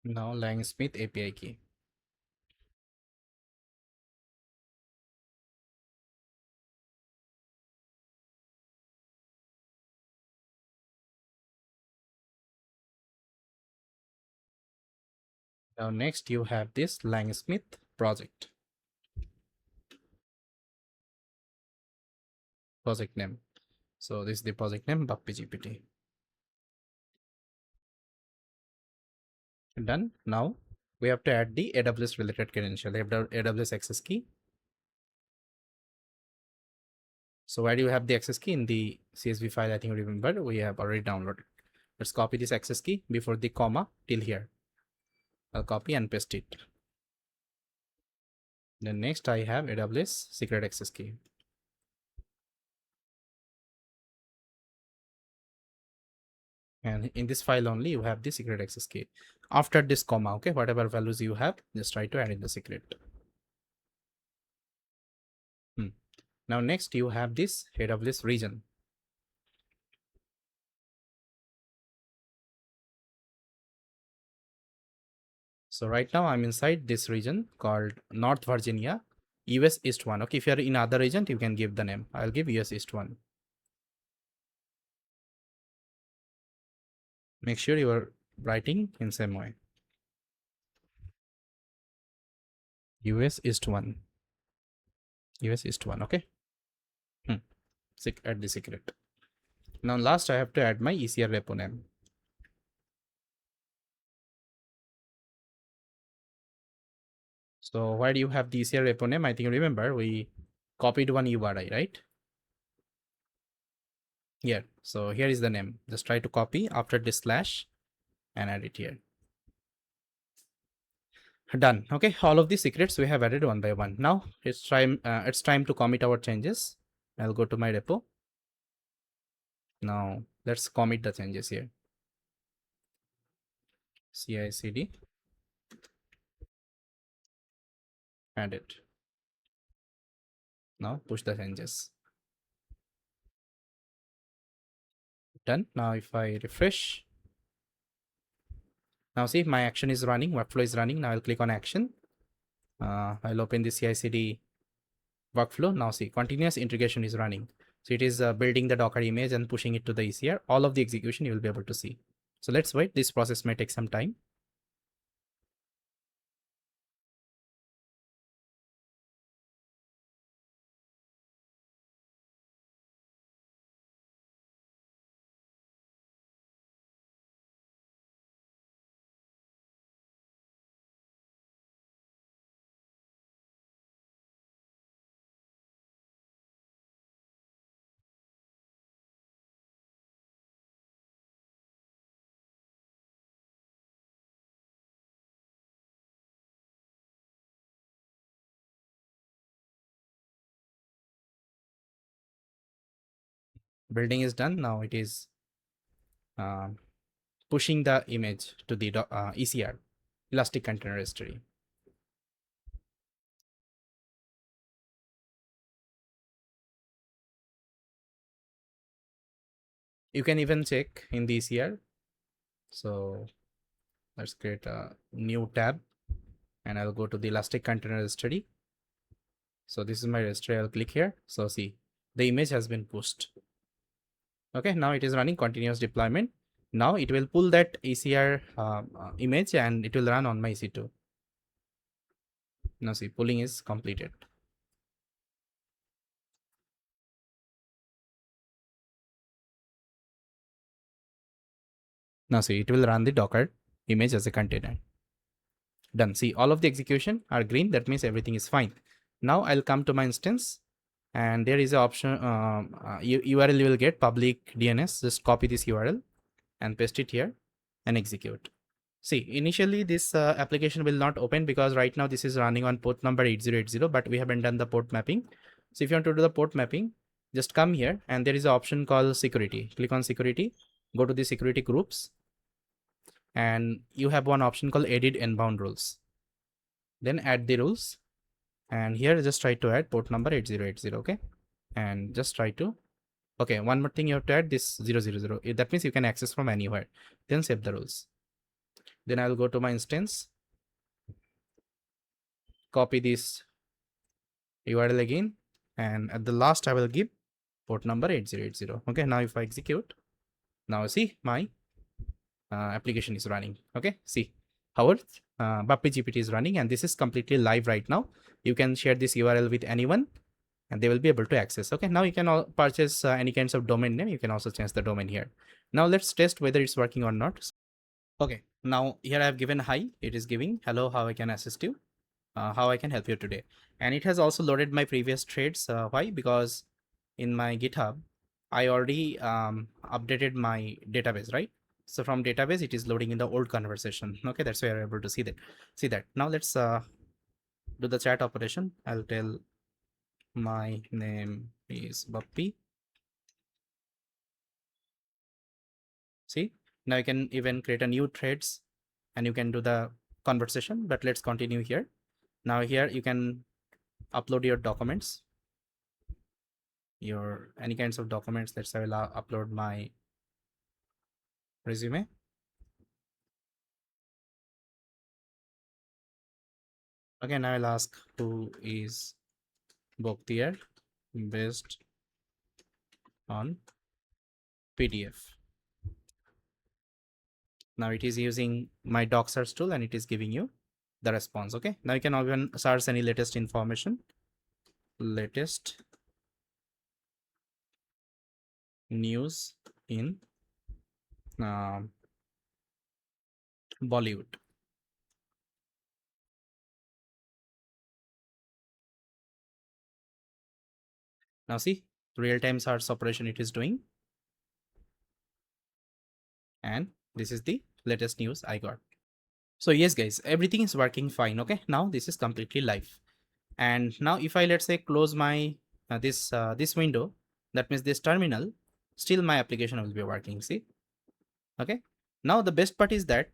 Now LangSmith API key. Now next you have this LangSmith project name. So this is the project name, BappyGPT. Done. Now we have to add the AWS related credential, AWS access key. So where do you have the access key? In the CSV file, I think you remember we have already downloaded. Let's copy this access key before the comma till here. I'll copy and paste it. Then next I have AWS secret access key. And in this file only you have the secret access key. After this comma, okay, whatever values you have, just try to add in the secret. Now next you have this AWS region. So right now I'm inside this region called North Virginia, US East 1. Okay, if you're in other region, you can give the name. I'll give US East 1. Make sure you are writing in same way. US East 1. US East 1, okay? Add the secret. Now last I have to add my ECR repo name. So why do you have the ECR repo name? I think remember we copied one URI, right? Here. So here is the name. Just try to copy after this slash and add it here. Done. Okay, all of the secrets we have added one by one. Now it's time to commit our changes. I'll go to my repo. Now let's commit the changes here. CICD, add it. Now push the changes. Done. Now if I refresh, now see my action is running, workflow is running. Now I'll click on action. I'll open the CICD workflow. Now see continuous integration is running. So it is building the Docker image and pushing it to the ECR. All of the execution you will be able to see. So let's wait. This process may take some time. Building is done. Now it is pushing the image to the ECR, Elastic Container Registry. You can even check in the ECR. So let's create a new tab and I'll go to the Elastic Container Registry. So this is my registry. I'll click here. So see, the image has been pushed. Okay, now it is running continuous deployment. Now it will pull that ECR image and it will run on my EC2. Now see, pulling is completed. Now see, it will run the Docker image as a container. Done. See, all of the execution are green. That means everything is fine. Now I'll come to my instance and there is an option, URL you will get public DNS. Just copy this URL and paste it here and execute. See, initially this application will not open because right now this is running on port number 8080, but we haven't done the port mapping. So if you want to do the port mapping, just come here and there is an option called security. Click on security, go to the security groups and you have one option called edit inbound rules. Then add the rules and here just try to add port number 8080, okay? And just try to, okay, one more thing you have to add this 000. That means you can access from anywhere. Then save the rules. Then I'll go to my instance, copy this URL again, and at the last I will give port number 8080. Okay, now if I execute, now see my application is running. Okay, see how BappyGPT is running and this is completely live right now. You can share this URL with anyone and they will be able to access. Okay, now you can purchase any kinds of domain name. You can also change the domain here. Now let's test whether it's working or not. Okay, now here I have given hi. It is giving hello, how I can assist you, how I can help you today. And it has also loaded my previous threads. Why? Because in my GitHub, I already updated my database, right? So from database, it is loading in the old conversation. Okay, that's why you're able to see that. See that. Now let's do the chat operation. I'll tell my name is Bappy. See, now you can even create a new threads and you can do the conversation, but let's continue here. Now here you can upload your documents, your any kinds of documents. Let's say I will upload my resume. Again, I will ask who is Boktier based on PDF. Now it is using my doc search tool and it is giving you the response. Okay, now you can even search any latest information, latest news in Bollywood. Now see, real-time search operation it is doing, and this is the latest news I got. So yes guys, everything is working fine. Okay, now this is completely live. And now if I, let's say, close my this window, that means this terminal, still my application will be working. See, okay. Now the best part is that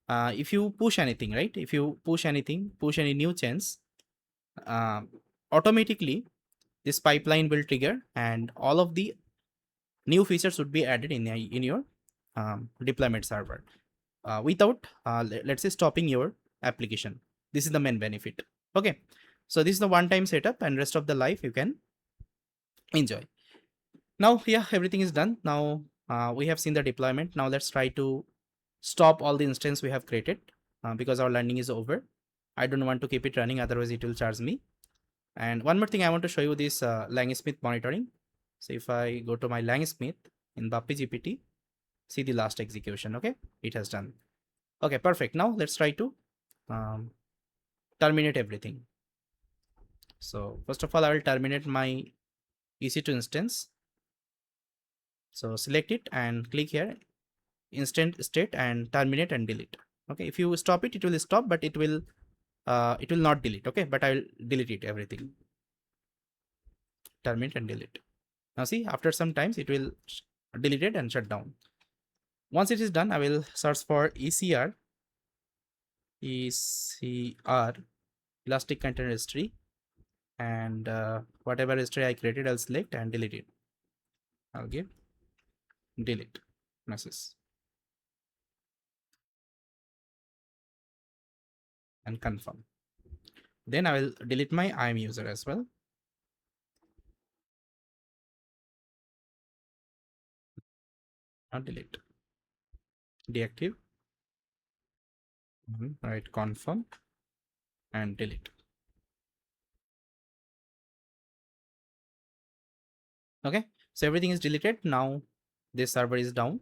if you push anything, right, if you push anything, push any new change, uh, automatically this pipeline will trigger and all of the new features would be added in your deployment server without let's say stopping your application. This is the main benefit. Okay, so this is the one-time setup and rest of the life you can enjoy. Now yeah, everything is done. Now we have seen the deployment. Now let's try to stop all the instance we have created because our learning is over. I don't want to keep it running, otherwise it will charge me. And one more thing, I want to show you this LangSmith monitoring. So if I go to my LangSmith in BappyGPT, see the last execution. Okay, it has done. Okay, perfect. Now let's try to terminate everything. So first of all, I will terminate my EC2 instance. So select it and click here, instant state, and terminate and delete. Okay, if you stop it, it will stop, but it will not delete. Okay, but I will delete it everything. Terminate and delete. Now see, after some times it will delete it and shut down. Once it is done, I will search for ECR elastic container history, and whatever history I created, I'll select and delete it. I'll give delete message and confirm. Then I will delete my IAM user as well. Not delete, deactive, right, confirm and delete. Okay, so everything is deleted. Now this server is down.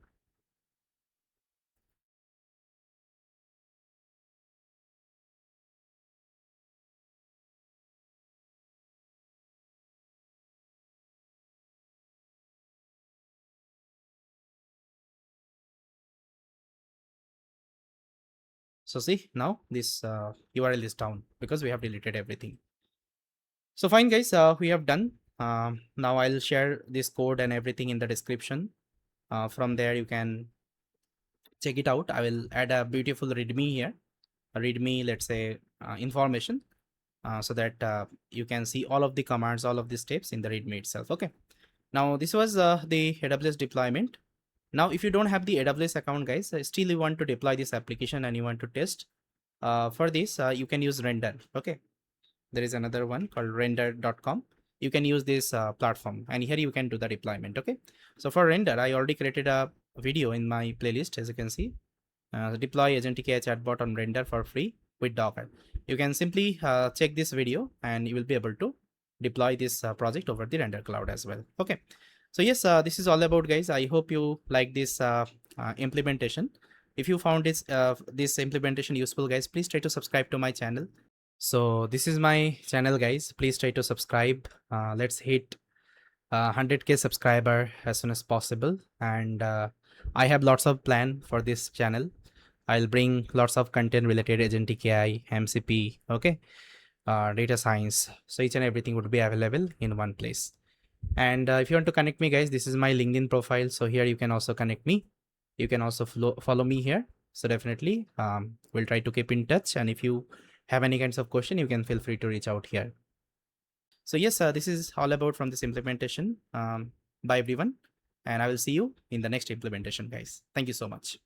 So see, now this URL is down because we have deleted everything. So fine guys, we have done. Now I'll share this code and everything in the description. From there you can check it out. I will add a beautiful readme here, a readme, let's say, information, so that you can see all of the commands, all of the steps in the readme itself. Okay, now this was the AWS deployment. Now if you don't have the AWS account guys, still you want to deploy this application and you want to test, for this you can use Render. Okay, there is another one called render.com. You can use this platform and here you can do the deployment. Okay, so for Render, I already created a video in my playlist, as you can see. Deploy Agentic AI chatbot on Render for free with Docker. You can simply check this video and you will be able to deploy this project over the render cloud as well. Okay, so yes, this is all about, guys. I hope you like this implementation. If you found this implementation useful, guys, please try to subscribe to my channel. So this is my channel, guys. Please try to subscribe. Let's hit 100k subscriber as soon as possible, and I have lots of plan for this channel. I'll bring lots of content related agentic AI, MCP, okay, data science. So each and everything would be available in one place. And if you want to connect me, guys, this is my LinkedIn profile. So here you can also connect me. You can also follow me here. So definitely we'll try to keep in touch. And if you have any kinds of question, you can feel free to reach out here. So yes, this is all about from this implementation. Bye everyone. And I will see you in the next implementation, guys. Thank you so much.